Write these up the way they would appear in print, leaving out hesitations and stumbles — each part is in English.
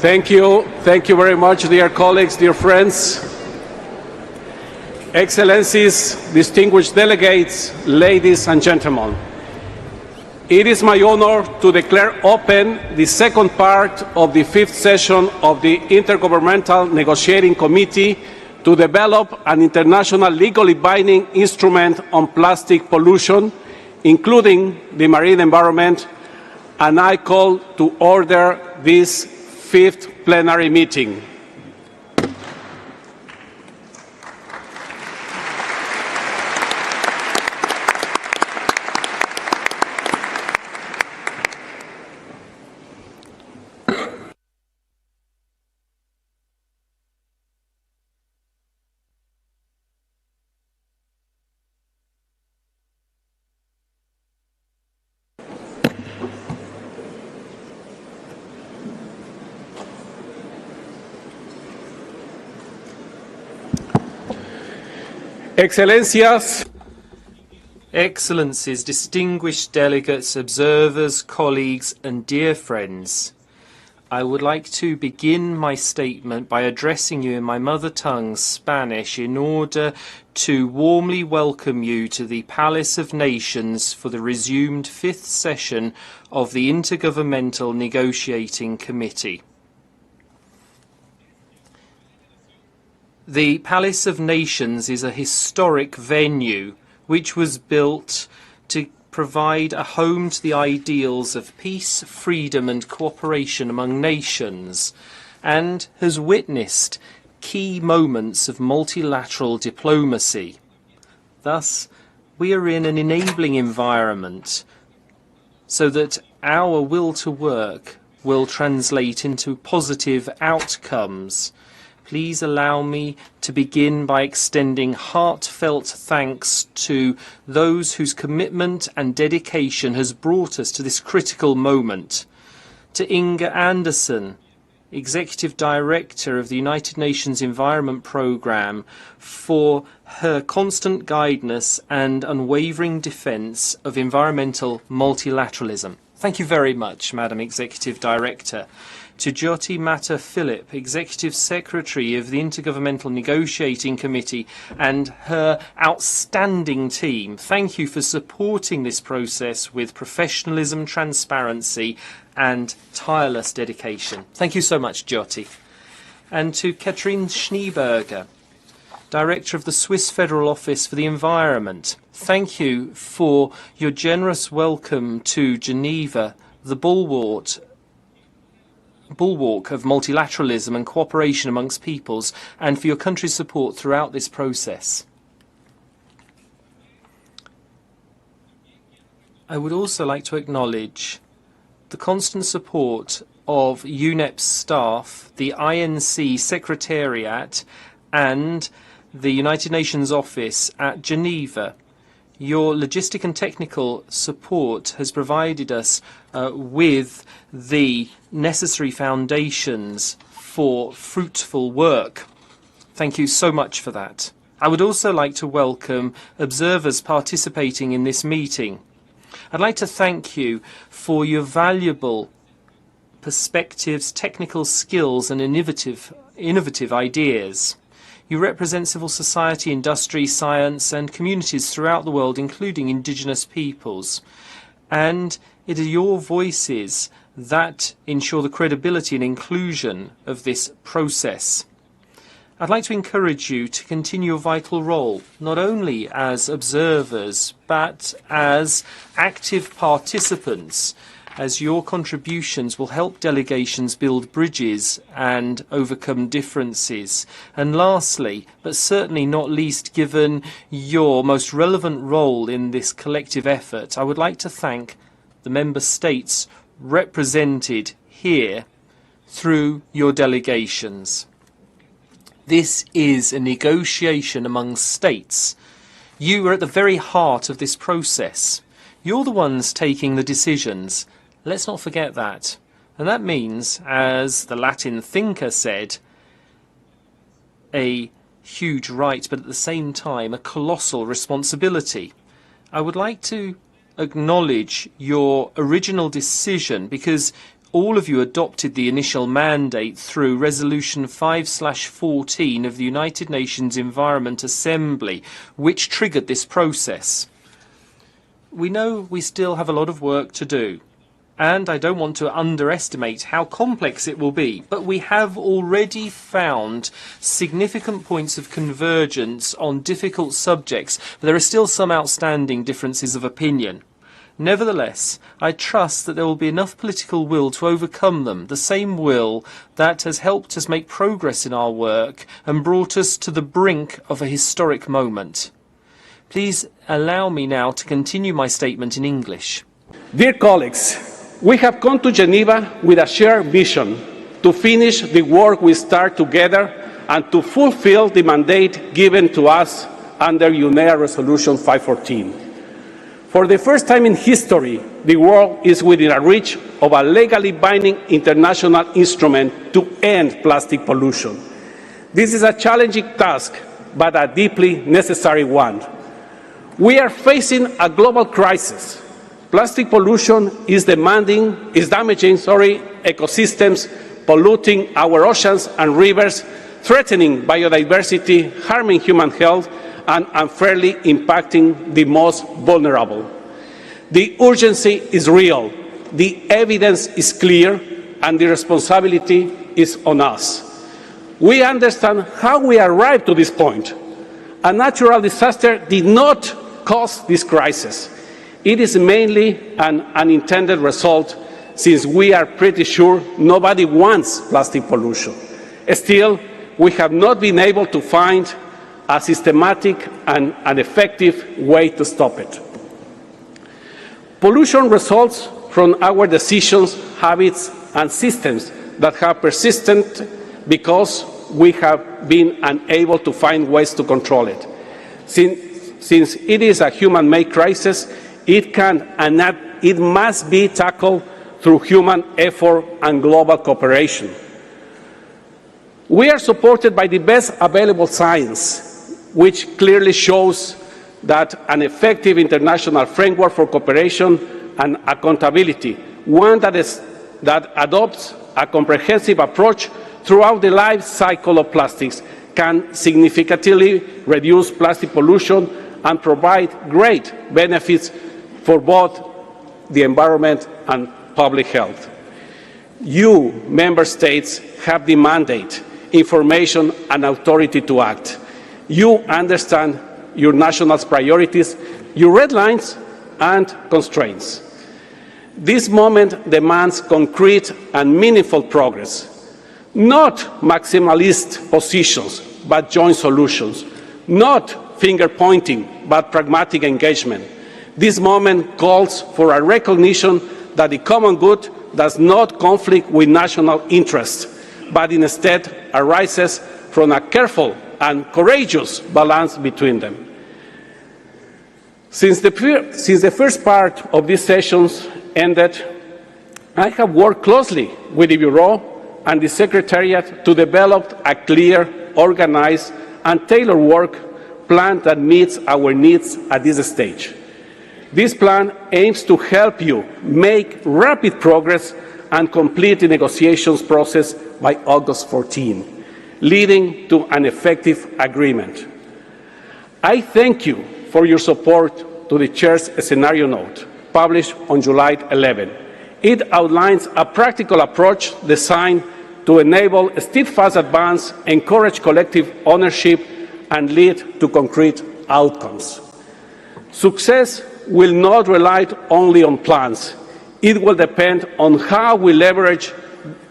Thank you. Thank you very much, dear colleagues, dear friends. Excellencies, distinguished delegates, ladies and gentlemen. It is my honor to declare open the second part of the fifth session of the Intergovernmental Negotiating Committee to develop an international legally binding instrument on plastic pollution, including the marine environment, and I call to order this fifth plenary meeting. Excellencias, Excellencies, distinguished delegates, observers, colleagues, and dear friends, I would like to begin my statement by addressing you in my mother tongue, Spanish, in order to warmly welcome you to the Palace of Nations for the resumed fifth session of the Intergovernmental Negotiating Committee. The Palace of Nations is a historic venue which was built to provide a home to the ideals of peace, freedom and cooperation among nations, and has witnessed key moments of multilateral diplomacy. Thus, we are in an enabling environment so that our will to work will translate into positive outcomes. Please allow me to begin by extending heartfelt thanks to those whose commitment and dedication has brought us to this critical moment. To Inga Anderson, Executive Director of the United Nations Environment Programme, for her constant guidance and unwavering defence of environmental multilateralism. Thank you very much, Madam Executive Director. To Jyoti Mata Philip, Executive Secretary of the Intergovernmental Negotiating Committee, and her outstanding team, thank you for supporting this process with professionalism, transparency and tireless dedication. Thank you so much, Jyoti. And to Katrin Schneeberger, Director of the Swiss Federal Office for the Environment, thank you for your generous welcome to Geneva, the bulwark of multilateralism and cooperation amongst peoples, and for your country's support throughout this process. I would also like to acknowledge the constant support of UNEP's staff, the INC Secretariat, and the United Nations office at Geneva. Your logistic and technical support has provided us with the necessary foundations for fruitful work. Thank you so much for that. I would also like to welcome observers participating in this meeting. I'd like to thank you for your valuable perspectives, technical skills and innovative ideas. You represent civil society, industry, science and communities throughout the world, including indigenous peoples. And it are your voices that ensure the credibility and inclusion of this process. I'd like to encourage you to continue a vital role, not only as observers, but as active participants, as your contributions will help delegations build bridges and overcome differences. And lastly, but certainly not least, given your most relevant role in this collective effort, I would like to thank the member states represented here through your delegations. This is a negotiation among states. You are at the very heart of this process. You're the ones taking the decisions. Let's not forget that. And that means, as the Latin thinker said, a huge right, but at the same time a colossal responsibility. I would like to acknowledge your original decision, because all of you adopted the initial mandate through Resolution 5/14 of the United Nations Environment Assembly, which triggered this process. We know we still have a lot of work to do, and I don't want to underestimate how complex it will be, but we have already found significant points of convergence on difficult subjects, but there are still some outstanding differences of opinion. Nevertheless, I trust that there will be enough political will to overcome them, the same will that has helped us make progress in our work and brought us to the brink of a historic moment. Please allow me now to continue my statement in English. Dear colleagues, we have come to Geneva with a shared vision to finish the work we start together and to fulfill the mandate given to us under UNEA Resolution 514. For the first time in history, the world is within a reach of a legally binding international instrument to end plastic pollution. This is a challenging task, but a deeply necessary one. We are facing a global crisis. Plastic pollution is damaging ecosystems, polluting our oceans and rivers, threatening biodiversity, harming human health, and unfairly impacting the most vulnerable. The urgency is real, the evidence is clear, and the responsibility is on us. We understand how we arrived to this point. A natural disaster did not cause this crisis. It is mainly an unintended result, since we are pretty sure nobody wants plastic pollution. Still, we have not been able to find a systematic and an effective way to stop it. Pollution results from our decisions, habits, and systems that have persisted because we have been unable to find ways to control it. Since it is a human-made crisis, it can and it must be tackled through human effort and global cooperation. We are supported by the best available science, which clearly shows that an effective international framework for cooperation and accountability, one that adopts a comprehensive approach throughout the life cycle of plastics, can significantly reduce plastic pollution and provide great benefits for both the environment and public health. You, Member States, have the mandate, information, and authority to act. You understand your national priorities, your red lines, and constraints. This moment demands concrete and meaningful progress, not maximalist positions, but joint solutions, not finger-pointing, but pragmatic engagement. This moment calls for a recognition that the common good does not conflict with national interests, but instead arises from a careful and courageous balance between them. Since the first part of these sessions ended, I have worked closely with the Bureau and the Secretariat to develop a clear, organized, and tailored work plan that meets our needs at this stage. This plan aims to help you make rapid progress and complete the negotiations process by August 14, leading to an effective agreement. I thank you for your support to the Chair's scenario note, published on July 11. It outlines a practical approach designed to enable a steadfast advance, encourage collective ownership, and lead to concrete outcomes. Success will not rely only on plans. It will depend on how we leverage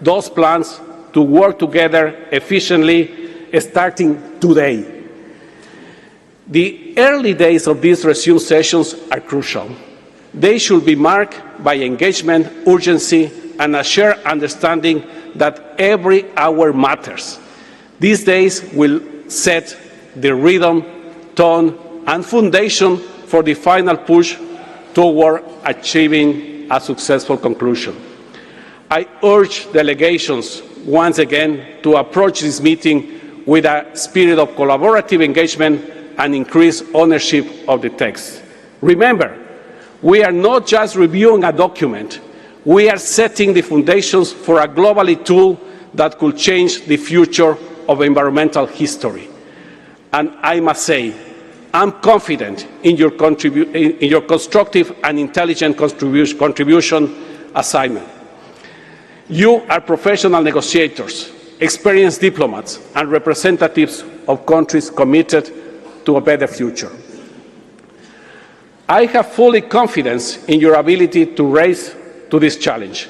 those plans to work together efficiently, starting today. The early days of these resumed sessions are crucial. They should be marked by engagement, urgency, and a shared understanding that every hour matters. These days will set the rhythm, tone, and foundation for the final push toward achieving a successful conclusion. I urge delegations once again to approach this meeting with a spirit of collaborative engagement and increased ownership of the text. Remember, we are not just reviewing a document, We are setting the foundations for a global tool that could change the future of environmental history. And I must say, I'm confident in your constructive and intelligent contribution assignment. You are professional negotiators, experienced diplomats, and representatives of countries committed to a better future. I have full confidence in your ability to rise to this challenge.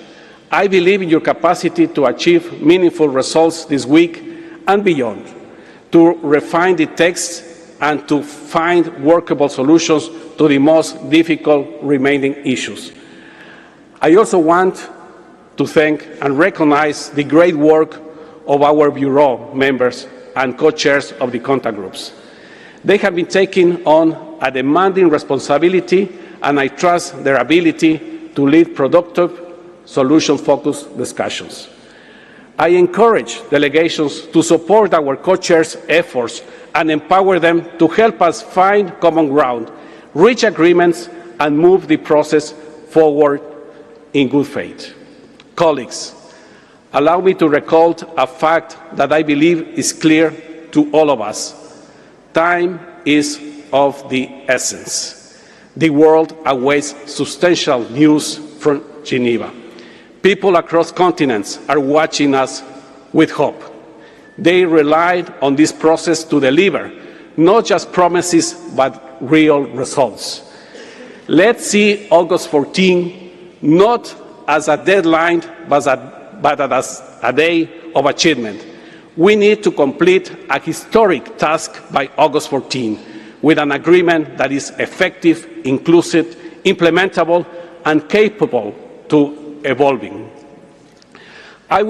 I believe in your capacity to achieve meaningful results this week and beyond, to refine the text and to find workable solutions to the most difficult remaining issues. I also want to thank and recognize the great work of our Bureau members and co-chairs of the contact groups. They have been taking on a demanding responsibility, and I trust their ability to lead productive, solution-focused discussions. I encourage delegations to support our co-chairs' efforts and empower them to help us find common ground, reach agreements, and move the process forward in good faith. Colleagues, allow me to recall a fact that I believe is clear to all of us. Time is of the essence. The world awaits substantial news from Geneva. People across continents are watching us with hope. They relied on this process to deliver not just promises, but real results. Let's see August 14 not as a deadline, but as a day of achievement. We need to complete a historic task by August 14 with an agreement that is effective, inclusive, implementable, and capable to evolving. I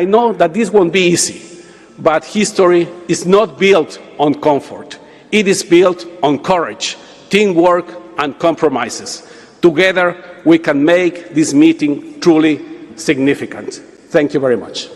know that this won't be easy, but history is not built on comfort. It is built on courage, teamwork, and compromises. Together, we can make this meeting truly significant. Thank you very much.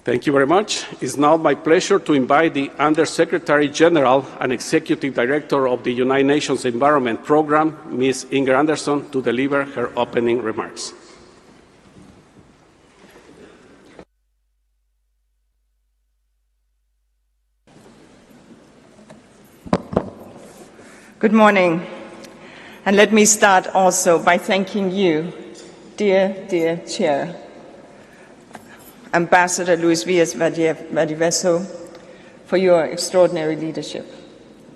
Thank you very much. It's now my pleasure to invite the Under-Secretary General and Executive Director of the United Nations Environment Programme, Ms. Inger Anderson, to deliver her opening remarks. Good morning. And let me start also by thanking you, dear Chair, Ambassador Luis Valdivieso, for your extraordinary leadership.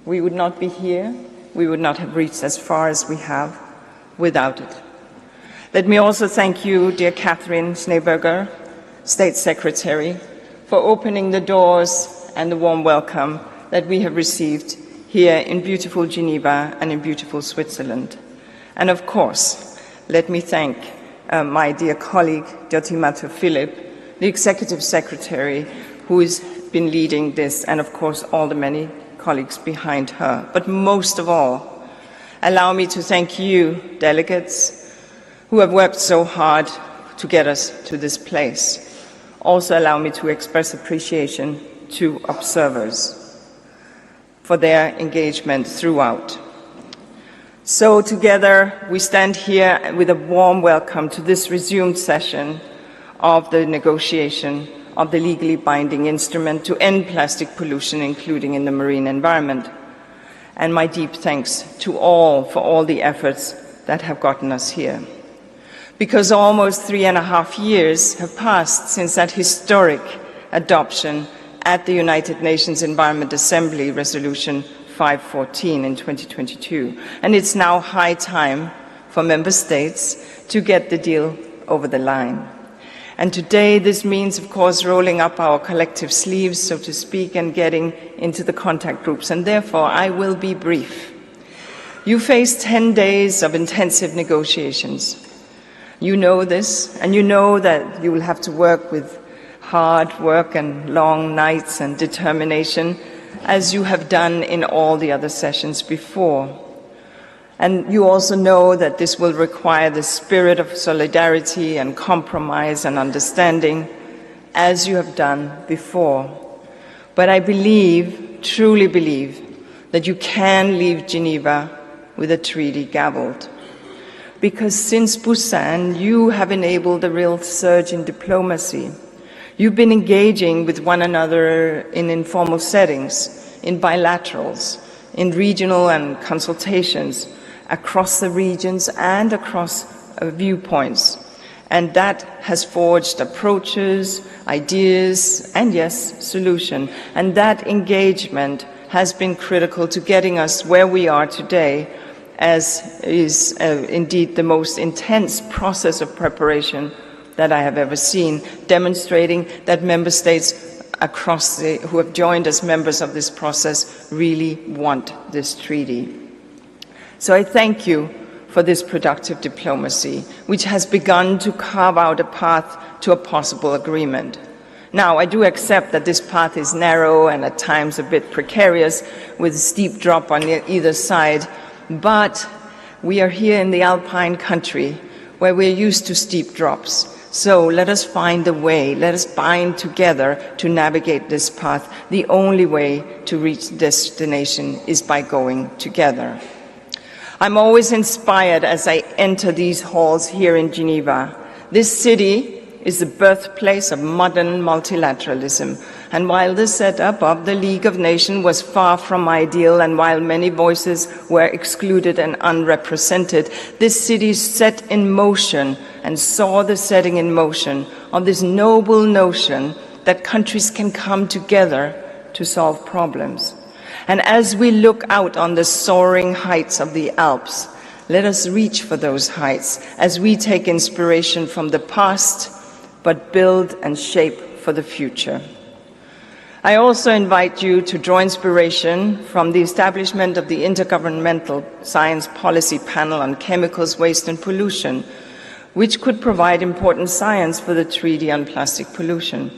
We would not be here, we would not have reached as far as we have without it. Let me also thank you, dear Catherine Schneeberger, State Secretary, for opening the doors and the warm welcome that we have received here in beautiful Geneva and in beautiful Switzerland. And of course, let me thank my dear colleague, Diotimato Philip, the Executive Secretary, who has been leading this, and of course all the many colleagues behind her. But most of all, allow me to thank you, delegates, who have worked so hard to get us to this place. Also allow me to express appreciation to observers for their engagement throughout. So together we stand here with a warm welcome to this resumed session of the negotiation of the legally binding instrument to end plastic pollution, including in the marine environment. And my deep thanks to all for all the efforts that have gotten us here. Because almost 3.5 years have passed since that historic adoption at the United Nations Environment Assembly Resolution 514 in 2022. And it's now high time for member states to get the deal over the line. And today this means, of course, rolling up our collective sleeves, so to speak, and getting into the contact groups. And therefore, I will be brief. You face 10 days of intensive negotiations. You know this, and you know that you will have to work with hard work and long nights and determination as you have done in all the other sessions before. And you also know that this will require the spirit of solidarity and compromise and understanding, as you have done before. But I believe, truly believe, that you can leave Geneva with a treaty gavelled. Because since Busan, you have enabled a real surge in diplomacy. You've been engaging with one another in informal settings, in bilaterals, in regional and consultations, across the regions and across viewpoints. And that has forged approaches, ideas, and yes, solution. And that engagement has been critical to getting us where we are today, as is indeed the most intense process of preparation that I have ever seen, demonstrating that member states who have joined as members of this process really want this treaty. So I thank you for this productive diplomacy, which has begun to carve out a path to a possible agreement. Now, I do accept that this path is narrow and at times a bit precarious, with a steep drop on either side, but we are here in the Alpine country, where we're used to steep drops. So let us find a way, let us bind together to navigate this path. The only way to reach destination is by going together. I'm always inspired as I enter these halls here in Geneva. This city is the birthplace of modern multilateralism. And while the setup of the League of Nations was far from ideal, and while many voices were excluded and unrepresented, this city set in motion and saw the setting in motion of this noble notion that countries can come together to solve problems. And as we look out on the soaring heights of the Alps, let us reach for those heights as we take inspiration from the past, but build and shape for the future. I also invite you to draw inspiration from the establishment of the Intergovernmental Science Policy Panel on Chemicals, Waste and Pollution, which could provide important science for the Treaty on Plastic Pollution.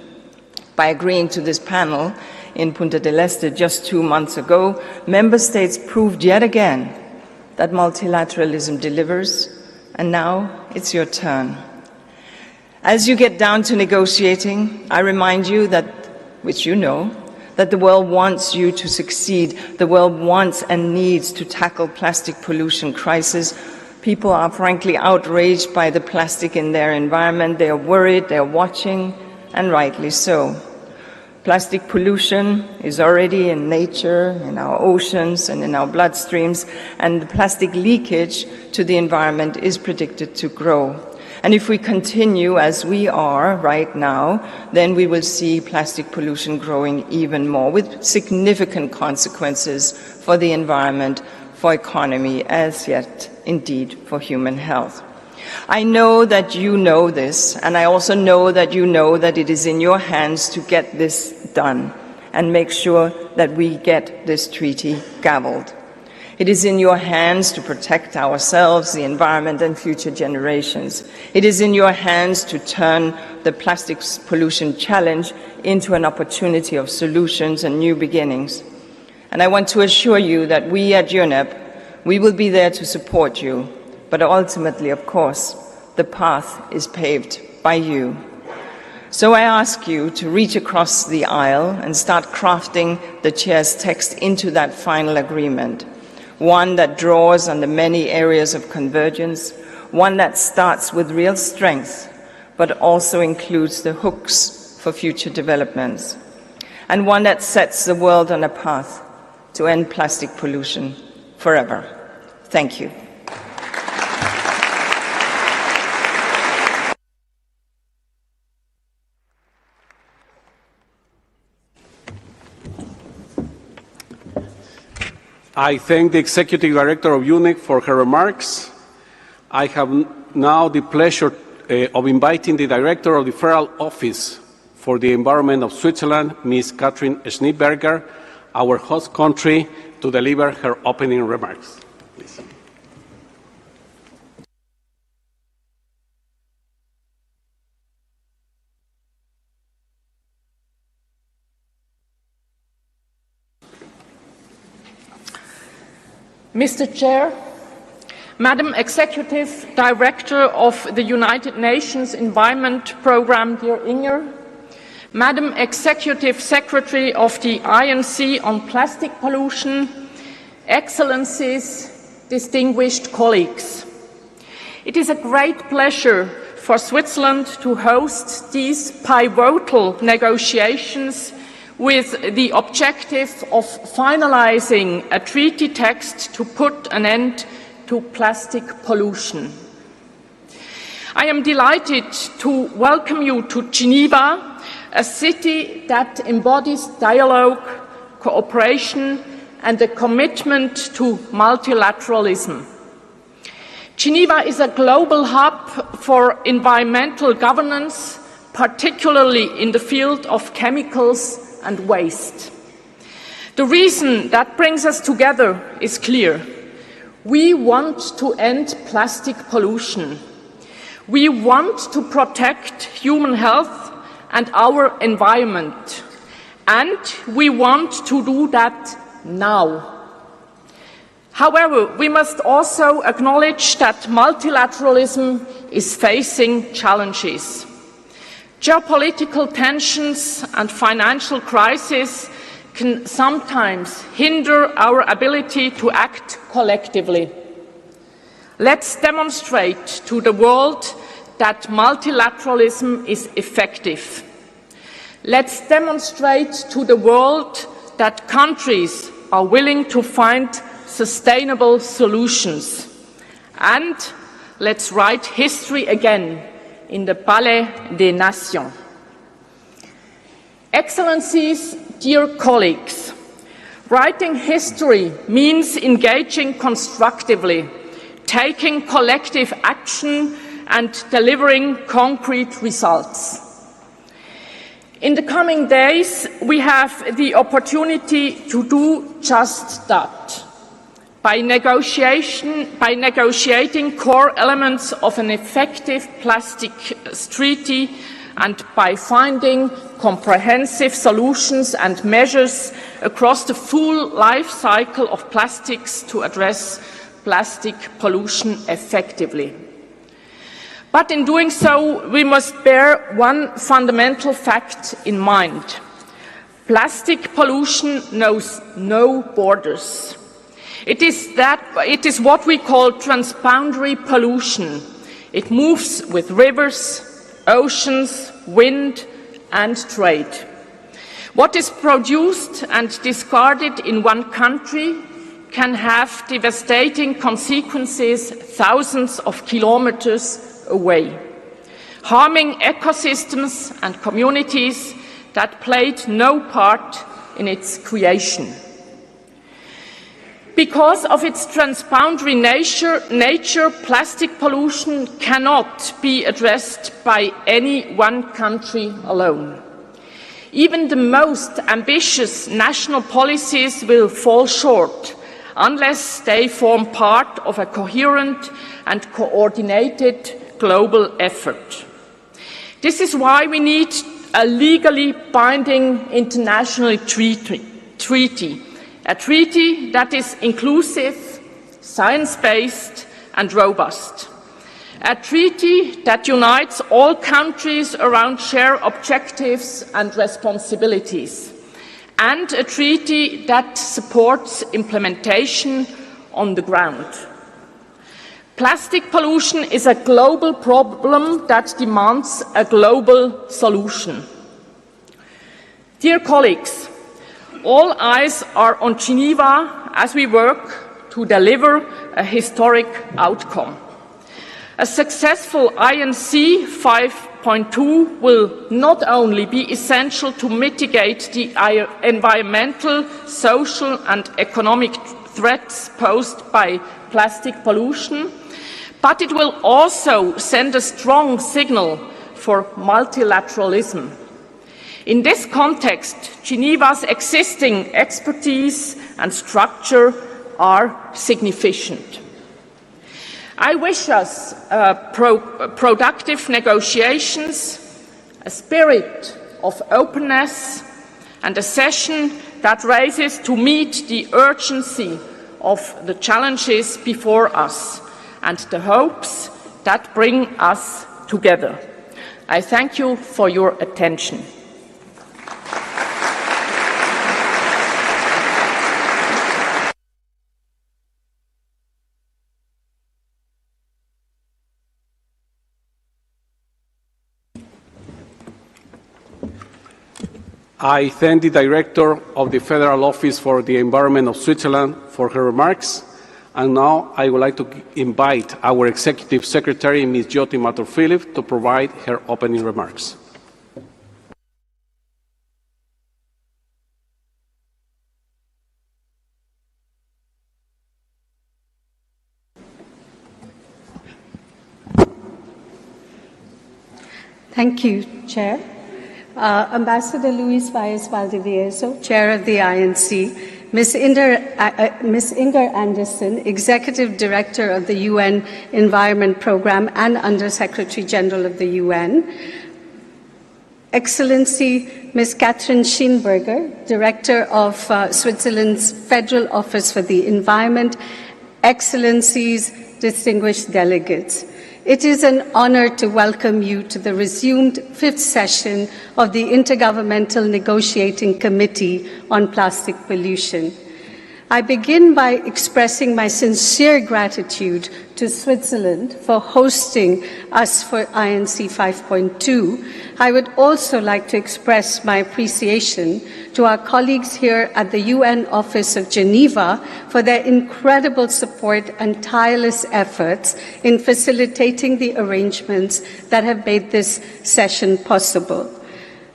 By agreeing to this panel in Punta del Este just 2 months ago, member states proved yet again that multilateralism delivers, and now it's your turn. As you get down to negotiating, I remind you that, which you know, that the world wants you to succeed. The world wants and needs to tackle plastic pollution crisis. People are frankly outraged by the plastic in their environment. They are worried, they are watching, and rightly so. Plastic pollution is already in nature, in our oceans, and in our bloodstreams, and the plastic leakage to the environment is predicted to grow. And if we continue as we are right now, then we will see plastic pollution growing even more, with significant consequences for the environment, for economy, as yet indeed for human health. I know that you know this, and I also know that you know that it is in your hands to get this done and make sure that we get this treaty gavelled. It is in your hands to protect ourselves, the environment, and future generations. It is in your hands to turn the plastics pollution challenge into an opportunity of solutions and new beginnings. And I want to assure you that we at UNEP, we will be there to support you. But ultimately, of course, the path is paved by you. So I ask you to reach across the aisle and start crafting the chair's text into that final agreement, one that draws on the many areas of convergence, one that starts with real strength, but also includes the hooks for future developments, and one that sets the world on a path to end plastic pollution forever. Thank you. I thank the Executive Director of UNEP for her remarks. I have now the pleasure of inviting the Director of the Federal Office for the Environment of Switzerland, Ms. Katrin Schneeberger, our host country, to deliver her opening remarks. Please. Mr. Chair, Madam Executive Director of the United Nations Environment Programme, dear Inger, Madam Executive Secretary of the INC on Plastic Pollution, Excellencies, distinguished colleagues. It is a great pleasure for Switzerland to host these pivotal negotiations with the objective of finalizing a treaty text to put an end to plastic pollution. I am delighted to welcome you to Geneva, a city that embodies dialogue, cooperation, and a commitment to multilateralism. Geneva is a global hub for environmental governance, particularly in the field of chemicals and waste. The reason that brings us together is clear. We want to end plastic pollution. We want to protect human health and our environment. And we want to do that now. However, we must also acknowledge that multilateralism is facing challenges. Geopolitical tensions and financial crises can sometimes hinder our ability to act collectively. Let's demonstrate to the world that multilateralism is effective. Let's demonstrate to the world that countries are willing to find sustainable solutions. And let's write history again in the Palais des Nations. Excellencies, dear colleagues, writing history means engaging constructively, taking collective action and delivering concrete results. In the coming days, we have the opportunity to do just that. By negotiating core elements of an effective plastics treaty and by finding comprehensive solutions and measures across the full life cycle of plastics to address plastic pollution effectively. But in doing so, we must bear one fundamental fact in mind. Plastic pollution knows no borders. It is what we call transboundary pollution. It moves with rivers, oceans, wind, and trade. What is produced and discarded in one country can have devastating consequences thousands of kilometers away, harming ecosystems and communities that played no part in its creation. Because of its transboundary nature, plastic pollution cannot be addressed by any one country alone. Even the most ambitious national policies will fall short unless they form part of a coherent and coordinated global effort. This is why we need a legally binding international treaty, a treaty that is inclusive, science-based and robust, a treaty that unites all countries around shared objectives and responsibilities, and a treaty that supports implementation on the ground. Plastic pollution is a global problem that demands a global solution. Dear colleagues, all eyes are on Geneva as we work to deliver a historic outcome. A successful INC 5.2 will not only be essential to mitigate the environmental, social and economic threats posed by plastic pollution, but it will also send a strong signal for multilateralism. In this context, Geneva's existing expertise and structure are significant. I wish us productive negotiations, a spirit of openness, and a session that raises to meet the urgency of the challenges before us and the hopes that bring us together. I thank you for your attention. I thank the Director of the Federal Office for the Environment of Switzerland for her remarks. And now I would like to invite our Executive Secretary, Ms. Jyoti Mathur-Philip, to provide her opening remarks. Thank you, Chair. Ambassador Luis Valles Valdivieso, Chair of the INC, Ms. Inger Anderson, Executive Director of the UN Environment Programme and Under-Secretary General of the UN, Excellency Ms. Catherine Scheenberger, Director of Switzerland's Federal Office for the Environment, Excellencies, distinguished delegates. It is an honor to welcome you to the resumed fifth session of the Intergovernmental Negotiating Committee on Plastic Pollution. I begin by expressing my sincere gratitude to Switzerland for hosting us for INC 5.2. I would also like to express my appreciation to our colleagues here at the UN Office of Geneva for their incredible support and tireless efforts in facilitating the arrangements that have made this session possible.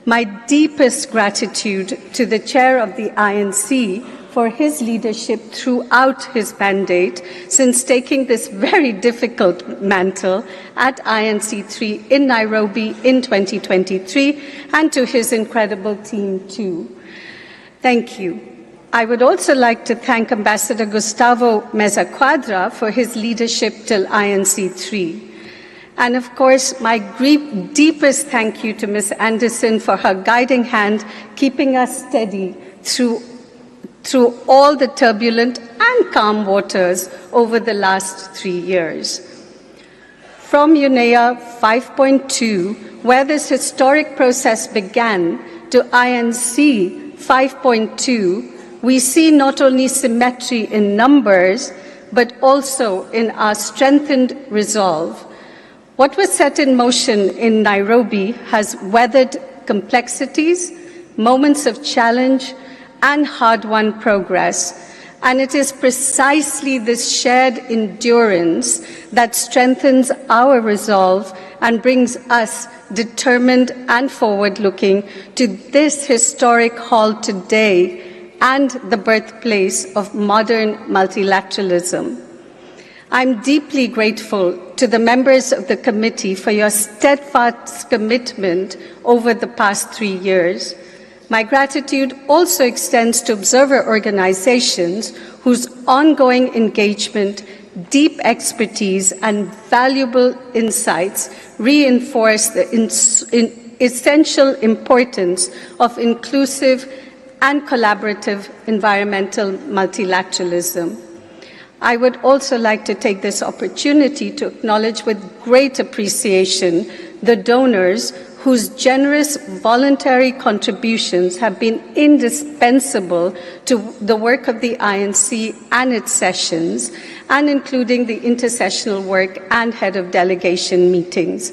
My deepest gratitude to the Chair of the INC for his leadership throughout his mandate since taking this very difficult mantle at INC3 in Nairobi in 2023, and to his incredible team too. Thank you. I would also like to thank Ambassador Gustavo Meza Quadra for his leadership till INC3. And of course, my deepest thank you to Ms. Anderson for her guiding hand, keeping us steady through all the turbulent and calm waters over the last 3 years. From UNEA 5.2, where this historic process began, to INC 5.2, we see not only symmetry in numbers, but also in our strengthened resolve. What was set in motion in Nairobi has weathered complexities, moments of challenge, and hard-won progress. And it is precisely this shared endurance that strengthens our resolve and brings us determined and forward-looking to this historic hall today and the birthplace of modern multilateralism. I'm deeply grateful to the members of the committee for your steadfast commitment over the past 3 years. My gratitude also extends to observer organizations whose ongoing engagement, deep expertise, and valuable insights reinforce the essential importance of inclusive and collaborative environmental multilateralism. I would also like to take this opportunity to acknowledge with great appreciation the donors whose generous voluntary contributions have been indispensable to the work of the INC and its sessions, and including the intersessional work and head of delegation meetings.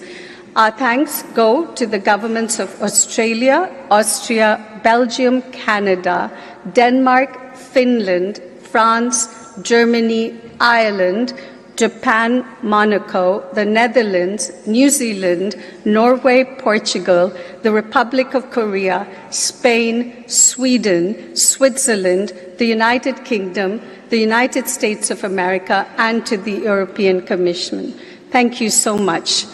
Our thanks go to the governments of Australia, Austria, Belgium, Canada, Denmark, Finland, France, Germany, Ireland, Japan, Monaco, the Netherlands, New Zealand, Norway, Portugal, the Republic of Korea, Spain, Sweden, Switzerland, the United Kingdom, the United States of America, and to the European Commission. Thank you so much.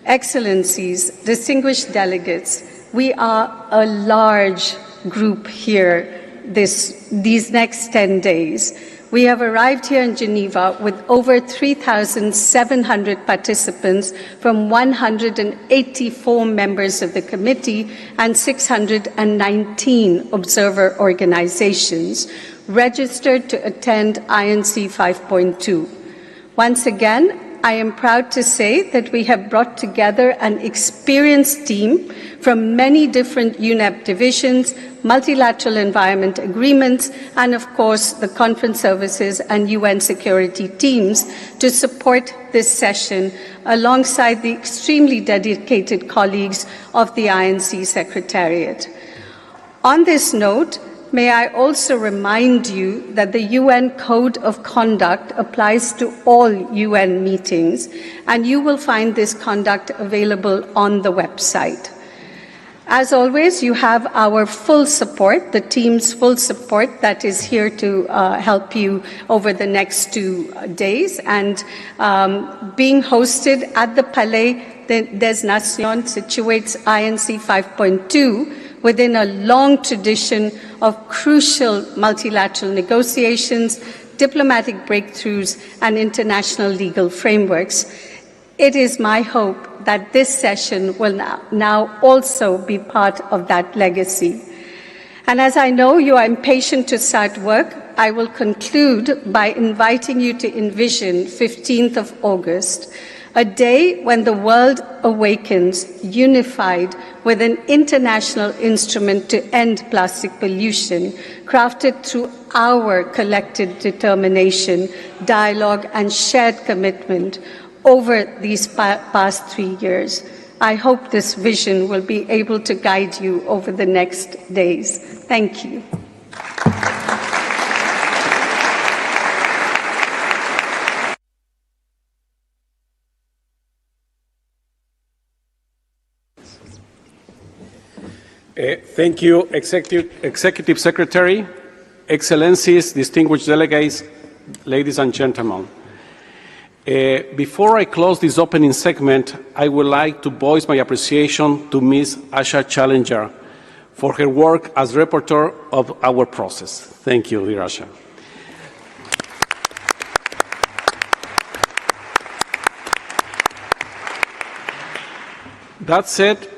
Excellencies, distinguished delegates, we are a large group here these next 10 days. We have arrived here in Geneva with over 3,700 participants from 184 members of the committee and 619 observer organizations, registered to attend INC 5.2. Once again, I am proud to say that we have brought together an experienced team from many different UNEP divisions, multilateral environment agreements, and of course the conference services and UN security teams to support this session alongside the extremely dedicated colleagues of the INC Secretariat. On this note, may I also remind you that the UN Code of Conduct applies to all UN meetings, and you will find this conduct available on the website. As always, you have our full support, the team's full support that is here to help you over the next 2 days. And being hosted at the Palais des Nations situates INC 5.2 within a long tradition of crucial multilateral negotiations, diplomatic breakthroughs, and international legal frameworks. It is my hope that this session will now also be part of that legacy. And as I know you are impatient to start work, I will conclude by inviting you to envision 15th of August, a day when the world awakens, unified with an international instrument to end plastic pollution, crafted through our collective determination, dialogue, and shared commitment over these past 3 years. I hope this vision will be able to guide you over the next days. Thank you. Thank you, Executive Secretary, Excellencies, distinguished delegates, ladies and gentlemen. Before I close this opening segment, I would like to voice my appreciation to Ms. Asha Challenger for her work as rapporteur of our process. Thank you, dear Asha. That said,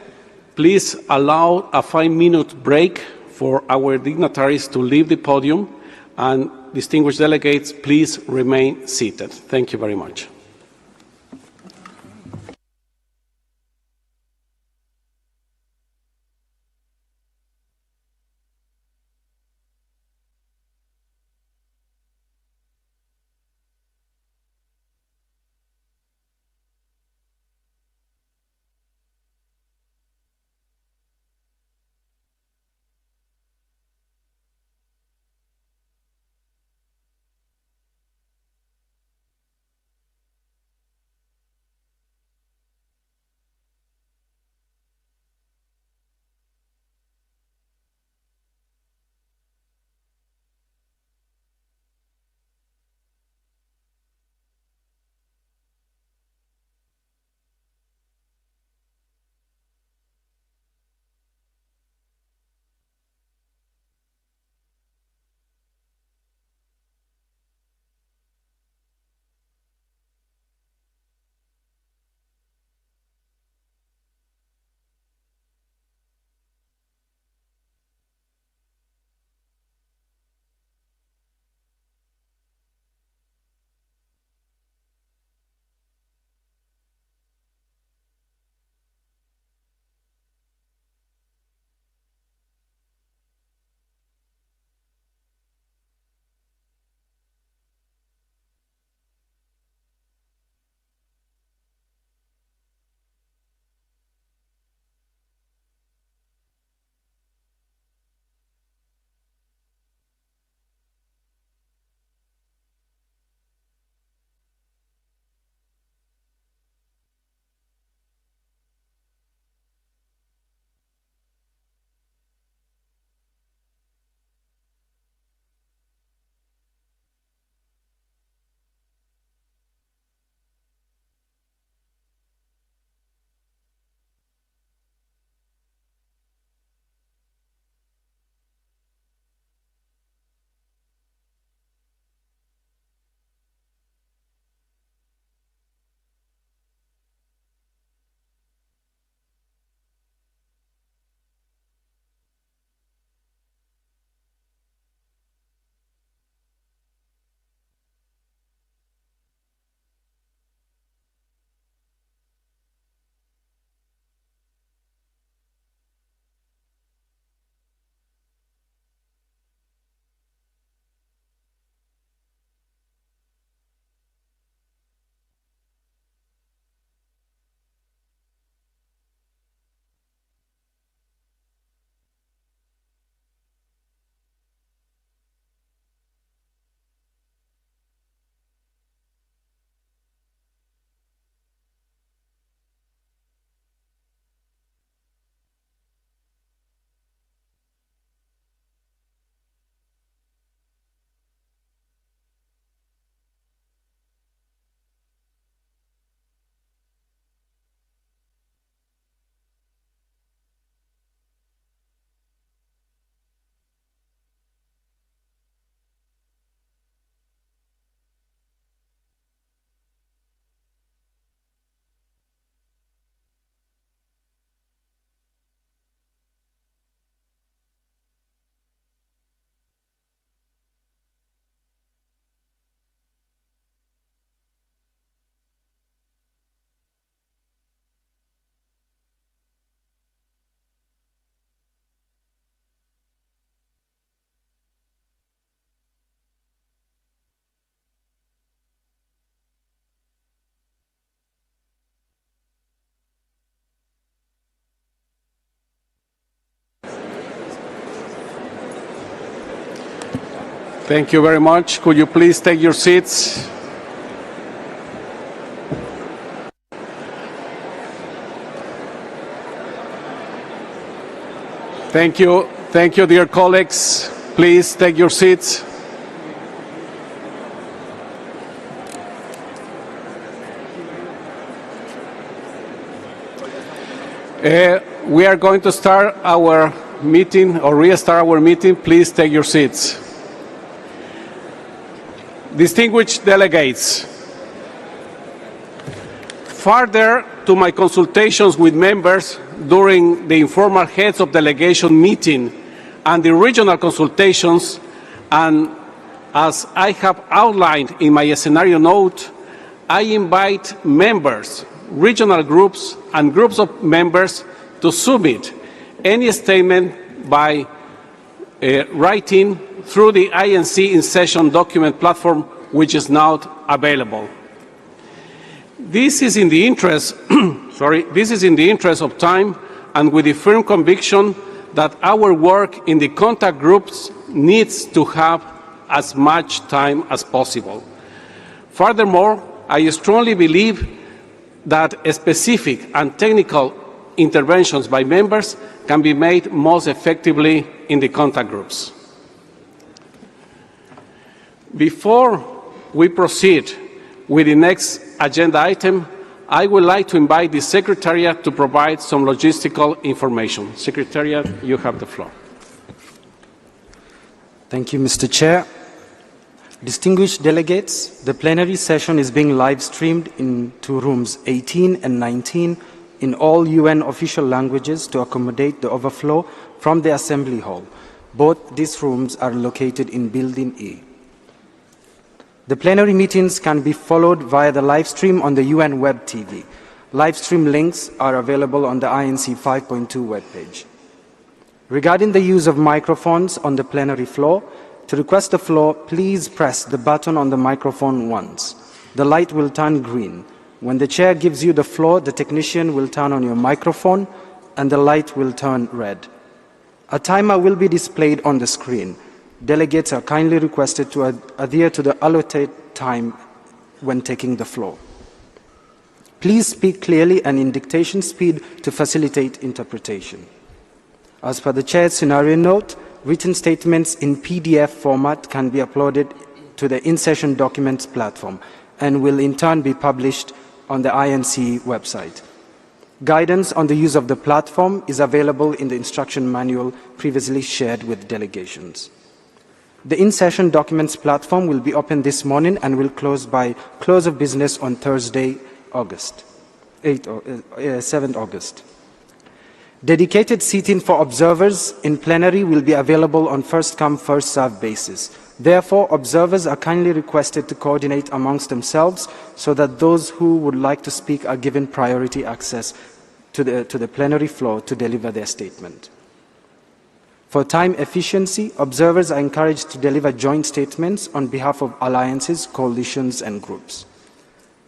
please allow a 5-minute break for our dignitaries to leave the podium, and distinguished delegates, please remain seated. Thank you very much. Thank you very much. Could you please take your seats? Thank you. Thank you, dear colleagues. Please take your seats. We are going to start our meeting or restart our meeting. Please take your seats. Distinguished delegates, further to my consultations with members during the informal heads of delegation meeting and the regional consultations, and as I have outlined in my scenario note, I invite members, regional groups, and groups of members to submit any statement by writing through the INC in-session document platform, which is now available. This is in the interest, this is in the interest of time, and with the firm conviction that our work in the contact groups needs to have as much time as possible. Furthermore, I strongly believe that specific and technical interventions by members can be made most effectively in the contact groups. Before we proceed with the next agenda item, I would like to invite the Secretariat to provide some logistical information. Secretariat, you have the floor. Thank you, Mr. Chair. Distinguished delegates, the plenary session is being live-streamed into rooms 18 and 19 in all UN official languages to accommodate the overflow from the Assembly Hall. Both these rooms are located in Building E. The plenary meetings can be followed via the live stream on the UN Web TV. Live stream links are available on the INC 5.2 webpage. Regarding the use of microphones on the plenary floor, to request the floor, please press the button on the microphone once. The light will turn green. When the chair gives you the floor, the technician will turn on your microphone and the light will turn red. A timer will be displayed on the screen. Delegates are kindly requested to adhere to the allotted time when taking the floor. Please speak clearly and in dictation speed to facilitate interpretation. As per the Chair's scenario note, written statements in PDF format can be uploaded to the in-session documents platform and will in turn be published on the INC website. Guidance on the use of the platform is available in the instruction manual previously shared with delegations. The in-session documents platform will be open this morning and will close by close of business on Thursday, 7th August. Dedicated seating for observers in plenary will be available on first-come, first-served basis. Therefore, observers are kindly requested to coordinate amongst themselves so that those who would like to speak are given priority access to the plenary floor to deliver their statement. For time efficiency, observers are encouraged to deliver joint statements on behalf of alliances, coalitions, and groups.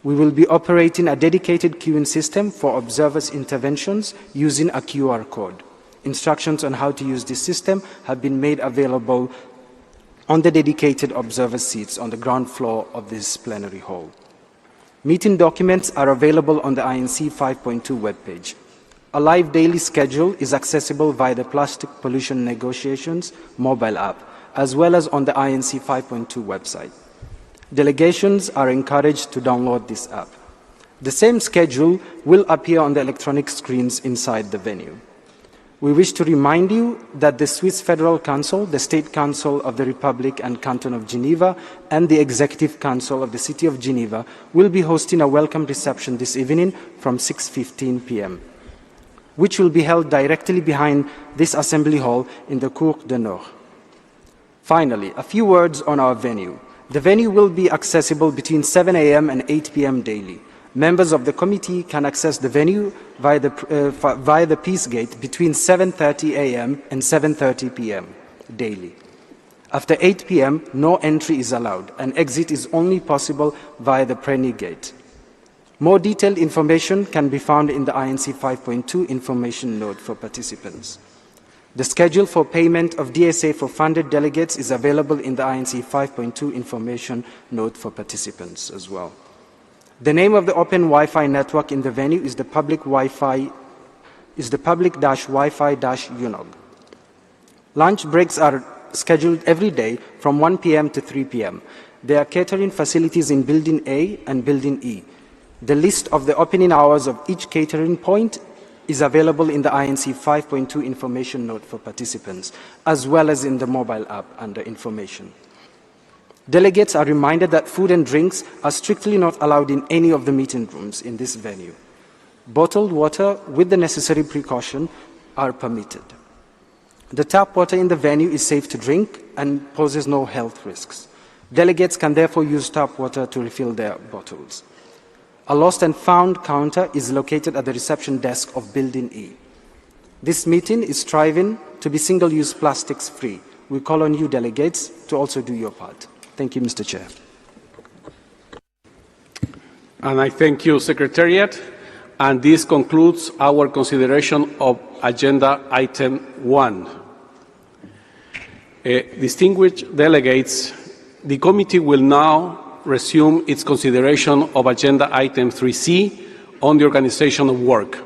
We will be operating a dedicated queuing system for observers' interventions using a QR code. Instructions on how to use this system have been made available on the dedicated observer seats on the ground floor of this plenary hall. Meeting documents are available on the INC 5.2 webpage. A live daily schedule is accessible via the Plastic Pollution Negotiations mobile app, as well as on the INC 5.2 website. Delegations are encouraged to download this app. The same schedule will appear on the electronic screens inside the venue. We wish to remind you that the Swiss Federal Council, the State Council of the Republic and Canton of Geneva, and the Executive Council of the City of Geneva will be hosting a welcome reception this evening from 6:15 p.m., which will be held directly behind this Assembly Hall in the Cour de Nord. Finally, a few words on our venue. The venue will be accessible between 7 a.m. and 8 p.m. daily. Members of the committee can access the venue via the Peace Gate between 7:30 a.m. and 7:30 p.m. daily. After 8 p.m., no entry is allowed, and exit is only possible via the Preny Gate. More detailed information can be found in the INC 5.2 information note for participants. The schedule for payment of DSA for funded delegates is available in the INC 5.2 information note for participants as well. The name of the open Wi-Fi network in the venue is the public-Wi-Fi UNOG. Lunch breaks are scheduled every day from 1 p.m. to 3 p.m. There are catering facilities in Building A and Building E. The list of the opening hours of each catering point is available in the INC 5.2 information note for participants, as well as in the mobile app under information. Delegates are reminded that food and drinks are strictly not allowed in any of the meeting rooms in this venue. Bottled water with the necessary precaution are permitted. The tap water in the venue is safe to drink and poses no health risks. Delegates can therefore use tap water to refill their bottles. A lost and found counter is located at the reception desk of Building E. This meeting is striving to be single-use plastics free. We call on you delegates to also do your part. Thank you, Mr. Chair. And I thank you, Secretariat. And this concludes our consideration of Agenda Item 1. Distinguished delegates, the committee will now resume its consideration of Agenda Item 3C on the organization of work.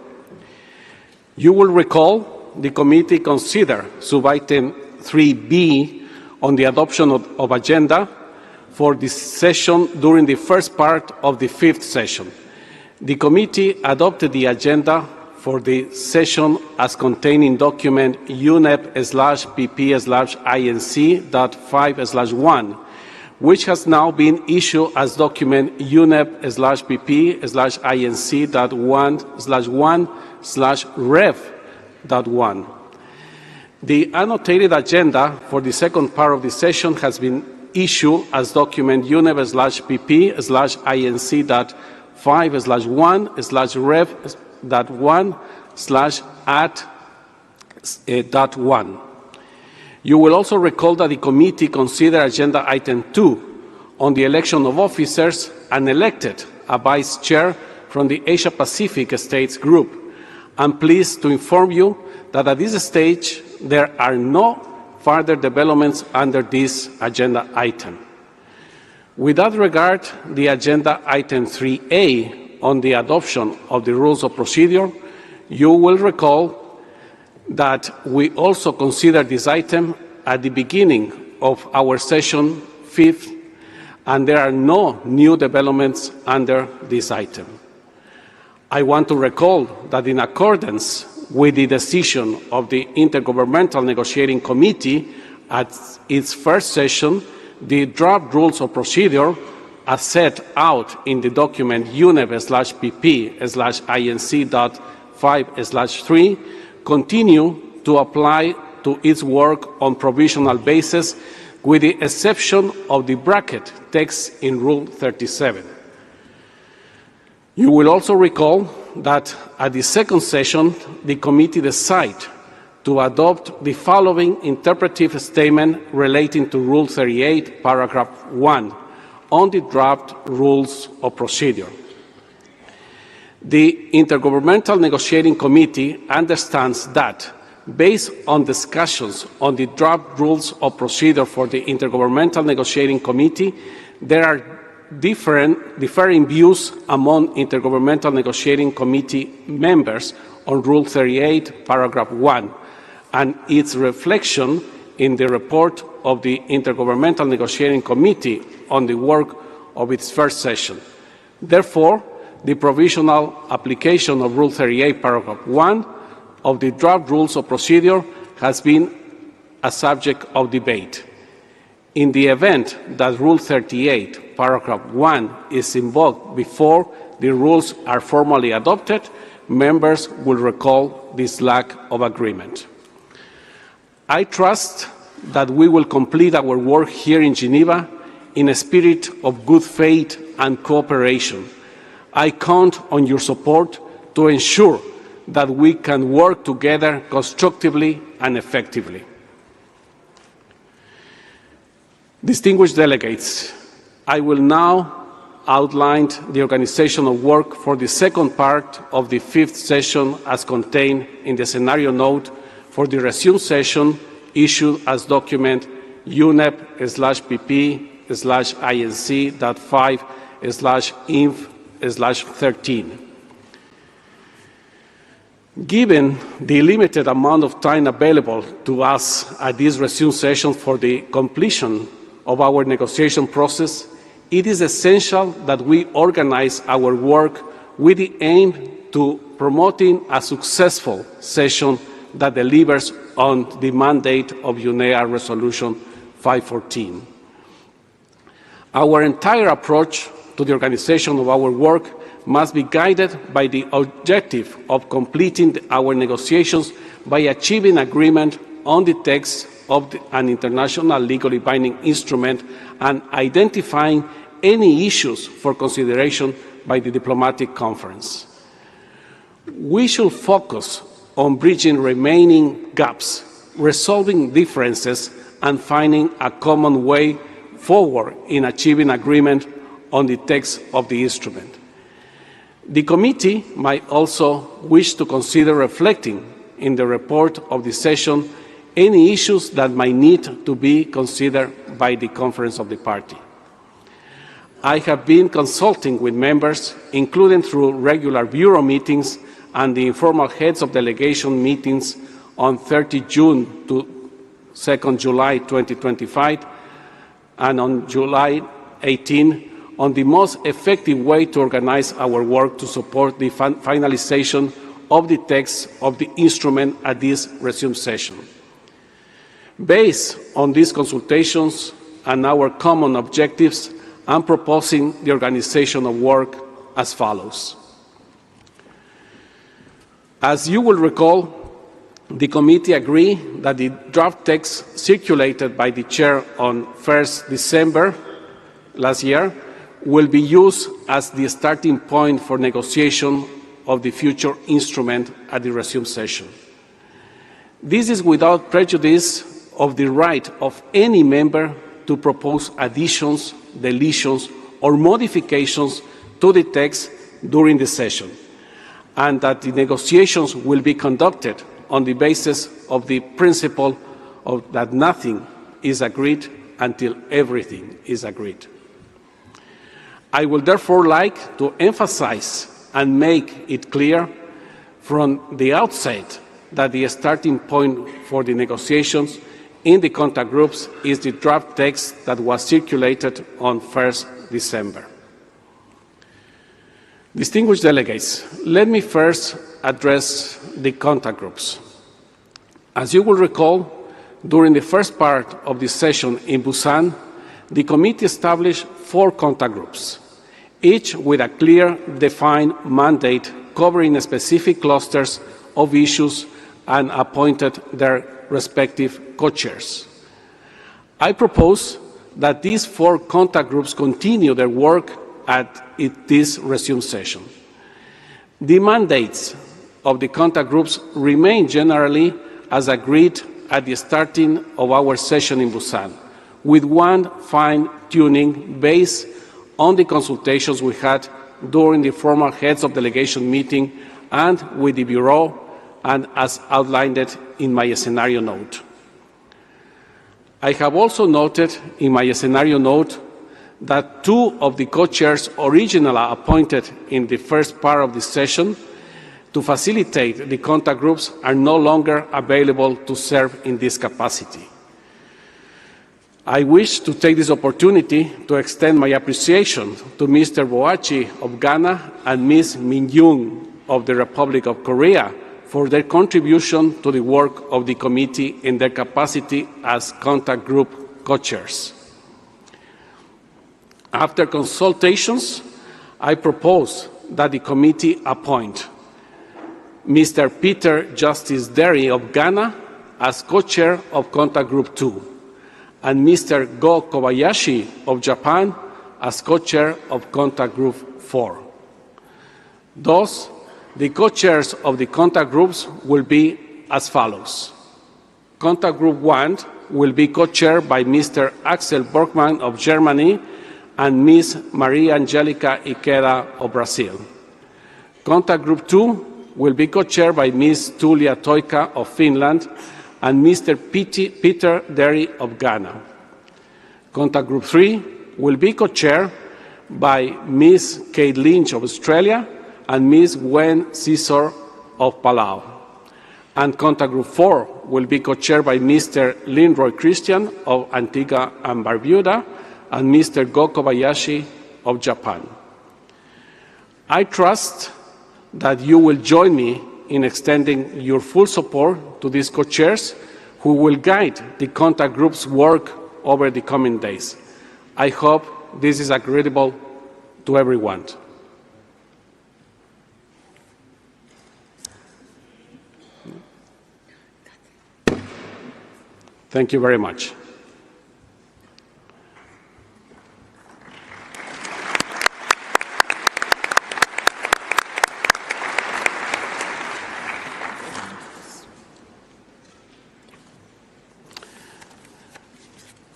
You will recall the committee considered Sub-Item 3B on the adoption of agenda for this session during the first part of the fifth session. The committee adopted the agenda for the session as contained in document UNEP/PP/INC.5/1, which has now been issued as document UNEP/PP/INC.1/1/Rev.1. The annotated agenda for the second part of the session has been issued as document UNEP/PP/INC.5/1/Rev.1/@.1. You will also recall that the committee considered Agenda Item 2 on the election of officers and elected a vice chair from the Asia-Pacific States Group. I'm pleased to inform you that at this stage there are no further developments under this agenda item. With that regard, the Agenda Item 3A on the adoption of the rules of procedure, you will recall that we also considered this item at the beginning of our session 5th, and there are no new developments under this item. I want to recall that in accordance with the decision of the Intergovernmental Negotiating Committee at its first session, the draft rules of procedure as set out in the document UNEP/PP/INC.5/3 continue to apply to its work on provisional basis, with the exception of the bracket text in Rule 37. You will also recall that at the second session, the committee decided to adopt the following interpretive statement relating to Rule 38, Paragraph 1, on the draft rules of procedure. The Intergovernmental Negotiating Committee understands that, based on discussions on the draft rules of procedure for the Intergovernmental Negotiating Committee, there are differing views among Intergovernmental Negotiating Committee members on Rule 38, Paragraph 1, and its reflection in the report of the Intergovernmental Negotiating Committee on the work of its first session. Therefore, the provisional application of Rule 38, Paragraph 1 of the draft rules of procedure has been a subject of debate. In the event that Rule 38, Paragraph 1 is invoked before the rules are formally adopted, members will recall this lack of agreement. I trust that we will complete our work here in Geneva in a spirit of good faith and cooperation. I count on your support to ensure that we can work together constructively and effectively. Distinguished delegates, I will now outline the organization of work for the second part of the fifth session as contained in the scenario note for the resumed session issued as document UNEP/PP/INC.5/INF/13. Given the limited amount of time available to us at this resumed session for the completion of our negotiation process, it is essential that we organize our work with the aim to promoting a successful session that delivers on the mandate of UNEA Resolution 514. Our entire approach to the organization of our work must be guided by the objective of completing our negotiations by achieving agreement on the text of an international legally binding instrument and identifying any issues for consideration by the diplomatic conference. We should focus on bridging remaining gaps, resolving differences, and finding a common way forward in achieving agreement on the text of the instrument. The committee might also wish to consider reflecting in the report of the session any issues that might need to be considered by the Conference of the Party. I have been consulting with members, including through regular Bureau meetings and the informal heads of delegation meetings on 30 June to 2 July 2025 and on July 18 on the most effective way to organize our work to support the finalization of the text of the instrument at this resumed session. Based on these consultations and our common objectives, I'm proposing the organization of work as follows. As you will recall, the committee agreed that the draft text circulated by the chair on 1st December last year will be used as the starting point for negotiation of the future instrument at the resumed session. This is without prejudice of the right of any member to propose additions, deletions, or modifications to the text during the session, and that the negotiations will be conducted on the basis of the principle of that nothing is agreed until everything is agreed. I would therefore like to emphasize and make it clear from the outset that the starting point for the negotiations in the contact groups is the draft text that was circulated on 1st December. Distinguished delegates, let me first address the contact groups. As you will recall, during the first part of the session in Busan, the committee established 4 contact groups, each with a clear, defined mandate covering specific clusters of issues and appointed their respective co-chairs. I propose that these 4 contact groups continue their work at this resumed session. The mandates of the contact groups remain generally as agreed at the starting of our session in Busan, with one fine-tuning based on the consultations we had during the formal heads of delegation meeting and with the Bureau, and as outlined in my scenario note. I have also noted in my scenario note that 2 of the co-chairs originally appointed in the first part of the session to facilitate the contact groups are no longer available to serve in this capacity. I wish to take this opportunity to extend my appreciation to Mr. Boachi of Ghana and Ms. Min Young of the Republic of Korea for their contribution to the work of the committee in their capacity as contact group co-chairs. After consultations, I propose that the committee appoint Mr. Peter Justice Derry of Ghana as co-chair of Contact Group 2, and Mr. Go Kobayashi of Japan as co-chair of Contact Group 4. Thus, the co-chairs of the contact groups will be as follows. Contact Group 1 will be co-chaired by Mr. Axel Borgmann of Germany and Ms. Maria Angelica Iqueda of Brazil. Contact Group 2 will be co-chaired by Ms. Tulia Toika of Finland and Mr. Peter Derry of Ghana. Contact Group 3 will be co-chaired by Ms. Kate Lynch of Australia and Ms. Gwen Caesar of Palau. And Contact Group 4 will be co-chaired by Mr. Linroy Christian of Antigua and Barbuda and Mr. Go Kobayashi of Japan. I trust that you will join me in extending your full support to these co-chairs who will guide the contact group's work over the coming days. I hope this is agreeable to everyone. Thank you very much.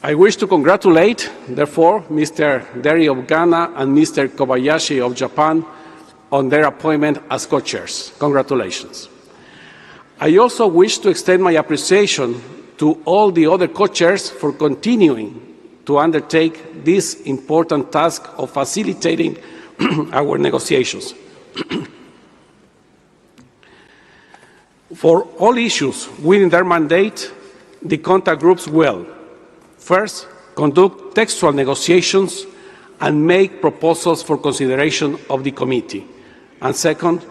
I wish to congratulate, therefore, Mr. Derry of Ghana and Mr. Kobayashi of Japan on their appointment as co-chairs. Congratulations. I also wish to extend my appreciation to all the other co-chairs for continuing to undertake this important task of facilitating our negotiations. For all issues within their mandate, the contact groups will first, conduct textual negotiations and make proposals for consideration of the committee. And second,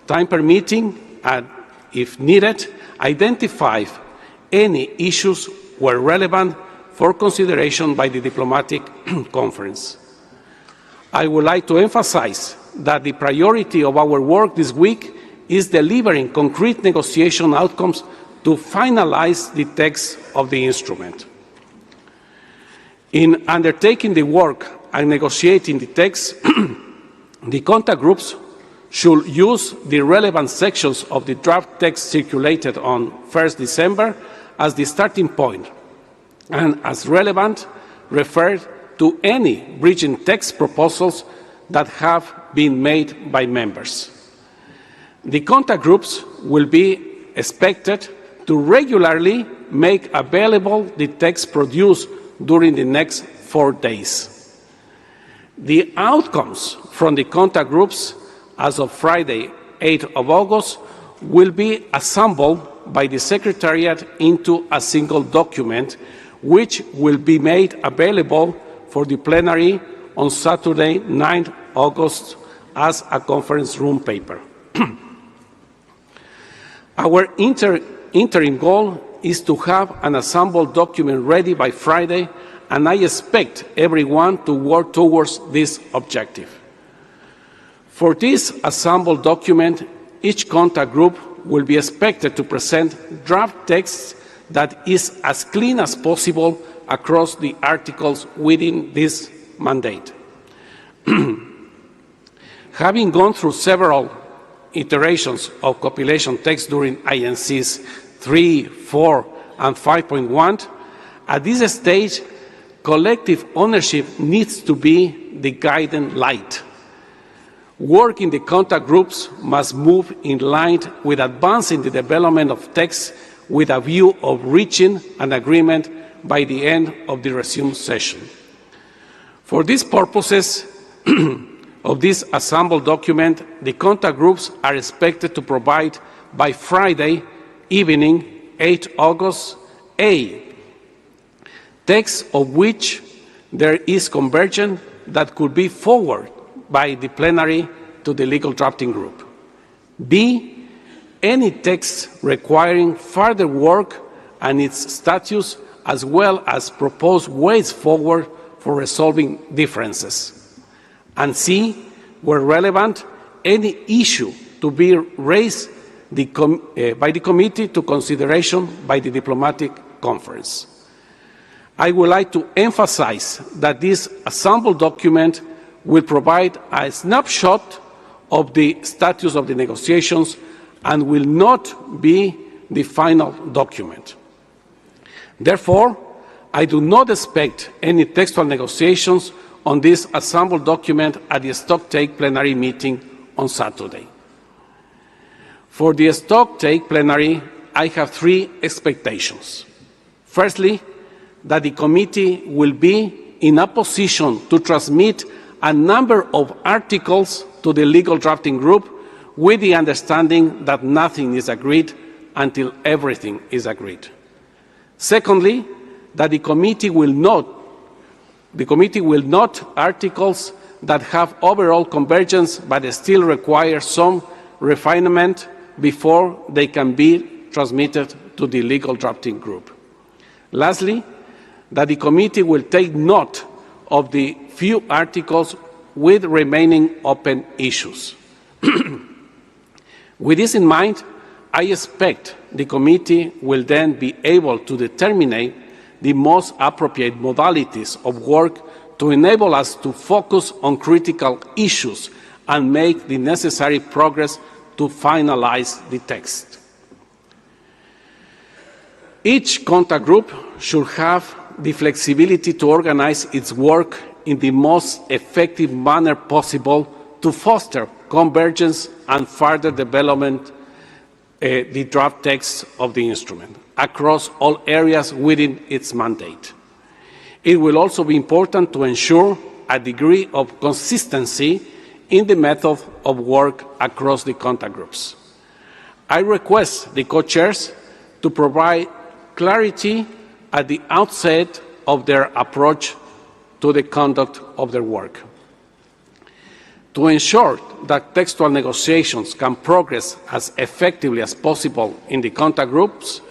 time permitting, and if needed, identify any issues where relevant for consideration by the diplomatic conference. I would like to emphasize that the priority of our work this week is delivering concrete negotiation outcomes to finalize the text of the instrument. In undertaking the work and negotiating the text, the contact groups should use the relevant sections of the draft text circulated on 1st December as the starting point, and as relevant, refer to any bridging text proposals that have been made by members. The contact groups will be expected to regularly make available the text produced during the next 4 days. The outcomes from the contact groups as of Friday, 8th of August, will be assembled by the Secretariat into a single document, which will be made available for the plenary on Saturday, 9th August, as a conference room paper. Our interim goal is to have an assembled document ready by Friday, and I expect everyone to work towards this objective. For this assembled document, each contact group will be expected to present draft text that is as clean as possible across the articles within this mandate. Having gone through several iterations of compilation text during INCs 3, 4, and 5.1, at this stage, collective ownership needs to be the guiding light. Work in the contact groups must move in line with advancing the development of text with a view of reaching an agreement by the end of the resumed session. For these purposes of this assembled document, the contact groups are expected to provide by Friday evening, 8 August, a text of which there is convergence that could be forwarded by the plenary to the legal drafting group. B, any text requiring further work and its status, as well as proposed ways forward for resolving differences. And C, where relevant, any issue to be raised by the committee to consideration by the diplomatic conference. I would like to emphasize that this assembled document will provide a snapshot of the status of the negotiations and will not be the final document. Therefore, I do not expect any textual negotiations on this assembled document at the Stocktake plenary meeting on Saturday. For the stocktake plenary, I have three expectations. Firstly, that the committee will be in a position to transmit a number of articles to the legal drafting group with the understanding that nothing is agreed until everything is agreed. Secondly, that the committee will not articles that have overall convergence but still require some refinement before they can be transmitted to the legal drafting group. Lastly, that the committee will take note of the few articles with remaining open issues. With this in mind, I expect the committee will then be able to determine the most appropriate modalities of work to enable us to focus on critical issues and make the necessary progress to finalize the text. Each contact group should have the flexibility to organize its work in the most effective manner possible to foster convergence and further development the draft text of the instrument across all areas within its mandate. It will also be important to ensure a degree of consistency in the method of work across the contact groups. I request the co-chairs to provide clarity at the outset of their approach to the conduct of their work. To ensure that textual negotiations can progress as effectively as possible in the contact groups,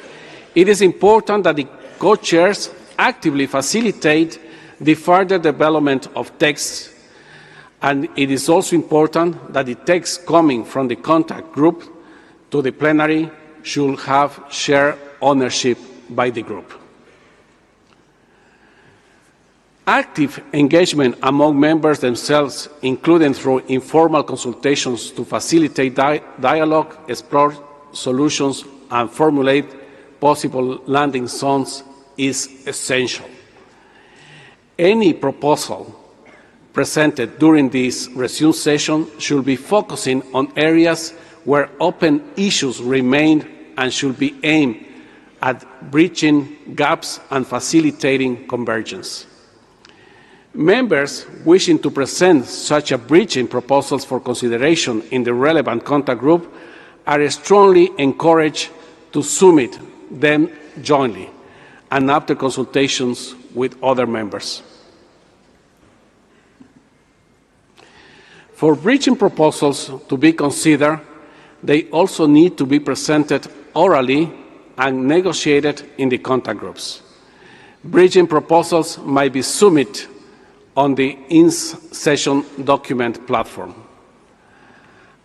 it is important that the co-chairs actively facilitate the further development of texts, and it is also important that the text coming from the contact group to the plenary should have shared ownership by the group. Active engagement among members themselves, including through informal consultations to facilitate dialogue, explore solutions, and formulate possible landing zones, is essential. Any proposal presented during this resume session should be focusing on areas where open issues remain and should be aimed at bridging gaps and facilitating convergence. Members wishing to present such a bridging proposals for consideration in the relevant contact group are strongly encouraged to submit them jointly and after consultations with other members. For bridging proposals to be considered, they also need to be presented orally and negotiated in the contact groups. Bridging proposals might be submitted on the in-session document platform.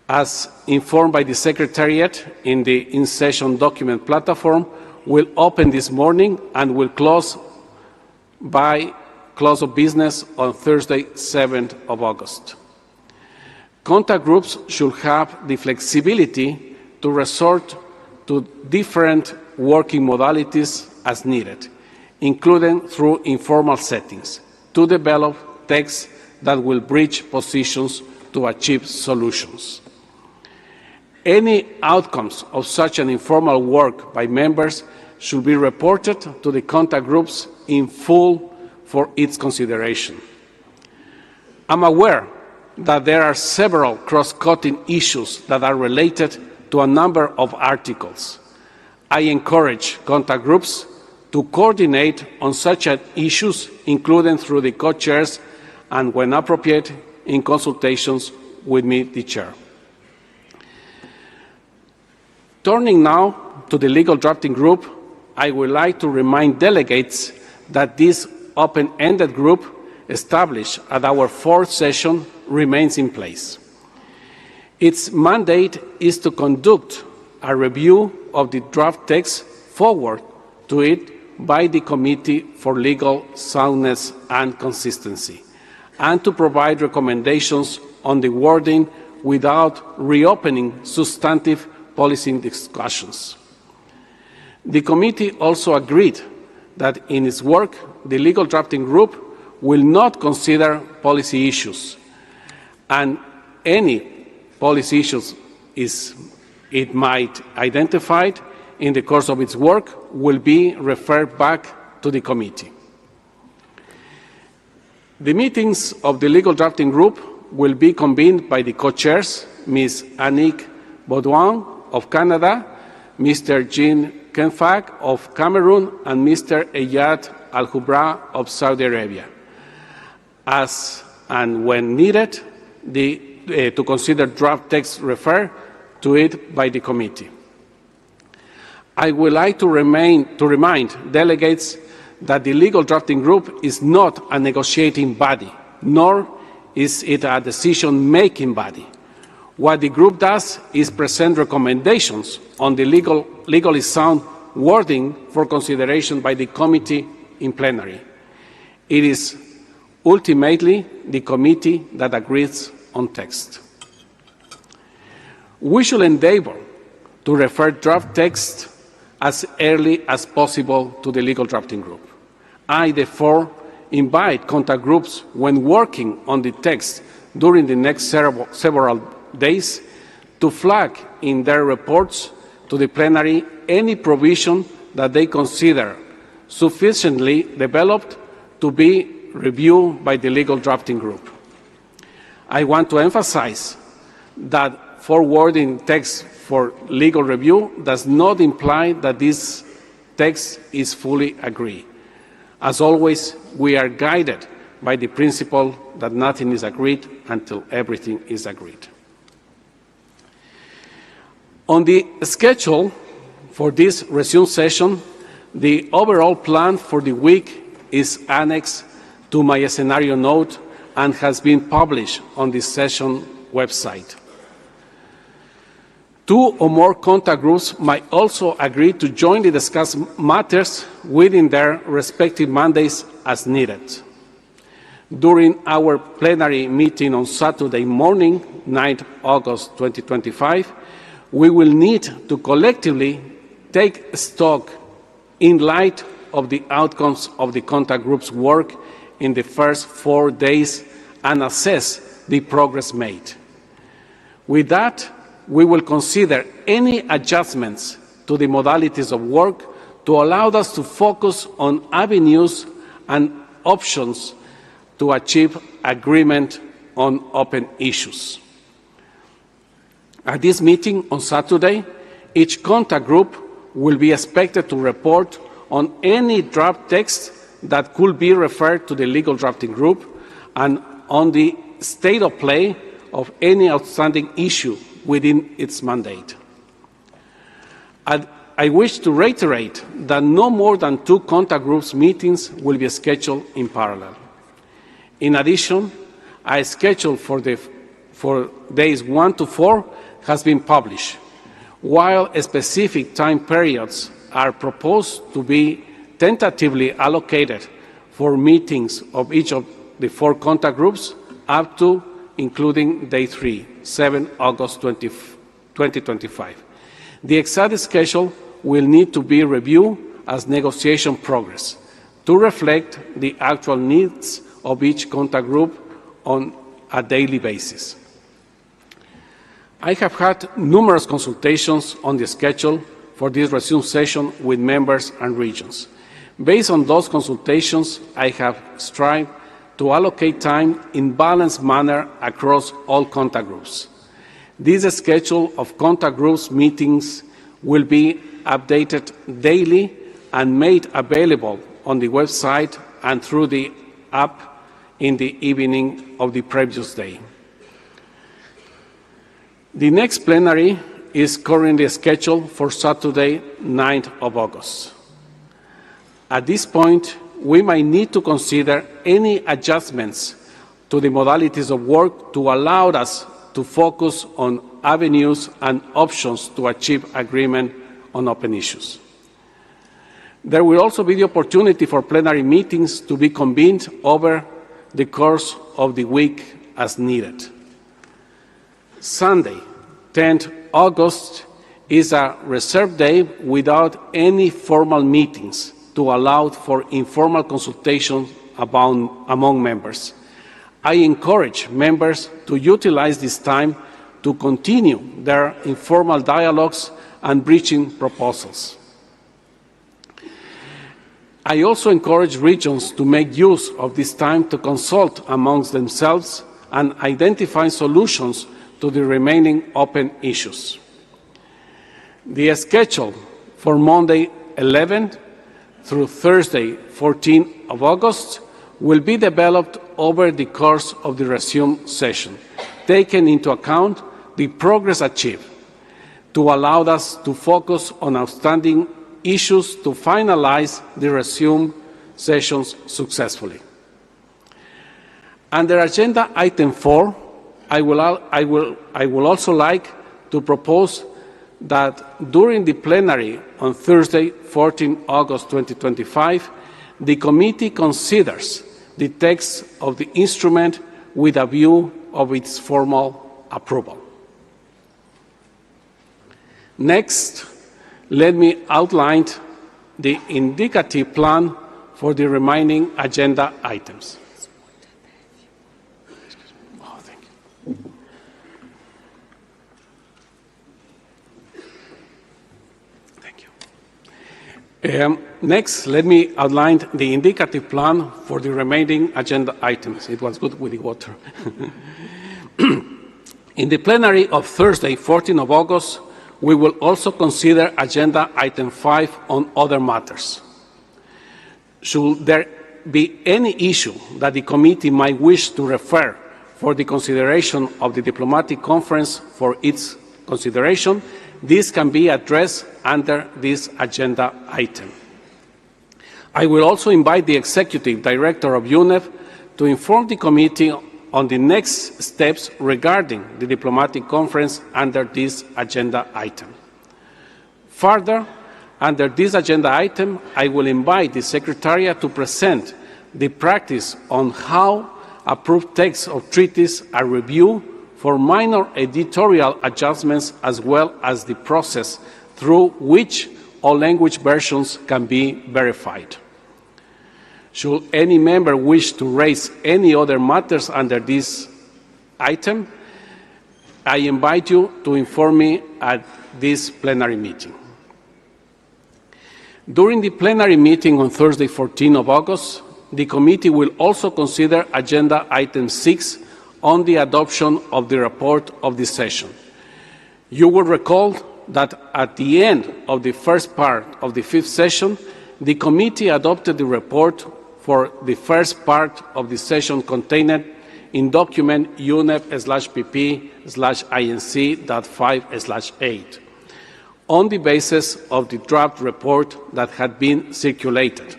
As informed by the Secretariat, in the in-session document platform will open this morning and will close by close of business on Thursday, 7th of August. Contact groups should have the flexibility to resort to different working modalities as needed, including through informal settings, to develop texts that will bridge positions to achieve solutions. Any outcomes of such an informal work by members should be reported to the contact groups in full for its consideration. I'm aware that there are several cross-cutting issues that are related to a number of articles. I encourage contact groups to coordinate on such issues, including through the co-chairs and, when appropriate, in consultations with me, the chair. Turning now to the legal drafting group, I would like to remind delegates that this open-ended group established at our fourth session remains in place. Its mandate is to conduct a review of the draft text forward to it by the Committee for Legal Soundness and Consistency, and to provide recommendations on the wording without reopening substantive policy discussions. The committee also agreed that in its work, the legal drafting group will not consider policy issues, and any policy issues is it might identify in the course of its work will be referred back to the committee. The meetings of the legal drafting group will be convened by the co-chairs, Ms. Annick Baudouin of Canada, Mr. Jean Kenfag of Cameroon, and Mr. Eyad Al-Hubra of Saudi Arabia, as and when needed, to consider draft text referred to it by the committee. I would like to remind delegates that the legal drafting group is not a negotiating body, nor is it a decision-making body. What the group does is present recommendations on the legally sound wording for consideration by the committee in plenary. It is ultimately the committee that agrees on text. We should endeavor to refer draft text as early as possible to the legal drafting group. I, therefore, invite contact groups when working on the text during the next several days to flag in their reports to the plenary any provision that they consider sufficiently developed to be reviewed by the legal drafting group. I want to emphasize that forwarding text for legal review does not imply that this text is fully agreed. As always, we are guided by the principle that nothing is agreed until everything is agreed. On the schedule for this resumed session, the overall plan for the week is annexed to my scenario note and has been published on the session website. 2 or more contact groups might also agree to jointly discuss matters within their respective mandates as needed. During our plenary meeting on Saturday morning, 9 August 2025, we will need to collectively take stock in light of the outcomes of the contact group's work in the first 4 days and assess the progress made. With that, we will consider any adjustments to the modalities of work to allow us to focus on avenues and options to achieve agreement on open issues. At this meeting on Saturday, each contact group will be expected to report on any draft text that could be referred to the legal drafting group and on the state of play of any outstanding issue within its mandate. I wish to reiterate that no more than 2 contact groups meetings will be scheduled in parallel. In addition, a schedule for days 1 to 4 has been published, while specific time periods are proposed to be tentatively allocated for meetings of each of the 4 contact groups up to including day 3, 7 August 2025. The exact schedule will need to be reviewed as negotiation progress to reflect the actual needs of each contact group on a daily basis. I have had numerous consultations on the schedule for this resumed session with members and regions. Based on those consultations, I have strived to allocate time in balanced manner across all contact groups. This schedule of contact groups meetings will be updated daily and made available on the website and through the app in the evening of the previous day. The next plenary is currently scheduled for Saturday, 9th of August. At this point, we might need to consider any adjustments to the modalities of work to allow us to focus on avenues and options to achieve agreement on open issues. There will also be the opportunity for plenary meetings to be convened over the course of the week as needed. Sunday, 10th August, is a reserved day without any formal meetings to allow for informal consultation among members. I encourage members to utilize this time to continue their informal dialogues and bridging proposals. I also encourage regions to make use of this time to consult amongst themselves and identify solutions to the remaining open issues. The schedule for Monday 11th through Thursday 14th of August will be developed over the course of the resume session, taking into account the progress achieved to allow us to focus on outstanding issues to finalize the resume sessions successfully. Under agenda item 4, I will also like to propose that during the plenary on Thursday, 14 August 2025, the committee considers the text of the instrument with a view of its formal approval. Next, let me outline the indicative plan for the remaining agenda items. Oh, thank you. Thank you. Next, let me outline the indicative plan for the remaining agenda items. It was good with the water. In the plenary of Thursday, 14 of August, we will also consider agenda item 5 on other matters. Should there be any issue that the committee might wish to refer for the consideration of the diplomatic conference for its consideration, this can be addressed under this agenda item. I will also invite the Executive Director of UNEP to inform the committee on the next steps regarding the diplomatic conference under this agenda item. Further, under this agenda item, I will invite the Secretariat to present the practice on how approved texts of treaties are reviewed for minor editorial adjustments, as well as the process through which all language versions can be verified. Should any member wish to raise any other matters under this item, I invite you to inform me at this plenary meeting. During the plenary meeting on Thursday, 14 of August, the committee will also consider agenda item 6 on the adoption of the report of this session. You will recall that at the end of the first part of the 5th session, the committee adopted the report for the first part of the session contained in document UNEP/PP/INC.5/8 on the basis of the draft report that had been circulated,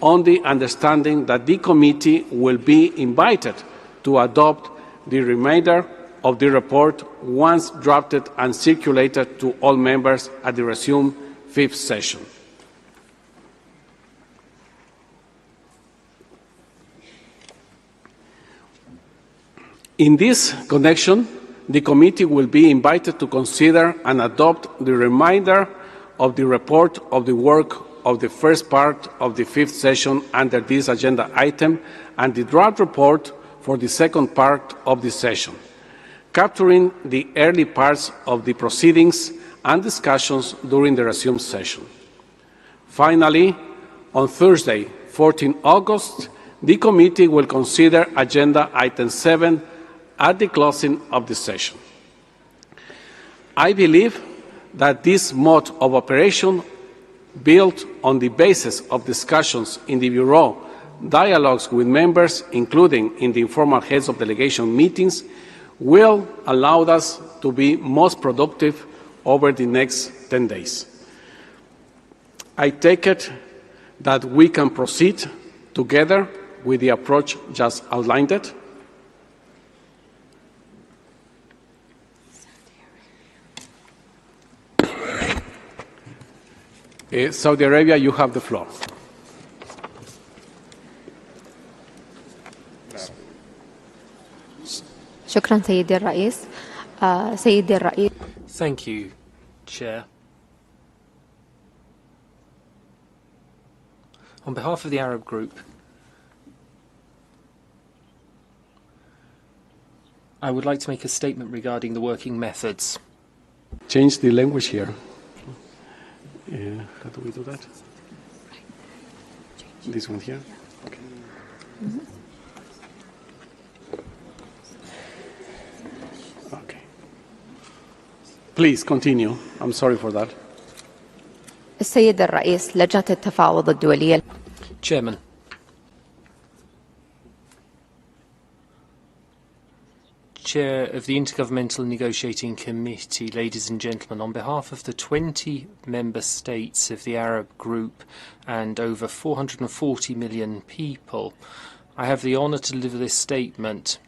on the understanding that the committee will be invited to adopt the remainder of the report once drafted and circulated to all members at the resumed 5th session. In this connection, the committee will be invited to consider and adopt the remainder of the report of the work of the first part of the 5th session under this agenda item and the draft report for the second part of the session, capturing the early parts of the proceedings and discussions during the resumed session. Finally, on Thursday, 14 August, the committee will consider agenda item 7 at the closing of the session. I believe that this mode of operation, built on the basis of discussions in the Bureau, dialogues with members, including in the informal heads of delegation meetings, will allow us to be most productive over the next 10 days. I take it that we can proceed together with the approach just outlined. Saudi Arabia, you have the floor. شكرا سيدي الرئيس. سيدي الرئيس. Thank you, Chair. On behalf of the Arab Group, I would like to make a statement regarding the working methods. Change the language here. How do we do that? This one here? Okay. Okay. Please continue. I'm sorry for that. السيد الرئيس لجنة التفاوض الدولية Chairman, Chair of the Intergovernmental Negotiating Committee, ladies and gentlemen, on behalf of the 20 member states of the Arab Group and over 440 million people, I have the honour to deliver this statement.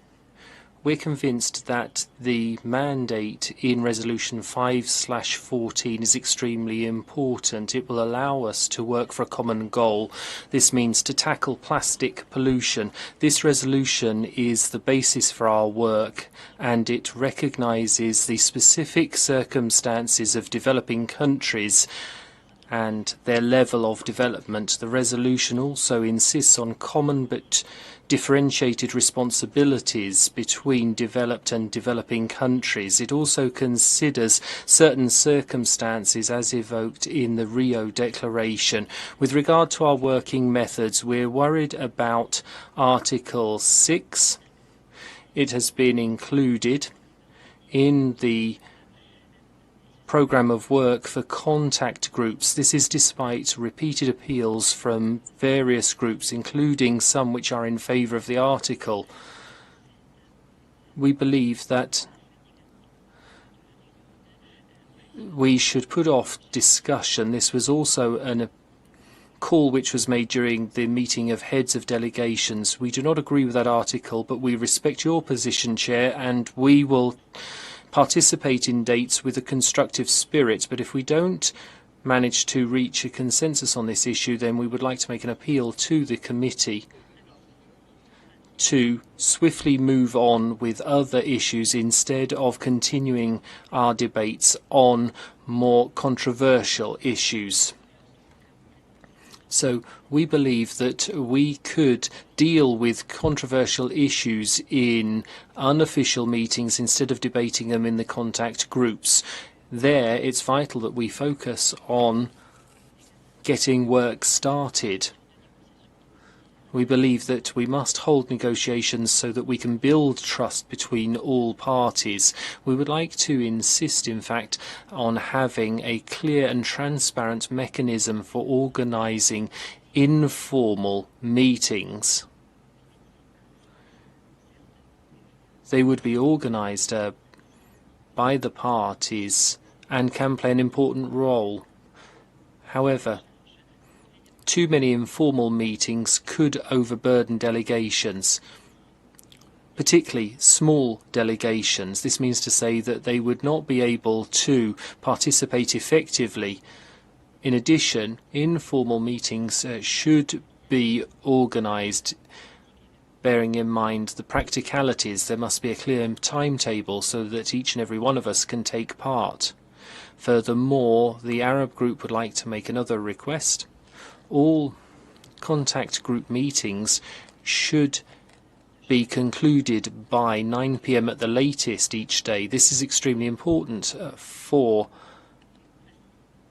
We're convinced that the mandate in Resolution 5/14 is extremely important. It will allow us to work for a common goal. This means to tackle plastic pollution. This resolution is the basis for our work, and it recognises the specific circumstances of developing countries and their level of development. The resolution also insists on common but differentiated responsibilities between developed and developing countries. It also considers certain circumstances as evoked in the Rio Declaration. With regard to our working methods, we're worried about Article 6. It has been included in the programme of work for contact groups. This is despite repeated appeals from various groups, including some which are in favour of the article. We believe that we should put off discussion. This was also a call which was made during the meeting of heads of delegations. We do not agree with that article, but we respect your position, Chair, and we will participate in dates with a constructive spirit. But if we don't manage to reach a consensus on this issue, then we would like to make an appeal to the committee to swiftly move on with other issues instead of continuing our debates on more controversial issues. So we believe that we could deal with controversial issues in unofficial meetings instead of debating them in the contact groups. There, it's vital that we focus on getting work started. We believe that we must hold negotiations so that we can build trust between all parties. We would like to insist, in fact, on having a clear and transparent mechanism for organising informal meetings. They would be organised by the parties and can play an important role. However, too many informal meetings could overburden delegations, particularly small delegations. This means to say that they would not be able to participate effectively. In addition, informal meetings should be organised bearing in mind the practicalities. There must be a clear timetable so that each and every one of us can take part. Furthermore, the Arab Group would like to make another request. All contact group meetings should be concluded by 9 p.m. at the latest each day. This is extremely important for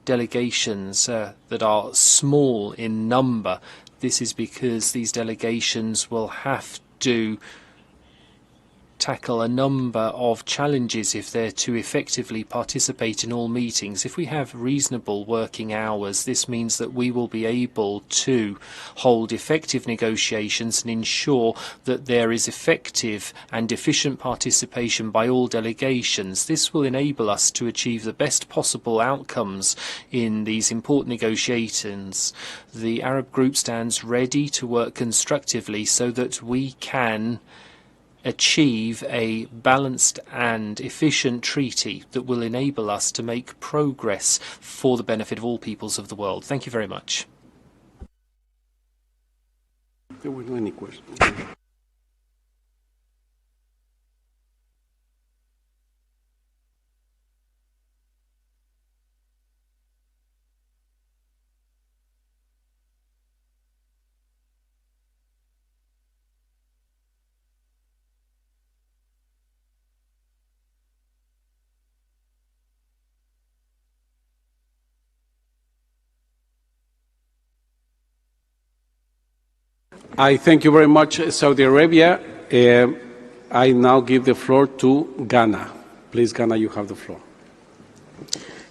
delegations that are small in number. This is because these delegations will have to tackle a number of challenges if they're to effectively participate in all meetings. If we have reasonable working hours, this means that we will be able to hold effective negotiations and ensure that there is effective and efficient participation by all delegations. This will enable us to achieve the best possible outcomes in these important negotiations. The Arab Group stands ready to work constructively so that we can achieve a balanced and efficient treaty that will enable us to make progress for the benefit of all peoples of the world. Thank you very much. There were no any questions. I thank you very much, Saudi Arabia. I now give the floor to Ghana. Please, Ghana, you have the floor.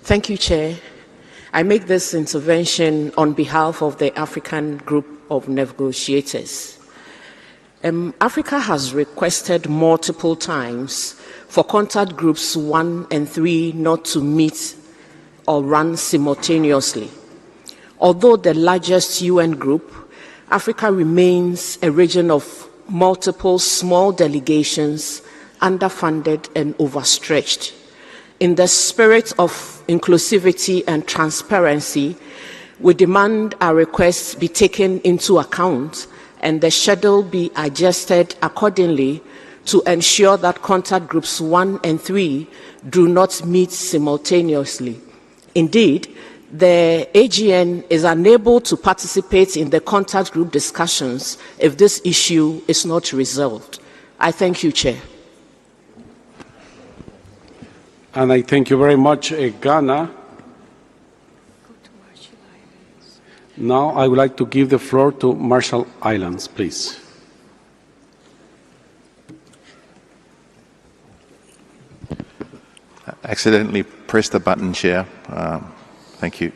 Thank you, Chair. I make this intervention on behalf of the African Group of Negotiators. Africa has requested multiple times for contact groups 1 and 3 not to meet or run simultaneously. Although the largest UN group, Africa remains a region of multiple small delegations, underfunded and overstretched. In the spirit of inclusivity and transparency, we demand our requests be taken into account and the schedule be adjusted accordingly to ensure that contact groups 1 and 3 do not meet simultaneously. Indeed, the AGN is unable to participate in the contact group discussions if this issue is not resolved. I thank you, Chair. And I thank you very much, Ghana. Now I would like to give the floor to Marshall Islands, please. Accidentally pressed the button, Chair. Thank you.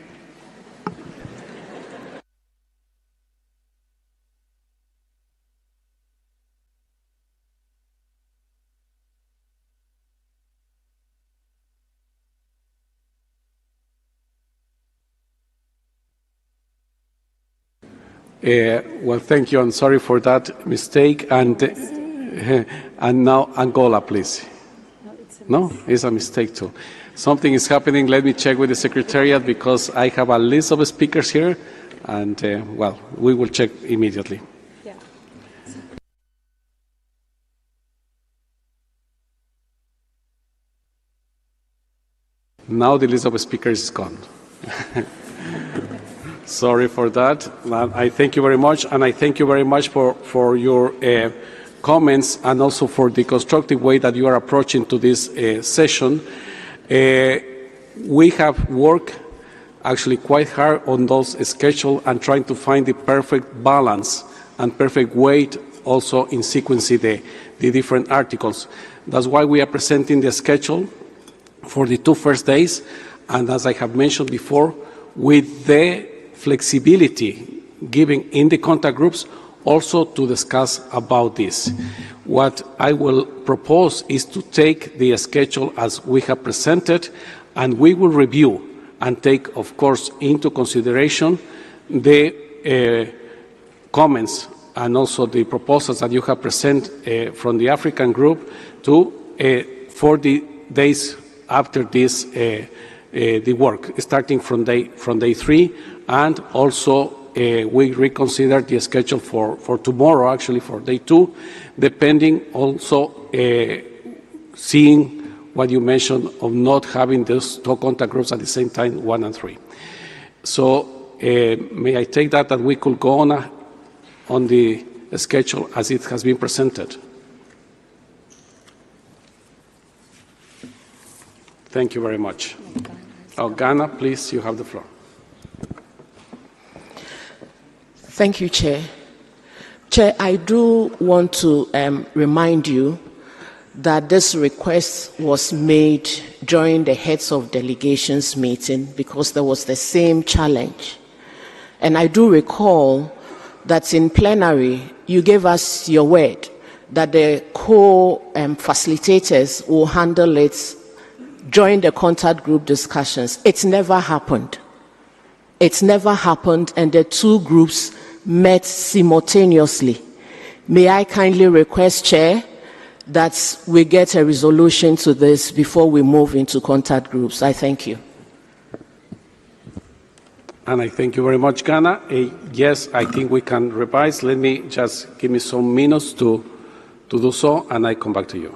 Well, thank you. I'm sorry for that mistake. And now Angola, please. No, it's a mistake too. Something is happening. Let me check with the Secretariat because I have a list of speakers here. And, well, we will check immediately. Yeah. Now the list of speakers is gone. Sorry for that. I thank you very much, and I thank you very much for your comments and also for the constructive way that you are approaching to this session. We have worked actually quite hard on those schedules and trying to find the perfect balance and perfect weight also in sequencing the different articles. That's why we are presenting the schedule for the 2 first days, and as I have mentioned before, with the flexibility given in the contact groups also to discuss about this. What I will propose is to take the schedule as we have presented, and we will review and take, of course, into consideration the comments and also the proposals that you have presented from the African group to for the days after this the work, starting from day 3, and also we reconsider the schedule for tomorrow, actually for day 2, depending also seeing what you mentioned of not having those 2 contact groups at the same time, 1 and 3. So may I take that we could go on the schedule as it has been presented? Thank you very much. Ghana, please, you have the floor. Thank you, Chair. Chair, I do want to remind you that this request was made during the heads of delegations meeting because there was the same challenge. And I do recall that in plenary, you gave us your word that the co-facilitators will handle it during the contact group discussions. It never happened. It never happened, and the 2 groups met simultaneously. May I kindly request, Chair, that we get a resolution to this before we move into contact groups. I thank you. And I thank you very much, Ghana. Yes, I think we can revise. Let me just give me some minutes to do so, and I come back to you.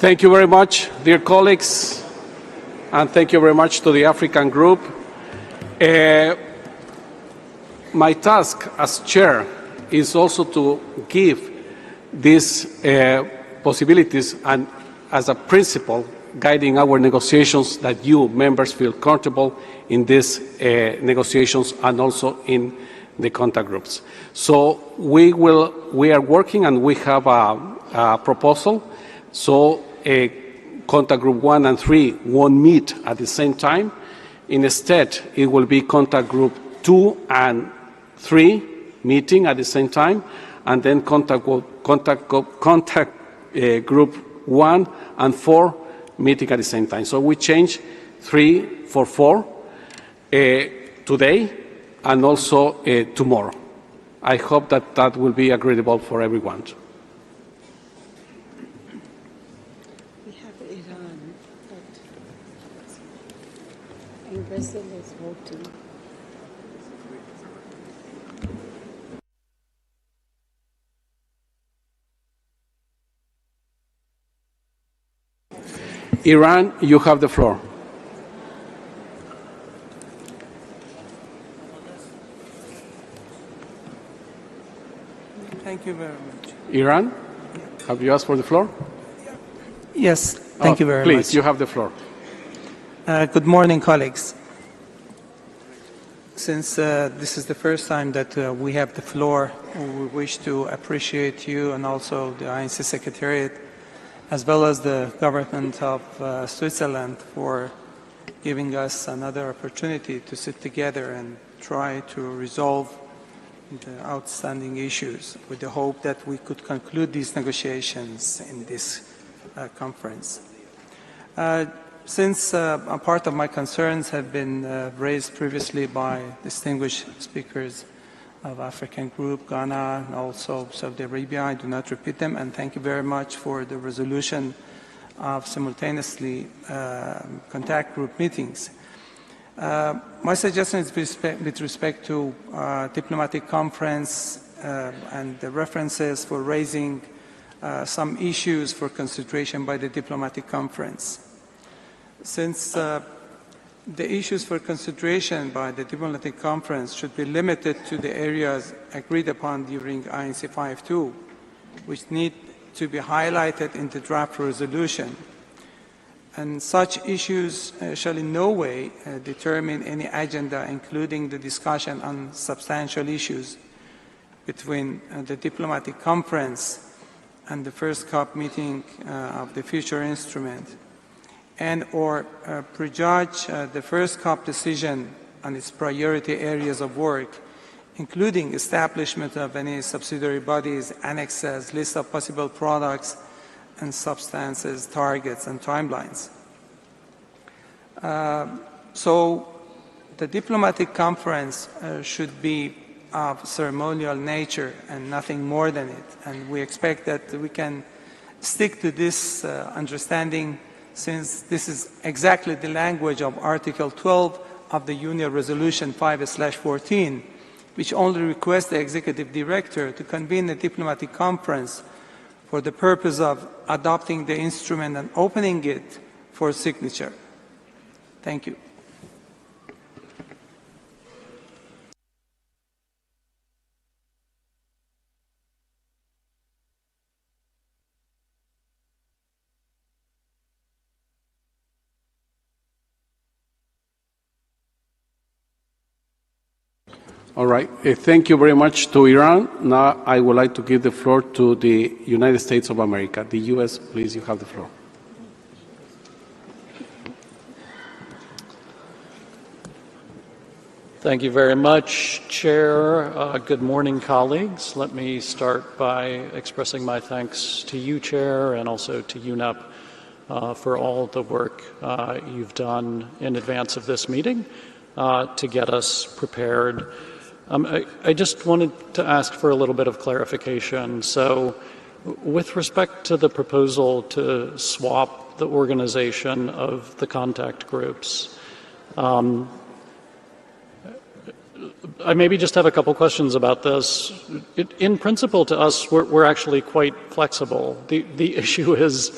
Thank you very much, dear colleagues, and thank you very much to the African group. My task as chair is also to give these possibilities and as a principle guiding our negotiations that you members feel comfortable in these negotiations and also in the contact groups. So we are working and we have a proposal. So contact group 1 and 3 won't meet at the same time. Instead, it will be contact group 2 and 3 meeting at the same time, and then contact group 1 and 4 meeting at the same time. So we change 3 for 4 today and also tomorrow. I hope that that will be agreeable for everyone. We have Iran, and Brazil is voting. Iran, you have the floor. Thank you very much. Iran, have you asked for the floor? Yes, thank you very much. much. Please, you have the floor. Good morning, colleagues. Since this is the first time that we have the floor, we wish to appreciate you and also the INC Secretariat, as well as the government of Switzerland, for giving us another opportunity to sit together and try to resolve the outstanding issues with the hope that we could conclude these negotiations in this conference. Since a part of my concerns have been raised previously by distinguished speakers of African group, Ghana, and also Saudi Arabia, I do not repeat them, and thank you very much for the resolution of simultaneously contact group meetings. My suggestion is with respect to diplomatic conference and the references for raising some issues for consideration by the diplomatic conference. Since the issues for consideration by the diplomatic conference should be limited to the areas agreed upon during INC 5.2, which need to be highlighted in the draft resolution. And such issues shall in no way determine any agenda, including the discussion on substantial issues between the diplomatic conference and the first COP meeting of the future instrument, and or prejudge the first COP decision on its priority areas of work, including establishment of any subsidiary bodies, annexes, list of possible products and substances, targets, and timelines. So the diplomatic conference should be of ceremonial nature and nothing more than it. And we expect that we can stick to this understanding, since this is exactly the language of Article 12 of the Union Resolution 5/14, which only requests the Executive Director to convene a diplomatic conference for the purpose of adopting the instrument and opening it for signature. Thank you. All right. Thank you very much to Iran. Now I would like to give the floor to the United States of America. The U.S., please, you have the floor. Thank you very much, Chair. Good morning, colleagues. Let me start by expressing my thanks to you, Chair, and also to UNEP for all the work you've done in advance of this meeting to get us prepared. I just wanted to ask for a little bit of clarification. So, with respect to the proposal to swap the organization of the contact groups, I maybe just have a couple questions about this. In principle, to us, we're actually quite flexible. The issue is,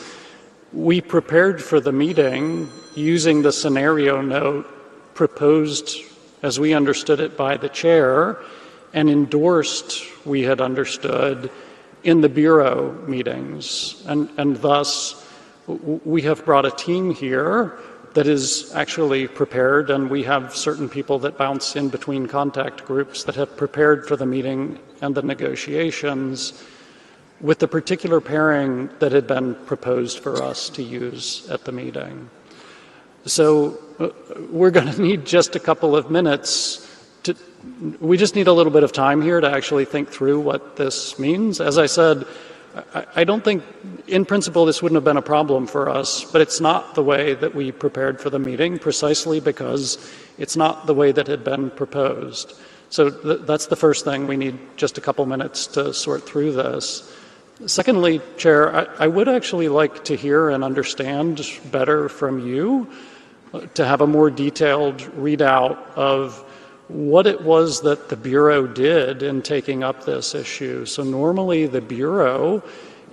We prepared for the meeting using the scenario note proposed, as we understood it, by the chair, and endorsed, we had understood, in the Bureau meetings. And thus, we have brought a team here that is actually prepared, and we have certain people that bounce in between contact groups that have prepared for the meeting and the negotiations with the particular pairing that had been proposed for us to use at the meeting. So we're going to need just a couple of minutes. We just need a little bit of time here to actually think through what this means. As I said, I don't think, in principle, this wouldn't have been a problem for us, but it's not the way that we prepared for the meeting, precisely because it's not the way that had been proposed. So that's the first thing. We need just a couple minutes to sort through this. Secondly, Chair, I would actually like to hear and understand better from you, to have a more detailed readout of what it was that the Bureau did in taking up this issue. So normally the Bureau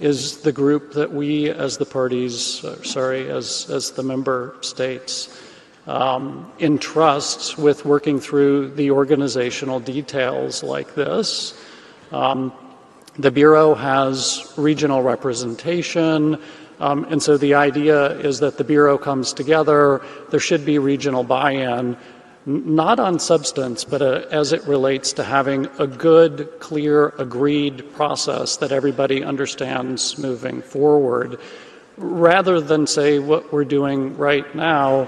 is the group that we as the parties, as the member states, entrust with working through the organizational details like this. The Bureau has regional representation, and so the idea is that the Bureau comes together, there should be regional buy-in, not on substance, but as it relates to having a good, clear, agreed process that everybody understands moving forward, rather than say what we're doing right now,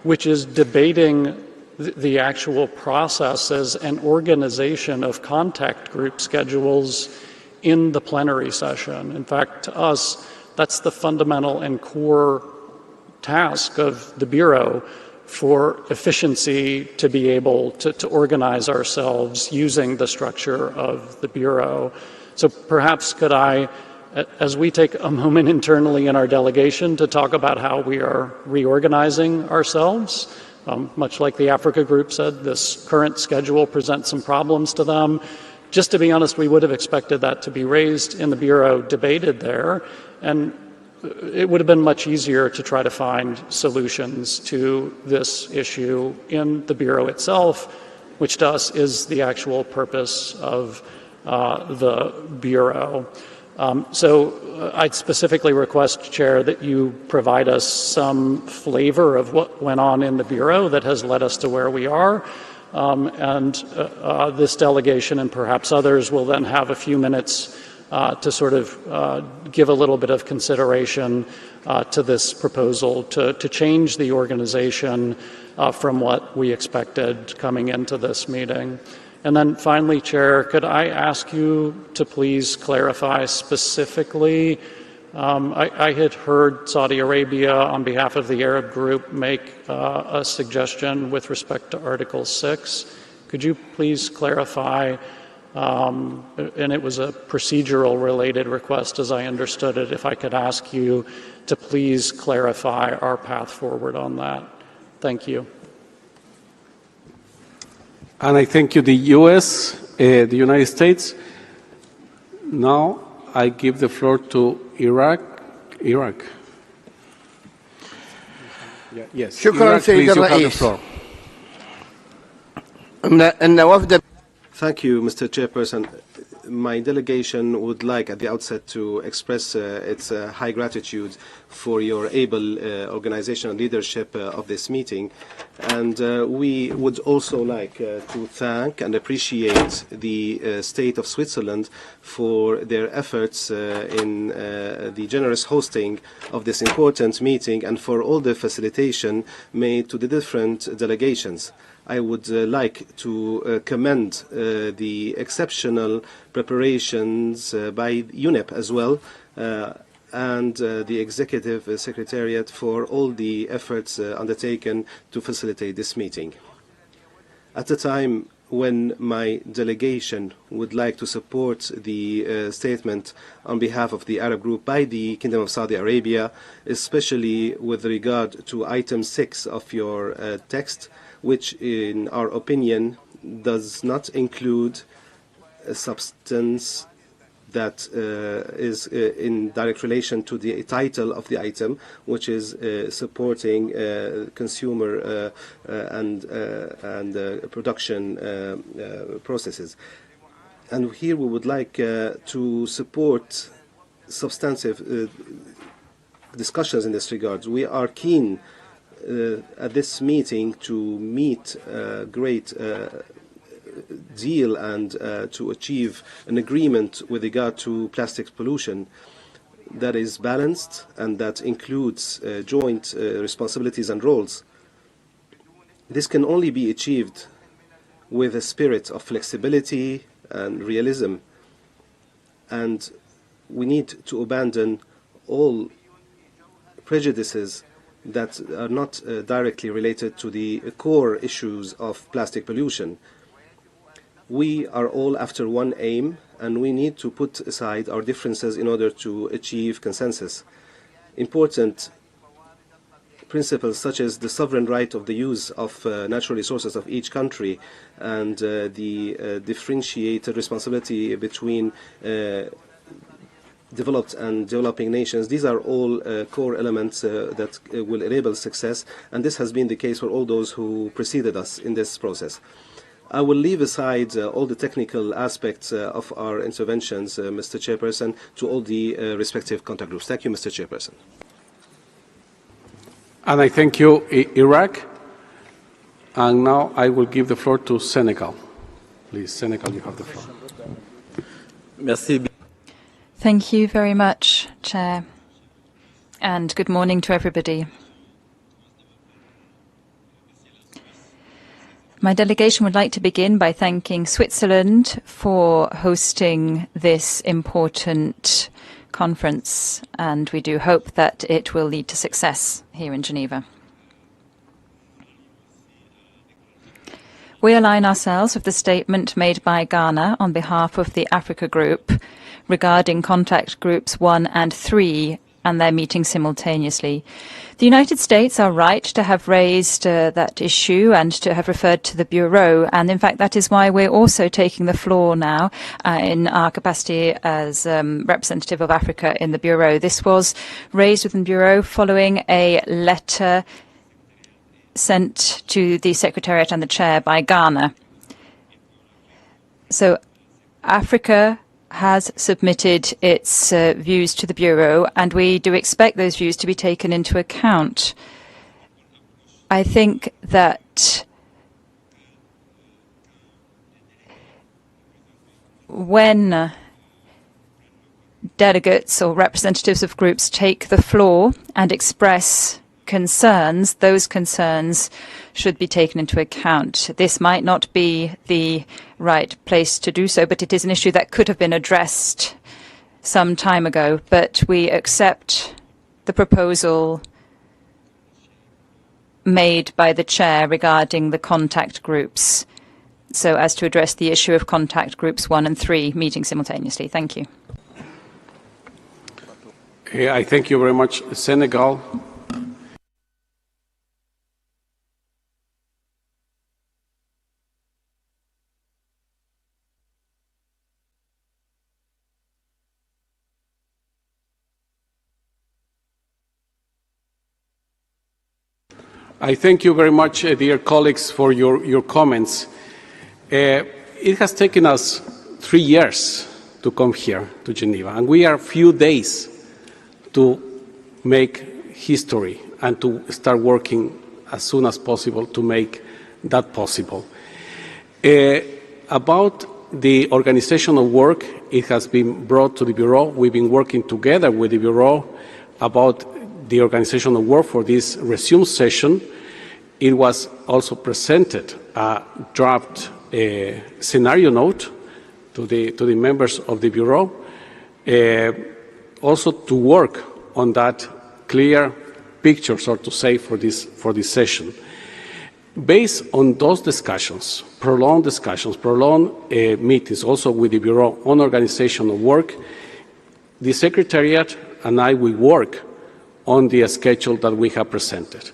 which is debating the actual processes and organization of contact group schedules in the plenary session. In fact, to us, that's the fundamental and core task of the Bureau, for efficiency to be able to organize ourselves using the structure of the Bureau. So perhaps could I, as we take a moment internally in our delegation to talk about how we are reorganizing ourselves, much like the Africa group said, this current schedule presents some problems to them. Just to be honest, we would have expected that to be raised in the Bureau, debated there, and it would have been much easier to try to find solutions to this issue in the Bureau itself, which to us is the actual purpose of the Bureau. So I'd specifically request, Chair, that you provide us some flavor of what went on in the Bureau that has led us to where we are. And this delegation and perhaps others will then have a few minutes to sort of give a little bit of consideration to this proposal to change the organization from what we expected coming into this meeting. And then finally, Chair, could I ask you to please clarify specifically, I had heard Saudi Arabia on behalf of the Arab group make a suggestion with respect to Article 6. Could you please clarify, and it was a procedural related request as I understood it, if I could ask you to please clarify our path forward on that. Thank you. And I thank you, the U.S., the United States. Now I give the floor to Iraq. Yes. شكرا سيد الرئيس. Thank you, Mr. Chairperson. My delegation would like at the outset to express its high gratitude for your able organizational leadership of this meeting. And we would also like to thank and appreciate the state of Switzerland for their efforts in the generous hosting of this important meeting and for all the facilitation made to the different delegations. I would like to commend the exceptional preparations by UNEP as well and the Executive Secretariat for all the efforts undertaken to facilitate this meeting. At a time when my delegation would like to support the statement on behalf of the Arab group by the Kingdom of Saudi Arabia, especially with regard to item 6 of your text, which in our opinion does not include a substance that is in direct relation to the title of the item, which is supporting consumer and production processes. And here we would like to support substantive discussions in this regard. We are keen at this meeting to meet a great deal and to achieve an agreement with regard to plastics pollution that is balanced and that includes joint responsibilities and roles. This can only be achieved with a spirit of flexibility and realism, and we need to abandon all prejudices that are not directly related to the core issues of plastic pollution. We are all after one aim, and we need to put aside our differences in order to achieve consensus. Important principles such as the sovereign right of the use of natural resources of each country and the differentiated responsibility between developed and developing nations, these are all core elements that will enable success, and this has been the case for all those who preceded us in this process. I will leave aside all the technical aspects of our interventions, Mr. Chairperson, to all the respective contact groups. Thank you, Mr. Chairperson. And I thank you, Iraq. And now I will give the floor to Senegal. Please, Senegal, you have the floor. Merci. Thank you very much, Chair, and good morning to everybody. My delegation would like to begin by thanking Switzerland for hosting this important conference, and we do hope that it will lead to success here in Geneva. We align ourselves with the statement made by Ghana on behalf of the Africa Group regarding contact groups 1 and 3 and their meeting simultaneously. The United States are right to have raised that issue and to have referred to the Bureau, and in fact that is why we're also taking the floor now in our capacity as representative of Africa in the Bureau. This was raised within the Bureau following a letter sent to the Secretariat and the Chair by Ghana. So Africa has submitted its views to the Bureau, and we do expect those views to be taken into account. I think that when delegates or representatives of groups take the floor and express concerns, those concerns should be taken into account. This might not be the right place to do so, but it is an issue that could have been addressed some time ago. But we accept the proposal made by the Chair regarding the contact groups, so as to address the issue of contact groups 1 and 3 meeting simultaneously. Thank you. I thank you very much, Senegal. I thank you very much, dear colleagues, for your comments. It has taken us 3 years to come here to Geneva, and we are a few days to make history and to start working as soon as possible to make that possible. About the organization of work, it has been brought to the Bureau. We've been working together with the Bureau about the organization of work for this resumed session. It was also presented a draft scenario note to the members of the Bureau, also to work on that clear picture, so to say, for this session. Based on those discussions, prolonged meetings also with the Bureau on organization of work, the Secretariat and I will work on the schedule that we have presented.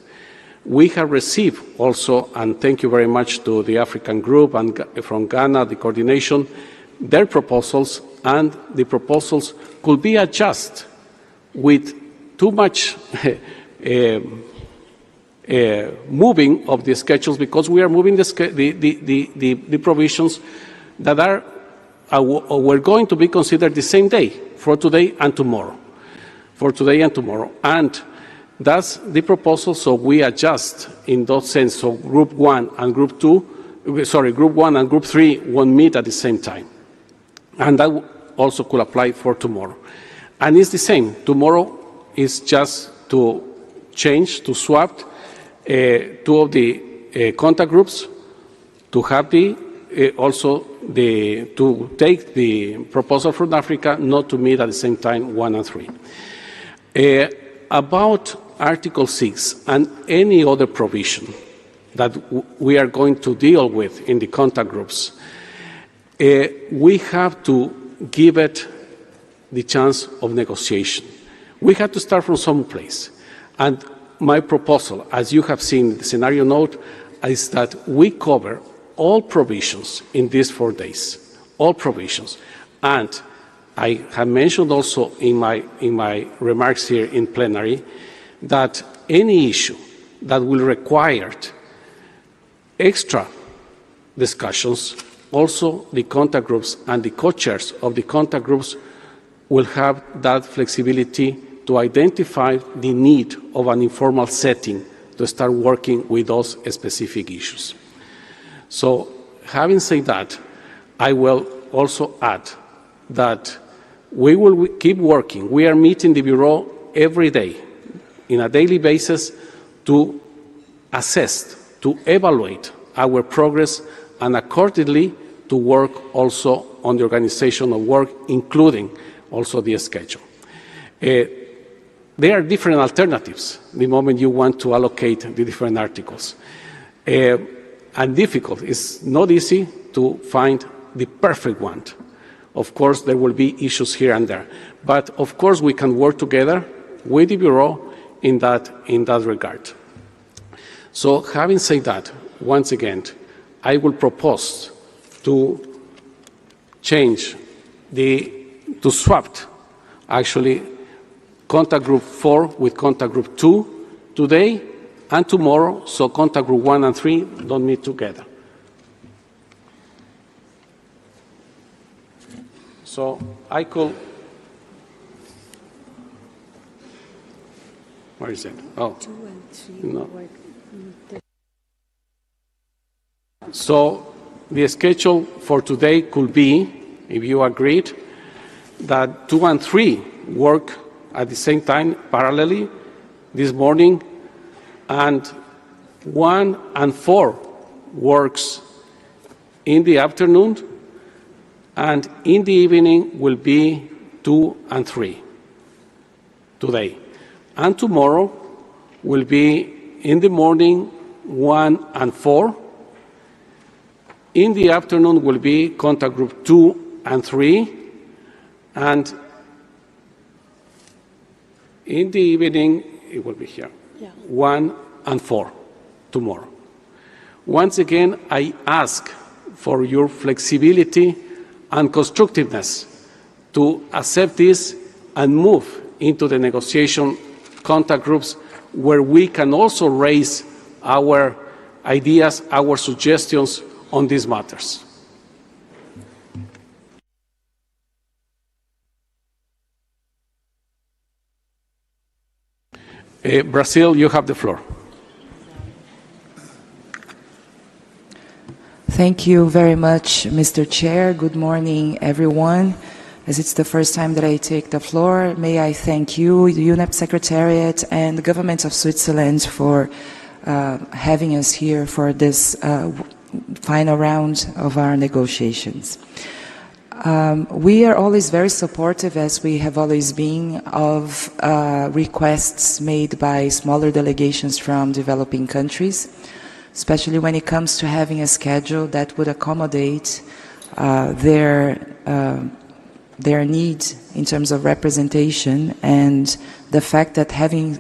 We have received also, and thank you very much to the African Group and from Ghana, the coordination, their proposals and the proposals could be adjusted with too much moving of the schedules, because we are moving the provisions that were going to be considered the same day, for today and tomorrow. And that's the proposal, so we adjust in that sense. So Group 1 and Group 3 won't meet at the same time. And that also could apply for tomorrow. And it's the same. Tomorrow is just to change, to swap two of the contact groups, to have to take the proposal from Africa, not to meet at the same time 1 and 3. About Article 6 and any other provision that we are going to deal with in the contact groups, we have to give it the chance of negotiation. We have to start from some place. And my proposal, as you have seen in the scenario note, is that we cover all provisions in these 4 days, all provisions. And I have mentioned also in my remarks here in plenary that any issue that will require extra discussions, also the contact groups and the co-chairs of the contact groups will have that flexibility to identify the need of an informal setting to start working with those specific issues. So, having said that, I will also add that we will keep working. We are meeting the Bureau every day, on a daily basis, to assess, to evaluate our progress, and accordingly to work also on the organization of work, including also the schedule. There are different alternatives the moment you want to allocate the different articles. And difficult. It's not easy to find the perfect one. Of course, there will be issues here and there. But of course, we can work together with the Bureau in that regard. So having said that, once again, I will propose to change to swap actually contact group 4 with contact group 2 today and tomorrow, so contact group 1 and 3 don't meet together. So I could, where is it? Oh, 2 and 3 no. So the schedule for today could be, if you agreed, that 2 and 3 work at the same time, parallelly, this morning, and 1 and 4 works in the afternoon, and in the evening will be 2 and 3 today. And tomorrow will be in the morning 1 and 4. In the afternoon will be contact group 2 and 3, and in the evening it will be here, 1 and 4 tomorrow. Once again, I ask for your flexibility and constructiveness to accept this and move into the negotiation contact groups where we can also raise our ideas, our suggestions on these matters. Brazil, you have the floor. Thank you very much, Mr. Chair. Good morning, everyone. As it's the first time that I take the floor, may I thank you, the UNEP Secretariat, and the government of Switzerland for having us here for this final round of our negotiations. We are always very supportive, as we have always been, of requests made by smaller delegations from developing countries, especially when it comes to having a schedule that would accommodate their needs in terms of representation, and the fact that having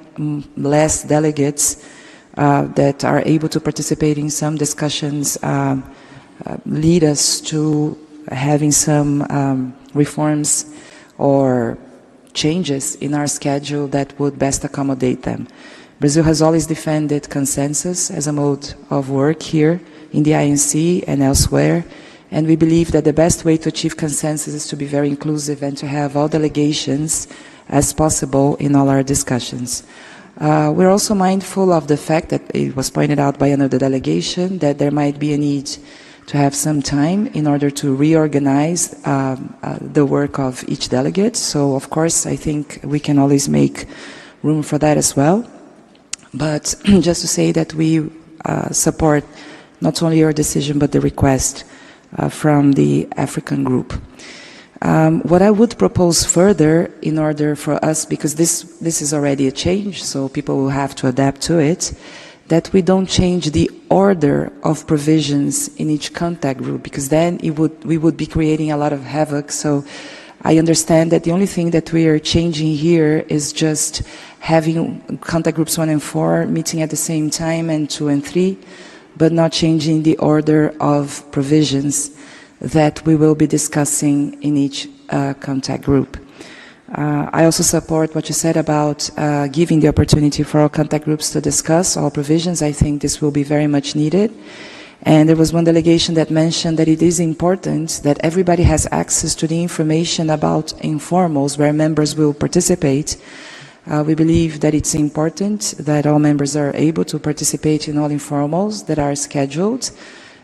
less delegates that are able to participate in some discussions lead us to having some reforms or changes in our schedule that would best accommodate them. Brazil has always defended consensus as a mode of work here in the INC and elsewhere, and we believe that the best way to achieve consensus is to be very inclusive and to have all delegations as possible in all our discussions. We're also mindful of the fact that it was pointed out by another delegation that there might be a need to have some time in order to reorganize the work of each delegate. So, of course, I think we can always make room for that as well. But just to say that we support not only your decision but the request from the African group. What I would propose further in order for us, because this is already a change, so people will have to adapt to it, that we don't change the order of provisions in each contact group, because then we would be creating a lot of havoc. So I understand that the only thing that we are changing here is just having contact groups 1 and 4 meeting at the same time and 2 and 3, but not changing the order of provisions that we will be discussing in each contact group. I also support what you said about giving the opportunity for all contact groups to discuss all provisions. I think this will be very much needed. And there was one delegation that mentioned that it is important that everybody has access to the information about informals where members will participate. We believe that it's important that all members are able to participate in all informals that are scheduled.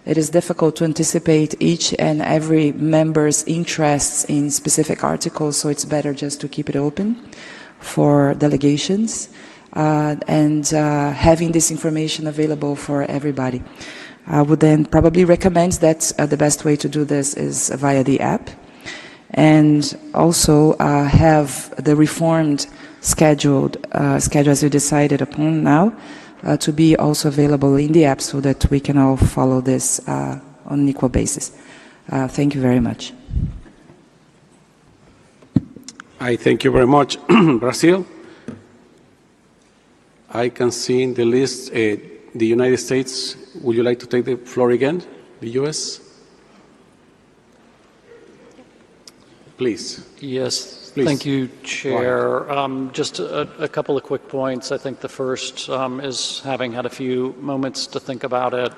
It is difficult to anticipate each and every member's interests in specific articles, so it's better just to keep it open for delegations and having this information available for everybody. I would then probably recommend that the best way to do this is via the app, and also have the reformed schedule as we decided upon now to be also available in the app so that we can all follow this on an equal basis. Thank you very much. I thank you very much. Brazil. I can see in the list the United States. Would you like to take the floor again? The U.S.? Please. Yes. Please. Thank you, Chair. Just a couple of quick points. I think the first is, having had a few moments to think about it,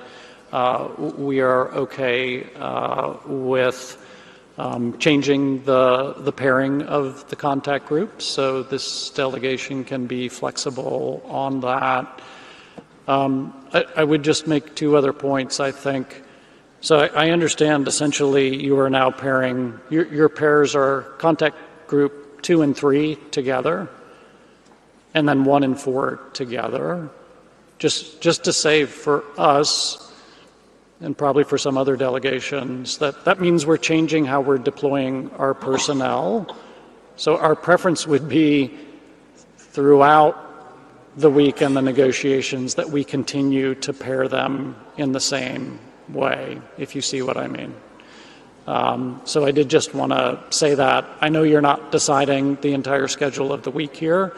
we are okay with changing the pairing of the contact groups, so this delegation can be flexible on that. I would just make two other points, I think. So I understand essentially you are now pairing, your pairs are contact group 2 and 3 together, and then 1 and 4 together. Just to say for us, and probably for some other delegations, that means we're changing how we're deploying our personnel. So our preference would be throughout the week and the negotiations that we continue to pair them in the same way, if you see what I mean. So I did just want to say that. I know you're not deciding the entire schedule of the week here,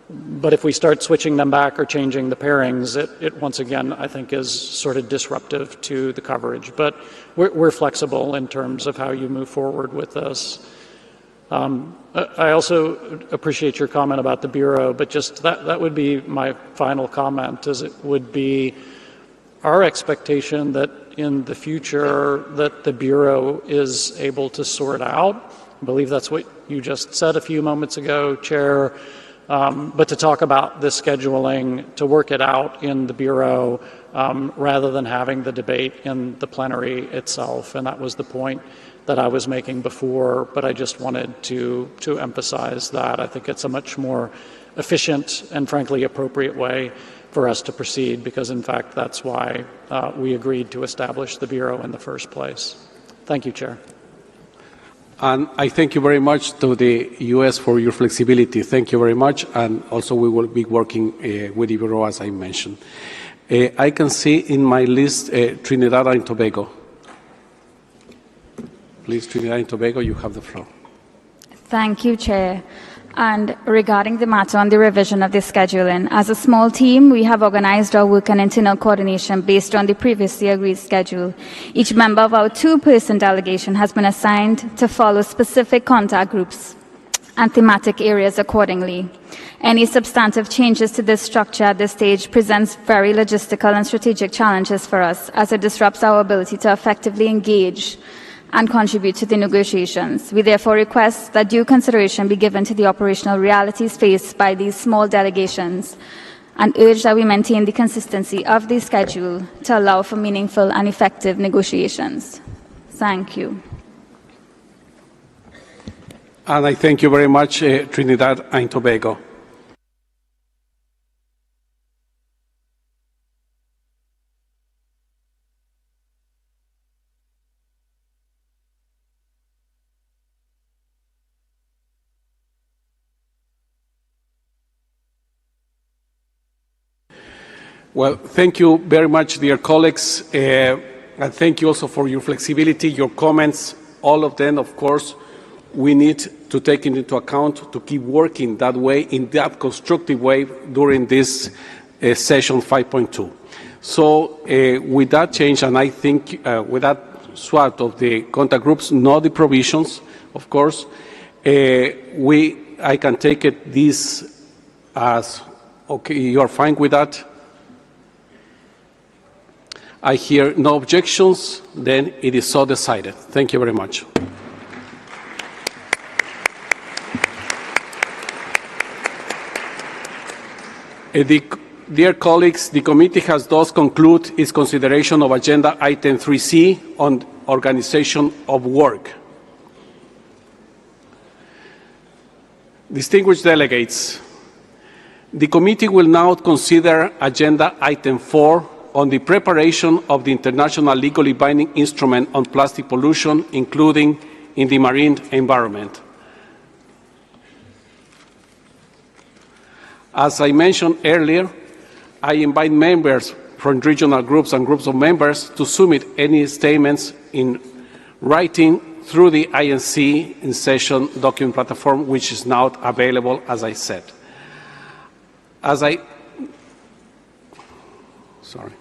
but if we start switching them back or changing the pairings, it once again, I think, is sort of disruptive to the coverage. But we're flexible in terms of how you move forward with this. I also appreciate your comment about the Bureau, but just that would be my final comment, is it would be our expectation that in the future that the Bureau is able to sort out. I believe that's what you just said a few moments ago, Chair, but to talk about this scheduling, to work it out in the Bureau rather than having the debate in the plenary itself. And that was the point that I was making before, but I just wanted to emphasize that. I think it's a much more efficient and frankly appropriate way for us to proceed, because in fact that's why we agreed to establish the Bureau in the first place. Thank you, Chair. And I thank you very much to the U.S. for your flexibility. Thank you very much. And also we will be working with the Bureau, as I mentioned. I can see in my list Trinidad and Tobago. Please, Trinidad and Tobago, you have the floor. Thank you, Chair. And regarding the matter on the revision of the scheduling, as a small team, we have organized our work and internal coordination based on the previously agreed schedule. Each member of our two-person delegation has been assigned to follow specific contact groups and thematic areas accordingly. Any substantive changes to this structure at this stage presents very logistical and strategic challenges for us, as it disrupts our ability to effectively engage and contribute to the negotiations. We therefore request that due consideration be given to the operational realities faced by these small delegations and urge that we maintain the consistency of the schedule to allow for meaningful and effective negotiations. Thank you. And I thank you very much, Trinidad and Tobago. Well, thank you very much, dear colleagues, and thank you also for your flexibility, your comments, all of them, of course, we need to take it into account to keep working that way, in that constructive way, during this session 5.2. So with that change, and I think with that swap of the contact groups, not the provisions, of course, I can take it this as, okay, you are fine with that? I hear no objections, then it is so decided. Thank you very much. Dear colleagues, the committee has thus concluded its consideration of Agenda Item 3C on organization of work. Distinguished delegates, the committee will now consider Agenda Item 4 on the preparation of the international legally binding instrument on plastic pollution, including in the marine environment. As I mentioned earlier, I invite members from regional groups and groups of members to submit any statements in writing through the INC in session document platform, which is now available, as I said. Sorry.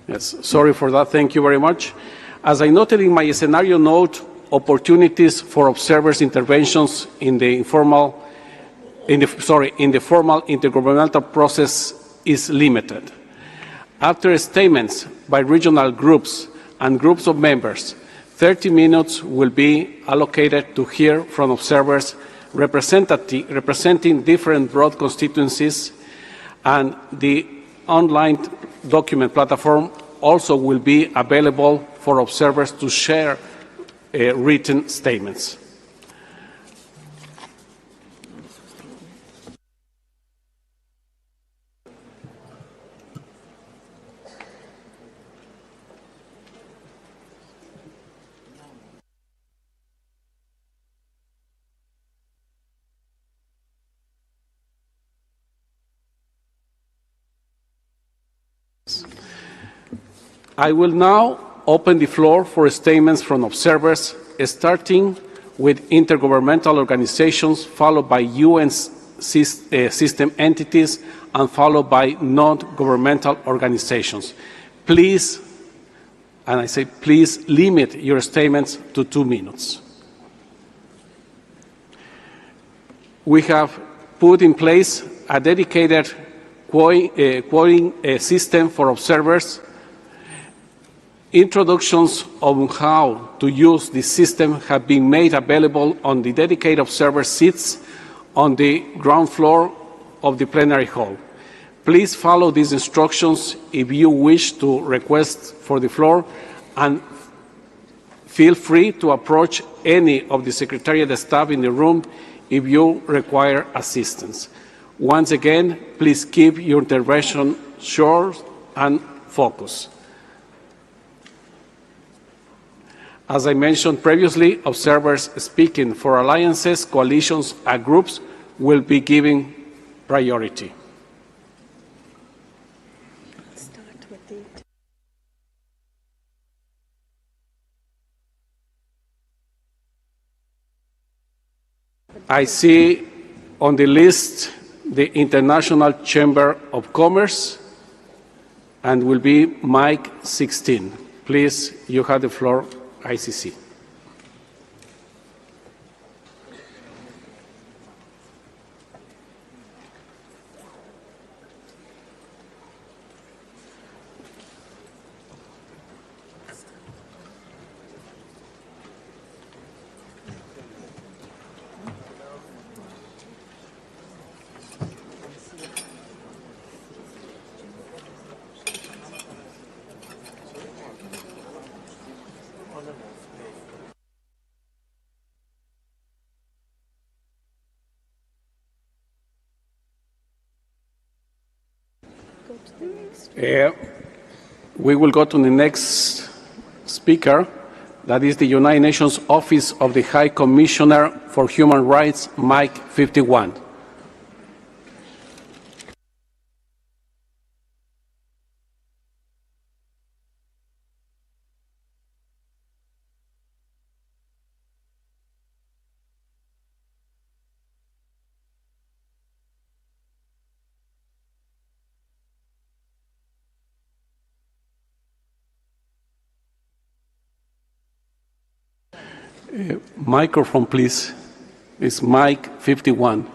Yes, sorry for that. Thank you very much. As I noted in my scenario note, opportunities for observers' interventions in the formal intergovernmental process is limited. After statements by regional groups and groups of members, 30 minutes will be allocated to hear from observers representing different broad constituencies, and the online document platform also will be available for observers to share written statements. I will now open the floor for statements from observers, starting with intergovernmental organizations, followed by UN system entities, and followed by non-governmental organizations. Please, and I say please, limit your statements to 2 minutes. We have put in place a dedicated quoting system for observers. Introductions on how to use this system have been made available on the dedicated observer seats on the ground floor of the plenary hall. Please follow these instructions if you wish to request for the floor, and Feel free to approach any of the Secretariat staff in the room if you require assistance. Once again, please keep your intervention short and focused. As I mentioned previously, observers speaking for alliances, coalitions, and groups will be given priority. I see on the list the International Chamber of Commerce, and will be mic 16. Please, you have the floor, ICC. We will go to the next speaker. That is the United Nations Office of the High Commissioner for Human Rights, mic 51. Microphone, please. It's mic 51.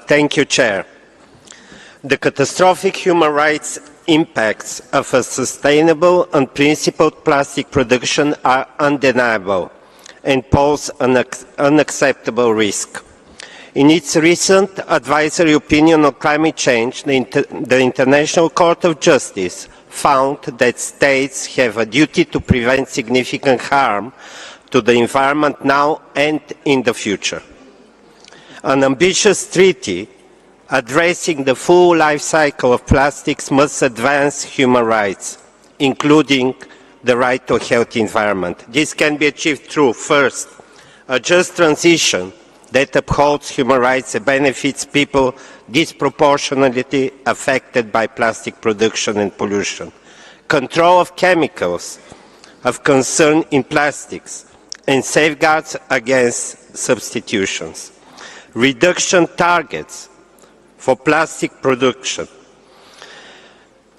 Thank you, Chair. The catastrophic human rights impacts of a sustainable and principled plastic production are undeniable and pose an unacceptable risk. In its recent advisory opinion on climate change, the International Court of Justice found that states have a duty to prevent significant harm to the environment now and in the future. An ambitious treaty addressing the full life cycle of plastics must advance human rights, including the right to a healthy environment. This can be achieved through, first, a just transition that upholds human rights and benefits people disproportionately affected by plastic production and pollution, control of chemicals of concern in plastics, and safeguards against substitutions, reduction targets for plastic production,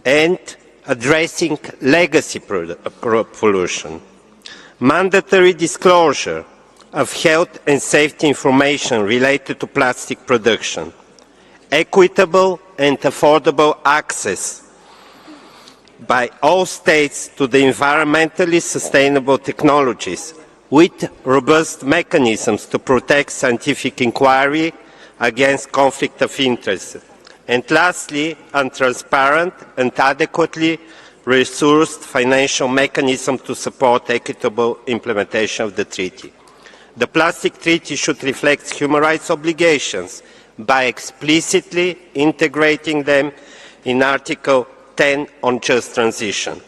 and addressing legacy pollution, mandatory disclosure of health and safety information related to plastic production, equitable and affordable access by all states to the environmentally sustainable technologies with robust mechanisms to protect scientific inquiry against conflict of interest, and lastly, a transparent and adequately resourced financial mechanism to support equitable implementation of the treaty. The Plastic Treaty should reflect human rights obligations by explicitly integrating them in Article 10 on just transition.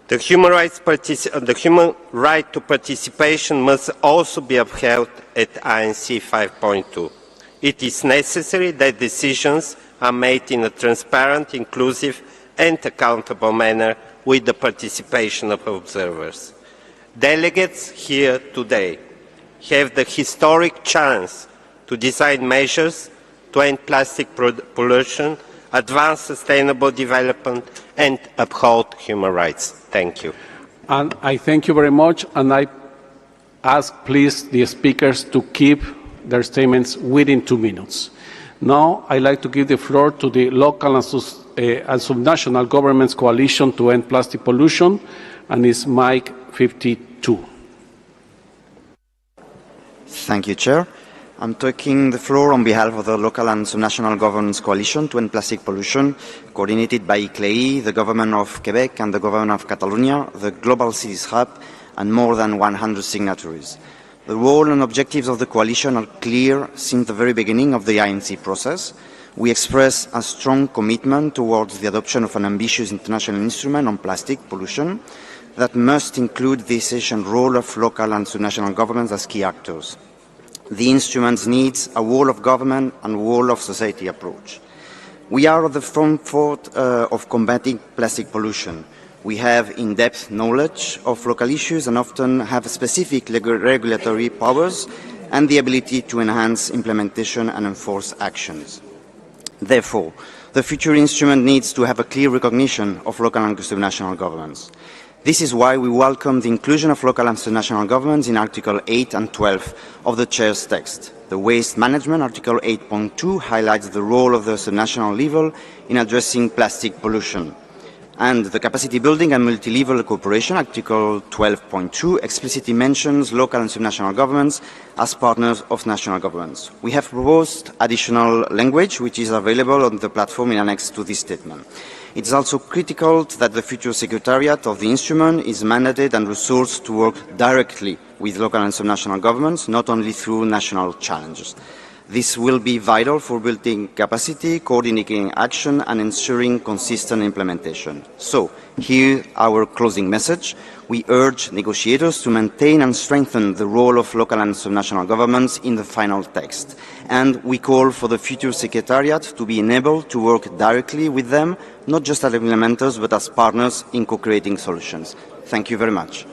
The human right to participation must also be upheld at INC 5.2. It is necessary that decisions are made in a transparent, inclusive and accountable manner with the participation of observers. Delegates here today have the historic chance to design measures to end plastic pollution, advance sustainable development and uphold human rights. Thank you. And I thank you very much, and I ask please the speakers to keep their statements within 2 minutes. Now, I'd like to give the floor to the local and subnational governments coalition to end plastic pollution, and it's mic 52. Thank you, Chair. I'm taking the floor on behalf of the local and subnational governments coalition to end plastic pollution, coordinated by ICLEI, the government of Quebec and the government of Catalonia, the Global Cities Hub, and more than 100 signatories. The role and objectives of the coalition are clear since the very beginning of the INC process. We express a strong commitment towards the adoption of an ambitious international instrument on plastic pollution that must include the essential role of local and subnational governments as key actors. The instrument needs a whole of government and whole of society approach. We are at the front of combating plastic pollution. We have in-depth knowledge of local issues and often have specific regulatory powers and the ability to enhance implementation and enforce actions. Therefore, the future instrument needs to have a clear recognition of local and subnational governments. This is why we welcome the inclusion of local and subnational governments in Article 8 and 12 of the Chair's text. The Waste Management, Article 8.2, highlights the role of the subnational level in addressing plastic pollution. And the Capacity Building and Multi-Level Cooperation, Article 12.2, explicitly mentions local and subnational governments as partners of national governments. We have proposed additional language, which is available on the platform in annex to this statement. It is also critical that the future Secretariat of the instrument is mandated and resourced to work directly with local and subnational governments, not only through national challenges. This will be vital for building capacity, coordinating action, and ensuring consistent implementation. So, here our closing message. We urge negotiators to maintain and strengthen the role of local and subnational governments in the final text. And we call for the future Secretariat to be enabled to work directly with them, not just as implementers, but as partners in co-creating solutions. Thank you very much.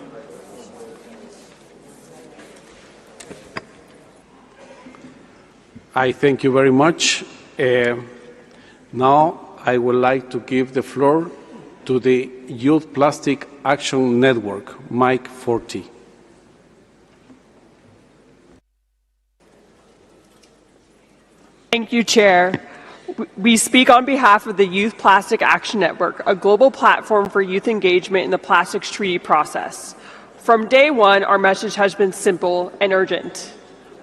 I thank you very much. Now I would like to give the floor to the Youth Plastic Action Network, mic 40. Thank you, Chair. We speak on behalf of the Youth Plastic Action Network, a global platform for youth engagement in the plastics treaty process. From day one, our message has been simple and urgent.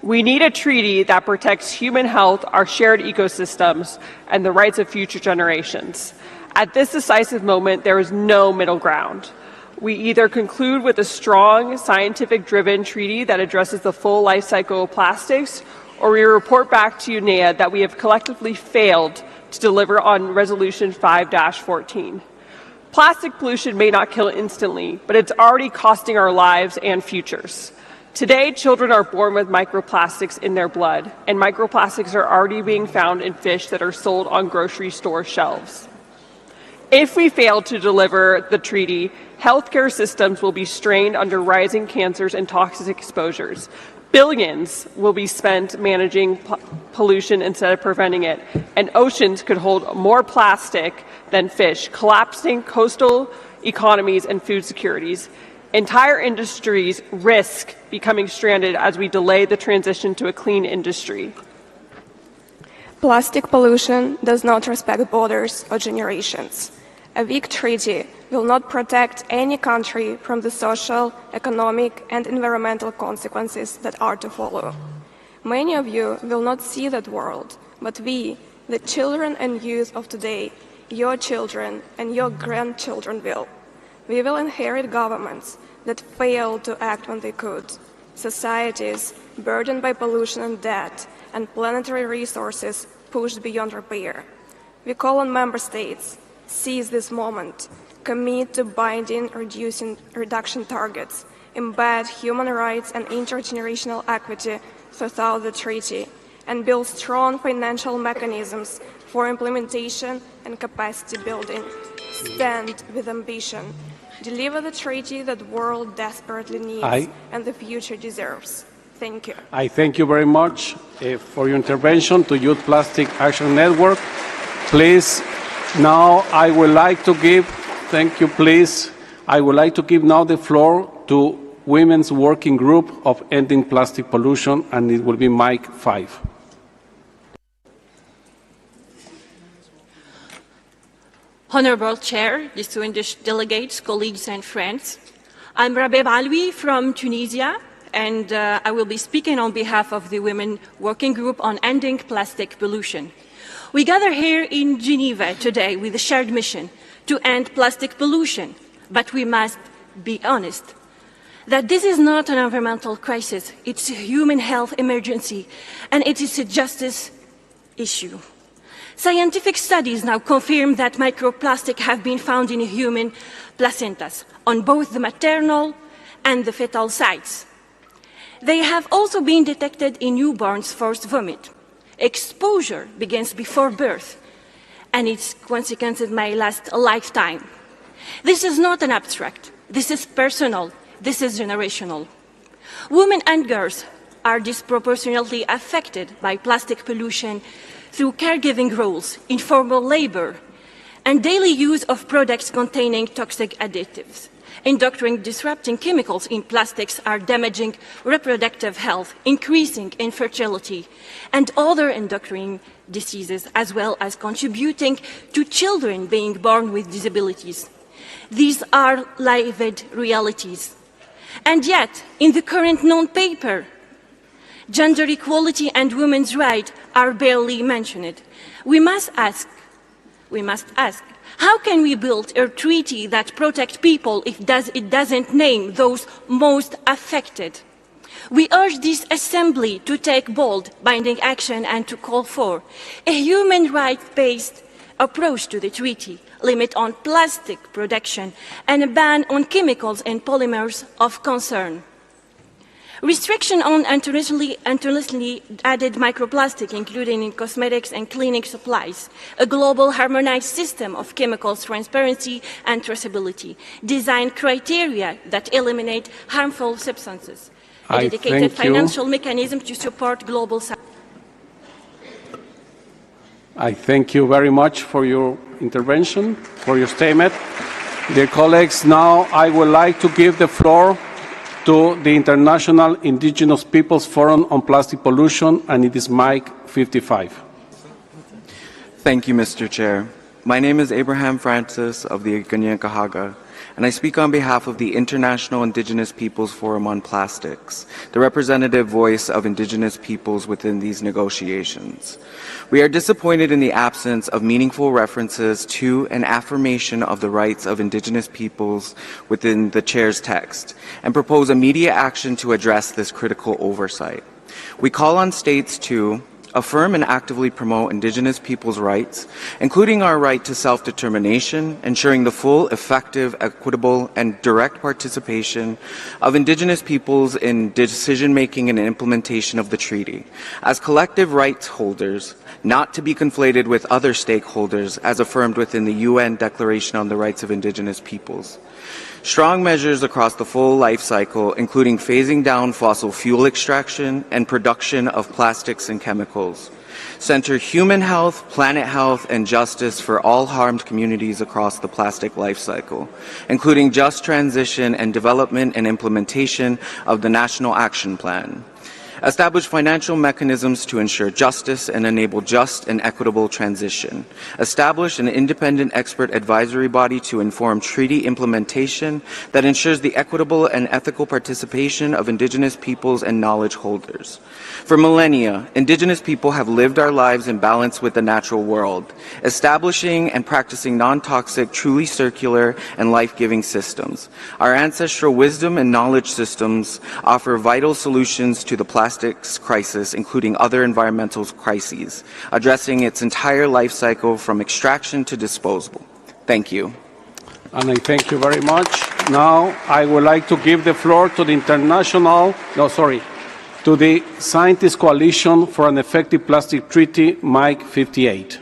We need a treaty that protects human health, our shared ecosystems, and the rights of future generations. At this decisive moment, there is no middle ground. We either conclude with a strong, scientific-driven treaty that addresses the full life cycle of plastics, or we report back to UNEA that we have collectively failed to deliver on Resolution 5-14. Plastic pollution may not kill instantly, but it's already costing our lives and futures. Today, children are born with microplastics in their blood, and microplastics are already being found in fish that are sold on grocery store shelves. If we fail to deliver the treaty, healthcare systems will be strained under rising cancers and toxic exposures. Billions will be spent managing pollution instead of preventing it, and oceans could hold more plastic than fish, collapsing coastal economies and food securities. Entire industries risk becoming stranded as we delay the transition to a clean industry. Plastic pollution does not respect borders or generations. A weak treaty will not protect any country from the social, economic, and environmental consequences that are to follow. Many of you will not see that world, but we, the children and youth of today, your children and your grandchildren will. We will inherit governments that failed to act when they could, societies burdened by pollution and debt, and planetary resources pushed beyond repair. We call on member states, seize this moment, commit to binding reduction targets, embed human rights and intergenerational equity throughout the treaty, and build strong financial mechanisms for implementation and capacity building. Stand with ambition. Deliver the treaty that the world desperately needs and the future deserves. Thank you. I thank you very much for your intervention to Youth Plastic Action Network. Please, now I would like to give, thank you please, I would like to give now the floor to Women's Working Group of Ending Plastic Pollution, and it will be mic 5. Honorable Chair, distinguished delegates, colleagues and friends. I'm Rabeb Alwi from Tunisia, and I will be speaking on behalf of the Women Working Group on Ending Plastic Pollution. We gather here in Geneva today with a shared mission to end plastic pollution, but we must be honest that this is not an environmental crisis, it's a human health emergency, and it is a justice issue. Scientific studies now confirm that microplastics have been found in human placentas on both the maternal and the fetal sites. They have also been detected in newborns' forced vomit. Exposure begins before birth, and its consequences may last a lifetime. This is not an abstract. This is personal. This is generational. Women and girls are disproportionately affected by plastic pollution through caregiving roles, informal labor, and daily use of products containing toxic additives. Endocrine disrupting chemicals in plastics are damaging reproductive health, increasing infertility, and other endocrine diseases, as well as contributing to children being born with disabilities. These are lived realities. And yet, in the current non-paper, gender equality and women's rights are barely mentioned. We must ask, how can we build a treaty that protects people if it doesn't name those most affected? We urge this Assembly to take bold, binding action and to call for a human rights-based approach to the treaty, limit on plastic production, and a ban on chemicals and polymers of concern. Restriction on internationally added microplastic, including in cosmetics and cleaning supplies, a global harmonized system of chemicals transparency and traceability, design criteria that eliminate harmful substances, a dedicated financial mechanism to support global science. I thank you very much for your intervention, for your statement. Dear colleagues, now I would like to give the floor to the International Indigenous Peoples Forum on Plastic Pollution, and it is mic 55. Thank you, Mr. Chair. My name is Abraham Francis of the Ganyankahaga, and I speak on behalf of the International Indigenous Peoples Forum on Plastics, the representative voice of Indigenous peoples within these negotiations. We are disappointed in the absence of meaningful references to and affirmation of the rights of Indigenous peoples within the Chair's text, and propose immediate action to address this critical oversight. We call on states to affirm and actively promote Indigenous peoples' rights, including our right to self-determination, ensuring the full, effective, equitable, and direct participation of Indigenous peoples in decision-making and implementation of the treaty, as collective rights holders, not to be conflated with other stakeholders, as affirmed within the UN Declaration on the Rights of Indigenous Peoples. Strong measures across the full life cycle, including phasing down fossil fuel extraction and production of plastics and chemicals. Center human health, planet health, and justice for all harmed communities across the plastic life cycle, including just transition and development and implementation of the National Action Plan. Establish financial mechanisms to ensure justice and enable just and equitable transition. Establish an independent expert advisory body to inform treaty implementation that ensures the equitable and ethical participation of Indigenous peoples and knowledge holders. For millennia, Indigenous people have lived our lives in balance with the natural world, establishing and practicing non-toxic, truly circular, and life-giving systems. Our ancestral wisdom and knowledge systems offer vital solutions to the plastics crisis, including other environmental crises, addressing its entire life cycle from extraction to disposal. Thank you. And I thank you very much. Now I would like to give the floor to the to the Scientist Coalition for an Effective Plastic Treaty, mic 58.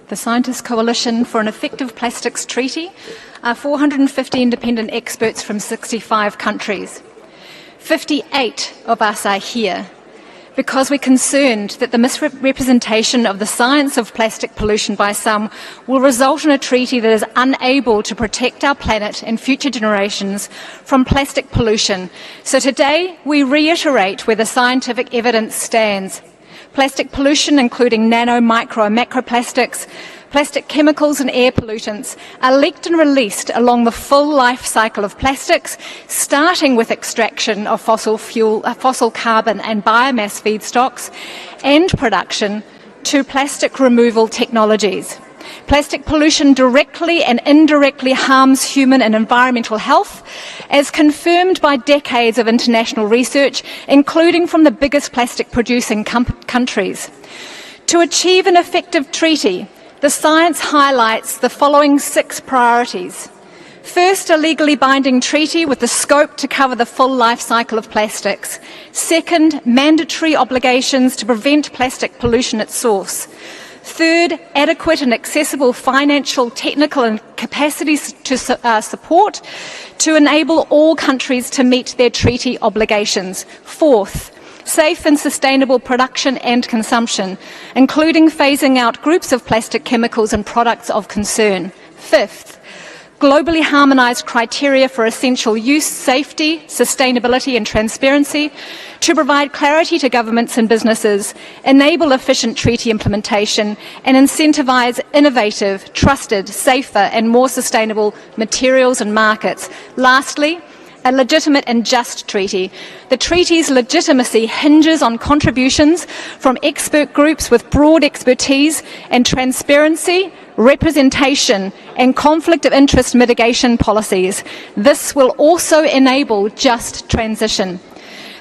The Scientist Coalition for an Effective Plastics Treaty are 450 independent experts from 65 countries. 58 of us are here. because we're concerned that the misrepresentation of the science of plastic pollution by some will result in a treaty that is unable to protect our planet and future generations from plastic pollution. So today we reiterate where the scientific evidence stands. Plastic pollution, including nano, micro and macroplastics, plastic chemicals and air pollutants, are leaked and released along the full life cycle of plastics, starting with extraction of fossil carbon and biomass feedstocks and production to plastic removal technologies. Plastic pollution directly and indirectly harms human and environmental health, as confirmed by decades of international research, including from the biggest plastic-producing countries. To achieve an effective treaty, the science highlights the following 6 priorities. First, a legally binding treaty with the scope to cover the full life cycle of plastics. Second, mandatory obligations to prevent plastic pollution at source. Third, adequate and accessible financial, technical and capacity support to enable all countries to meet their treaty obligations. Fourth, safe and sustainable production and consumption, including phasing out groups of plastic chemicals and products of concern. Fifth, globally harmonised criteria for essential use, safety, sustainability and transparency to provide clarity to governments and businesses, enable efficient treaty implementation and incentivise innovative, trusted, safer and more sustainable materials and markets. Lastly, a legitimate and just treaty. The treaty's legitimacy hinges on contributions from expert groups with broad expertise and transparency, representation and conflict of interest mitigation policies. This will also enable just transition.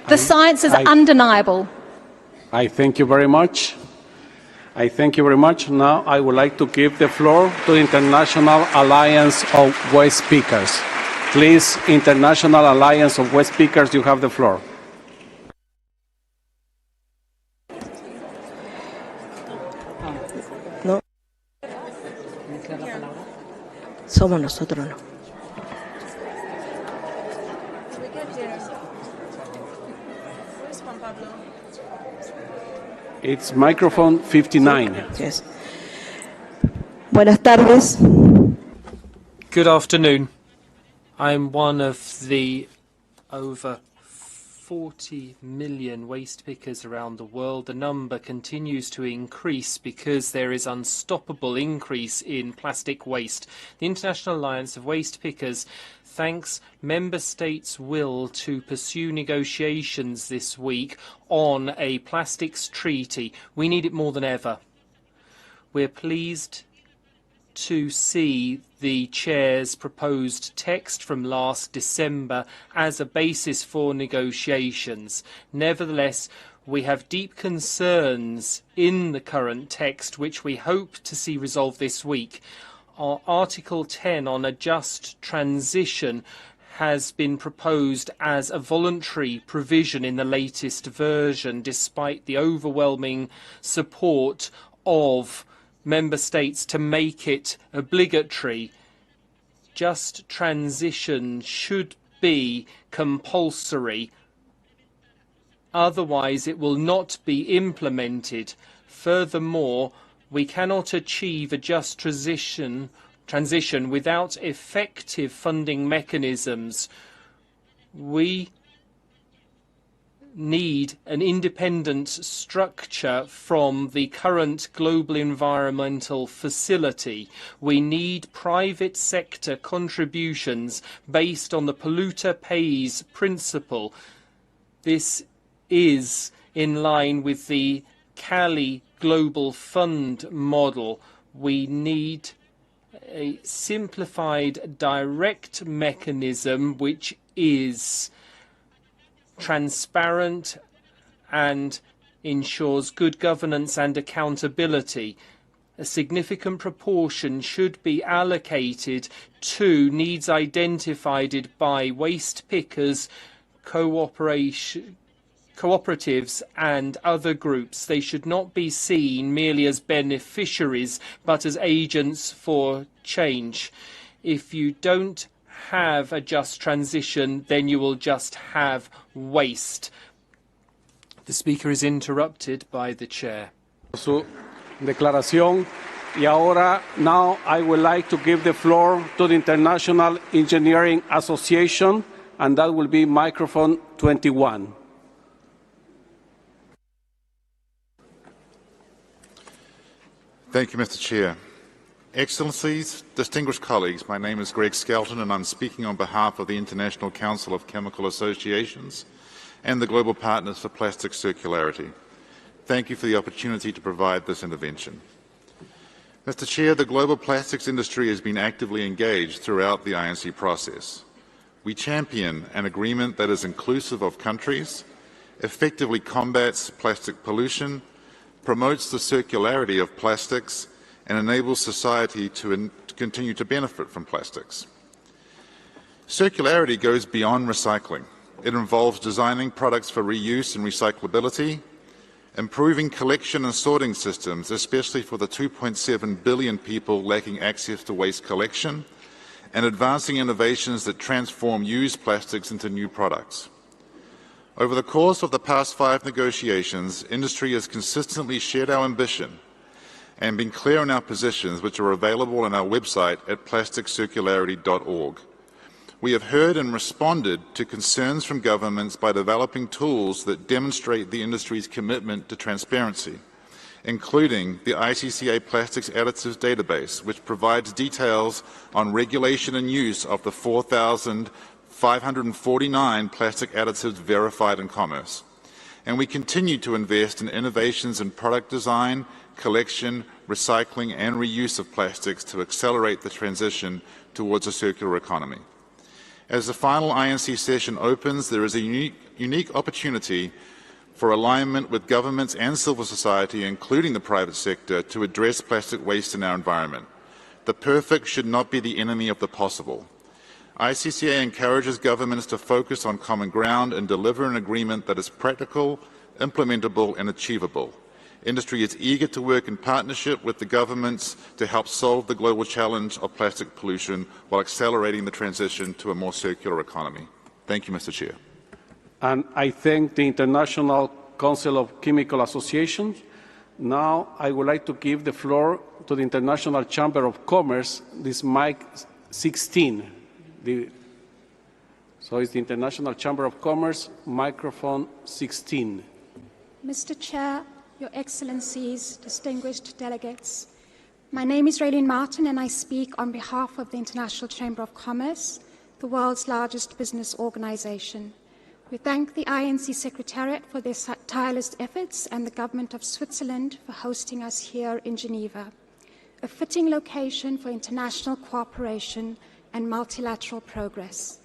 The science is undeniable. I thank you very much. I thank you very much. Now I would like to give the floor to the International Alliance of Waste Speakers. Please, International Alliance of Waste Speakers, you have the floor. No. Somos nosotros, no. It's microphone 59. Yes. Buenas tardes. Good afternoon. I'm one of the over 40 million waste pickers around the world. The number continues to increase because there is unstoppable increase in plastic waste. The International Alliance of Waste Pickers thanks member states' will to pursue negotiations this week on a plastics treaty. We need it more than ever. We're pleased to see the Chair's proposed text from last December as a basis for negotiations. Nevertheless, we have deep concerns in the current text which we hope to see resolved this week. Our Article 10 on a just transition has been proposed as a voluntary provision in the latest version, despite the overwhelming support of member states to make it obligatory. Just transition should be compulsory. Otherwise, it will not be implemented. Furthermore, we cannot achieve a just transition without effective funding mechanisms. We need an independent structure from the current global environmental facility. We need private sector contributions based on the polluter pays principle. This is in line with the Cali Global Fund model. We need a simplified direct mechanism which is transparent and ensures good governance and accountability. A significant proportion should be allocated to needs identified by waste pickers, cooperatives and other groups. They should not be seen merely as beneficiaries but as agents for change. If you don't have a just transition, then you will just have waste. The speaker is interrupted by the chair. Su declaración. Y ahora, now I would like to give the floor to the International Engineering Association, and that will be microphone 21. Thank you, Mr. Chair. Excellencies, distinguished colleagues, my name is Greg Skelton and I'm speaking on behalf of the International Council of Chemical Associations and the Global Partners for Plastic Circularity. Thank you for the opportunity to provide this intervention. Mr. Chair, the global plastics industry has been actively engaged throughout the INC process. We champion an agreement that is inclusive of countries, effectively combats plastic pollution, promotes the circularity of plastics, and enables society to continue to benefit from plastics. Circularity goes beyond recycling. It involves designing products for reuse and recyclability, improving collection and sorting systems, especially for the 2.7 billion people lacking access to waste collection, and advancing innovations that transform used plastics into new products. Over the course of the past 5 negotiations, industry has consistently shared our ambition and been clear on our positions, which are available on our website at plasticcircularity.org. We have heard and responded to concerns from governments by developing tools that demonstrate the industry's commitment to transparency, including the ICCA Plastics Additives Database, which provides details on regulation and use of the 4,549 plastic additives verified in commerce. And we continue to invest in innovations in product design, collection, recycling and reuse of plastics to accelerate the transition towards a circular economy. As the final INC session opens, there is a unique opportunity for alignment with governments and civil society, including the private sector, to address plastic waste in our environment. The perfect should not be the enemy of the possible. ICCA encourages governments to focus on common ground and deliver an agreement that is practical, implementable and achievable. Industry is eager to work in partnership with the governments to help solve the global challenge of plastic pollution while accelerating the transition to a more circular economy. Thank you, Mr. Chair. And I thank the International Council of Chemical Associations. Now I would like to give the floor to the International Chamber of Commerce, this mic 16. So it's the International Chamber of Commerce, microphone 16. Mr. Chair, Your Excellencies, distinguished delegates, my name is Raylene Martin and I speak on behalf of the International Chamber of Commerce, the world's largest business organization. We thank the INC Secretariat for their tireless efforts and the Government of Switzerland for hosting us here in Geneva, a fitting location for international cooperation and multilateral progress.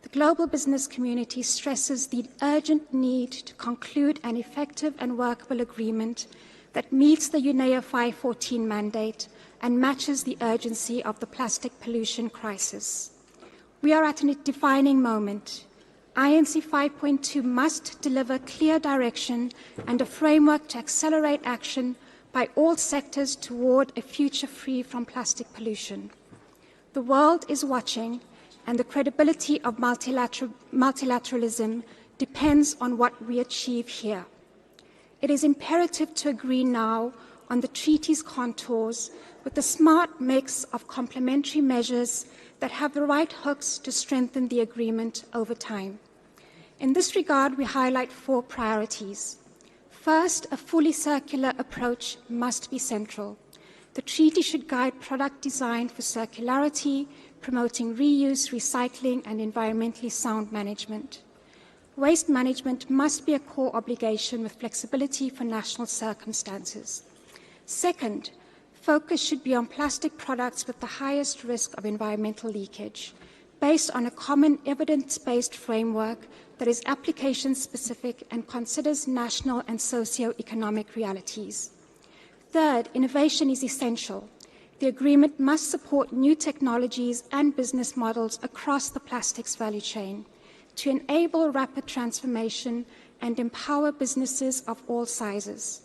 The global business community stresses the urgent need to conclude an effective and workable agreement that meets the UNEA 514 mandate and matches the urgency of the plastic pollution crisis. We are at a defining moment. INC 5.2 must deliver clear direction and a framework to accelerate action by all sectors toward a future free from plastic pollution. The world is watching, and the credibility of multilateralism depends on what we achieve here. It is imperative to agree now on the treaty's contours with a smart mix of complementary measures that have the right hooks to strengthen the agreement over time. In this regard, we highlight 4 priorities. First, a fully circular approach must be central. The treaty should guide product design for circularity, promoting reuse, recycling, and environmentally sound management. Waste management must be a core obligation with flexibility for national circumstances. Second, focus should be on plastic products with the highest risk of environmental leakage, based on a common evidence-based framework that is application-specific and considers national and socio-economic realities. Third, innovation is essential. The agreement must support new technologies and business models across the plastics value chain to enable rapid transformation and empower businesses of all sizes.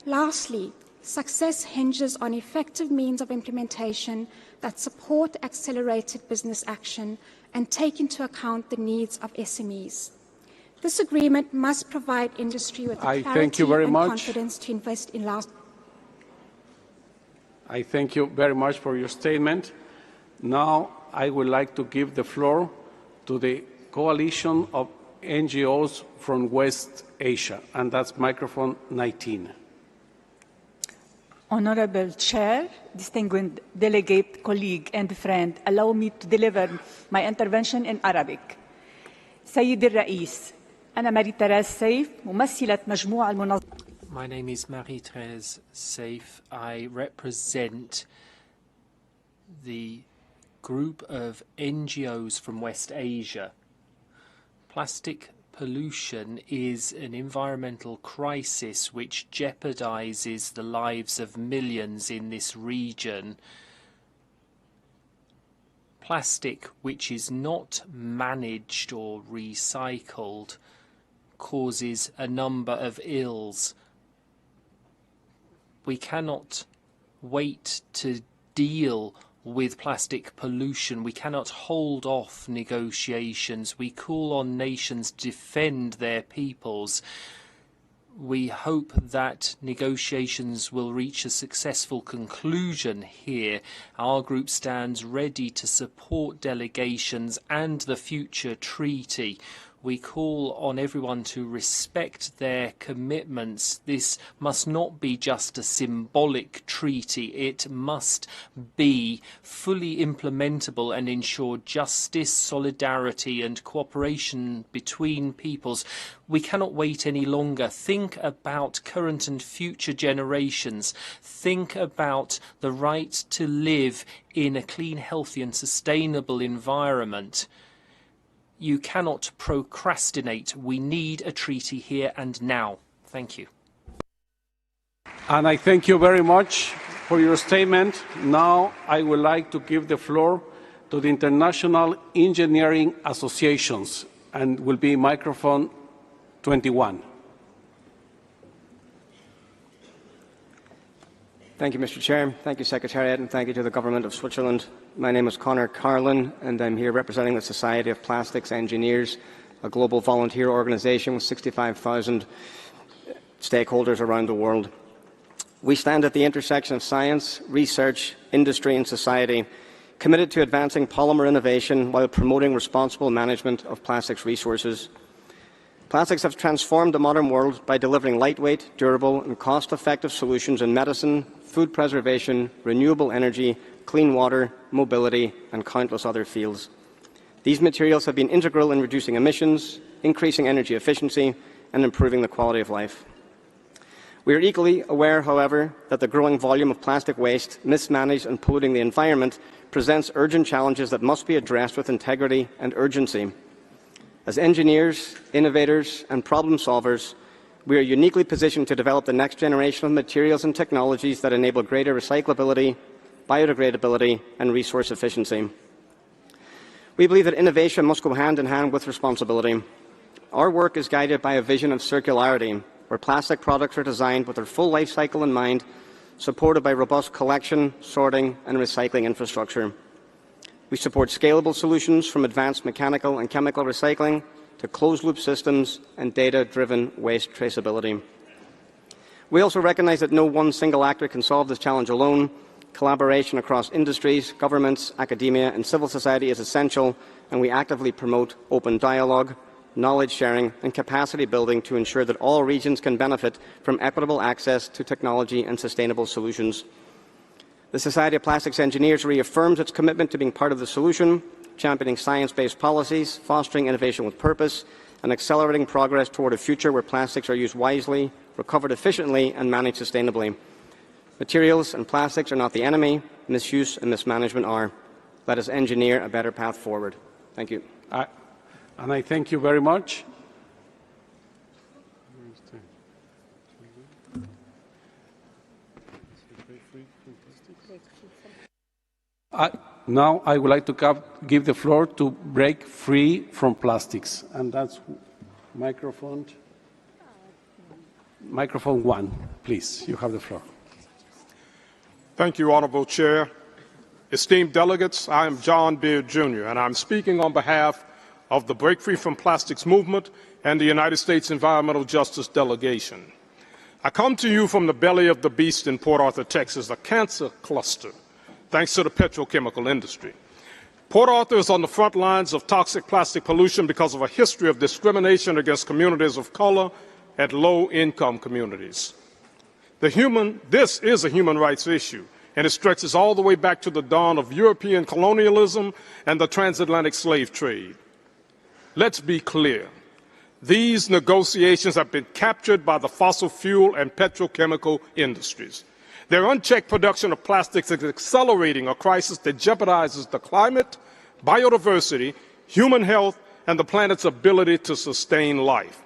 Lastly, success hinges on effective means of implementation that support accelerated business action and take into account the needs of SMEs. This agreement must provide industry with the I clarity thank you very and much. confidence to invest in I thank you very much for your statement. Now I would like to give the floor to the coalition of NGOs from West Asia, and that's microphone 19. Honorable Chair, distinguished delegate, colleague, and friend, allow me to deliver my intervention in Arabic. سيد الرئيس، أنا ماري-تherese سيف، ممثلة مجموعة المنظمة. My name is Marie-Therese Saif. I represent the group of NGOs from West Asia. Plastic pollution is an environmental crisis which jeopardizes the lives of millions in this region. Plastic which is not managed or recycled causes a number of ills. We cannot wait to deal with plastic pollution. We cannot hold off negotiations. We call on nations to defend their peoples. We hope that negotiations will reach a successful conclusion here. Our group stands ready to support delegations and the future treaty. We call on everyone to respect their commitments. This must not be just a symbolic treaty. It must be fully implementable and ensure justice, solidarity and cooperation between peoples. We cannot wait any longer. Think about current and future generations. Think about the right to live in a clean, healthy and sustainable environment. You cannot procrastinate. We need a treaty here and now. Thank you. And I thank you very much for your statement. Now I would like to give the floor to the International Engineering Associations, and will be microphone 21. Thank you, Mr. Chair. Thank you, Secretariat, and thank you to the Government of Switzerland. My name is Conor Carlin, and I'm here representing the Society of Plastics Engineers, a global volunteer organisation with 65,000 stakeholders around the world. We stand at the intersection of science, research, industry and society, committed to advancing polymer innovation while promoting responsible management of plastics resources. Plastics have transformed the modern world by delivering lightweight, durable and cost-effective solutions in medicine, food preservation, renewable energy, clean water, mobility and countless other fields. These materials have been integral in reducing emissions, increasing energy efficiency and improving the quality of life. We are equally aware, however, that the growing volume of plastic waste, mismanaged and polluting the environment, presents urgent challenges that must be addressed with integrity and urgency. As engineers, innovators and problem solvers, we are uniquely positioned to develop the next generation of materials and technologies that enable greater recyclability, biodegradability and resource efficiency. We believe that innovation must go hand in hand with responsibility. Our work is guided by a vision of circularity, where plastic products are designed with their full life cycle in mind, supported by robust collection, sorting and recycling infrastructure. We support scalable solutions from advanced mechanical and chemical recycling to closed-loop systems and data-driven waste traceability. We also recognise that no one single actor can solve this challenge alone. Collaboration across industries, governments, academia and civil society is essential, and we actively promote open dialogue, knowledge sharing and capacity building to ensure that all regions can benefit from equitable access to technology and sustainable solutions. The Society of Plastics Engineers reaffirms its commitment to being part of the solution, championing science-based policies, fostering innovation with purpose, and accelerating progress toward a future where plastics are used wisely, recovered efficiently, and managed sustainably. Materials and plastics are not the enemy. Misuse and mismanagement are. Let us engineer a better path forward. Thank you. And I thank you very much. Now I would like to give the floor to Break Free from Plastics, and that's microphone 1, please. You have the floor. Thank you, Honourable Chair. Esteemed delegates, I am John Beard Jr., and I'm speaking on behalf of the Break Free from Plastics movement and the United States Environmental Justice Delegation. I come to you from the belly of the beast in Port Arthur, Texas, a cancer cluster, thanks to the petrochemical industry. Port Arthur is on the front lines of toxic plastic pollution because of a history of discrimination against communities of color and low-income communities. This is a human rights issue, and it stretches all the way back to the dawn of European colonialism and the transatlantic slave trade. Let's be clear. These negotiations have been captured by the fossil fuel and petrochemical industries. Their unchecked production of plastics is accelerating a crisis that jeopardizes the climate, biodiversity, human health, and the planet's ability to sustain life.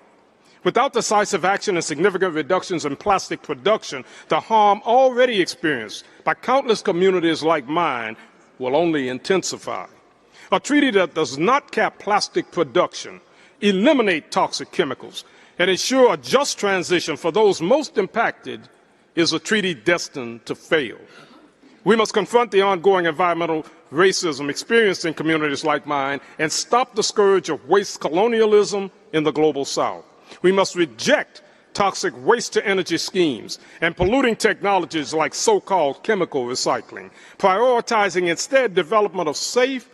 Without decisive action and significant reductions in plastic production, the harm already experienced by countless communities like mine will only intensify. A treaty that does not cap plastic production, eliminate toxic chemicals, and ensure a just transition for those most impacted is a treaty destined to fail. We must confront the ongoing environmental racism experienced in communities like mine and stop the scourge of waste colonialism in the global South. We must reject toxic waste-to-energy schemes and polluting technologies like so-called chemical recycling, prioritizing instead development of safe,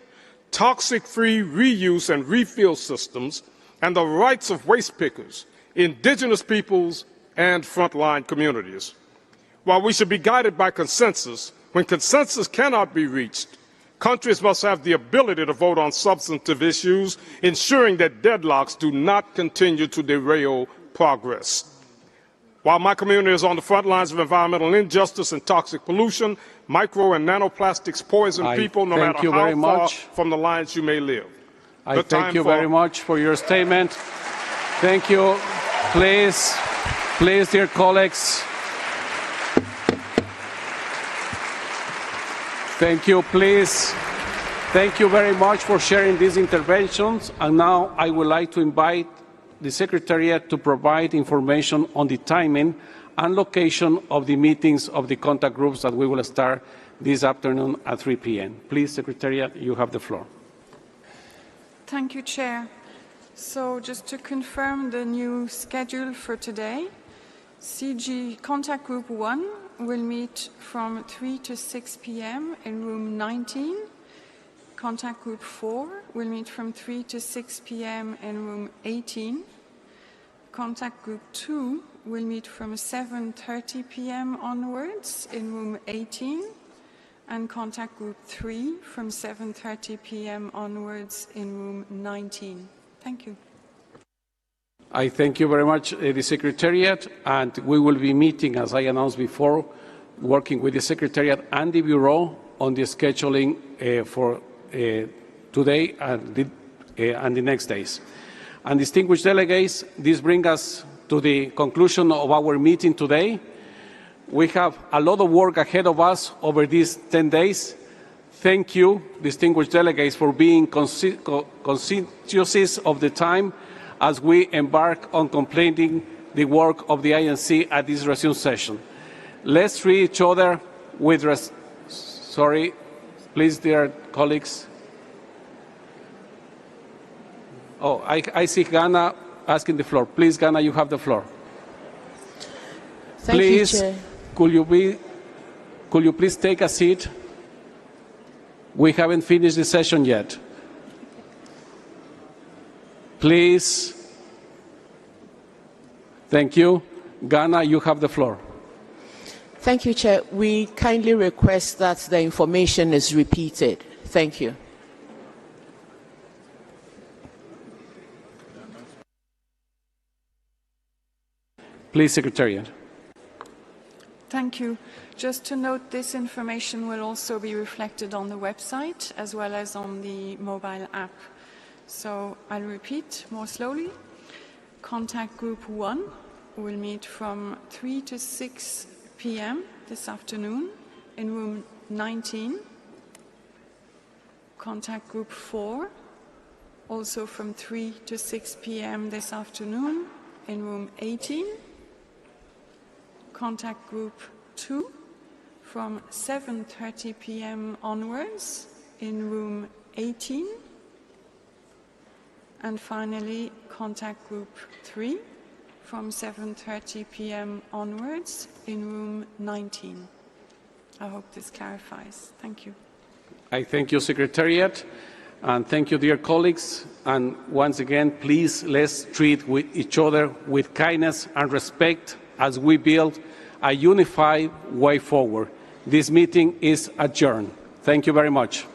toxic-free reuse and refill systems and the rights of waste pickers, indigenous peoples, and frontline communities. While we should be guided by consensus, when consensus cannot be reached, countries must have the ability to vote on substantive issues, ensuring that deadlocks do not continue to derail progress. While my community is on the front lines of environmental injustice and toxic pollution, micro and nanoplastics poison people no matter how far from the lines you may live. I thank you very much for your statement. Thank you. Please, dear colleagues. Thank you, please. Thank you very much for sharing these interventions. And now I would like to invite the Secretariat to provide information on the timing and location of the meetings of the contact groups that we will start this afternoon at 3 p.m. Please, Secretariat, you have the floor. Thank you, Chair. So just to confirm the new schedule for today, CG Contact Group 1 will meet from 3 to 6 p.m. in room 19. Contact Group 4 will meet from 3 to 6 p.m. in room 18. Contact Group 2 will meet from 7:30 p.m. onwards in room 18. And Contact Group 3 from 7:30 p.m. onwards in room 19. Thank you. I thank you very much, the Secretariat, and we will be meeting, as I announced before, working with the Secretariat and the Bureau on the scheduling for today and the next days. And distinguished delegates, this brings us to the conclusion of our meeting today. We have a lot of work ahead of us over these 10 days. Thank you, distinguished delegates, for being conscious of the time as we embark on completing the work of the INC at this resume session. Let's treat each other with sorry, please, dear colleagues. Oh, I see Ghana asking the floor. Please, Ghana, you have the floor. Thank please, you, Chair. Could you please take a seat? We haven't finished the session yet. Please. Thank you. Ghana, you have the floor. Thank you, Chair. We kindly request that the information is repeated. Thank you. Please, Secretariat. Thank you. Just to note, this information will also be reflected on the website as well as on the mobile app. So I'll repeat more slowly. Contact Group 1 will meet from 3 to 6 p.m. this afternoon in room 19. Contact Group 4 also from 3 to 6 p.m. this afternoon in room 18. Contact Group 2 from 7:30 p.m. onwards in room 18. And finally, contact group 3 from 7:30 p.m. onwards in room 19. I hope this clarifies. Thank you. I thank you, Secretariat, and thank you, dear colleagues. And once again, please, let's treat with each other with kindness and respect as we build a unified way forward. This meeting is adjourned. Thank you very much.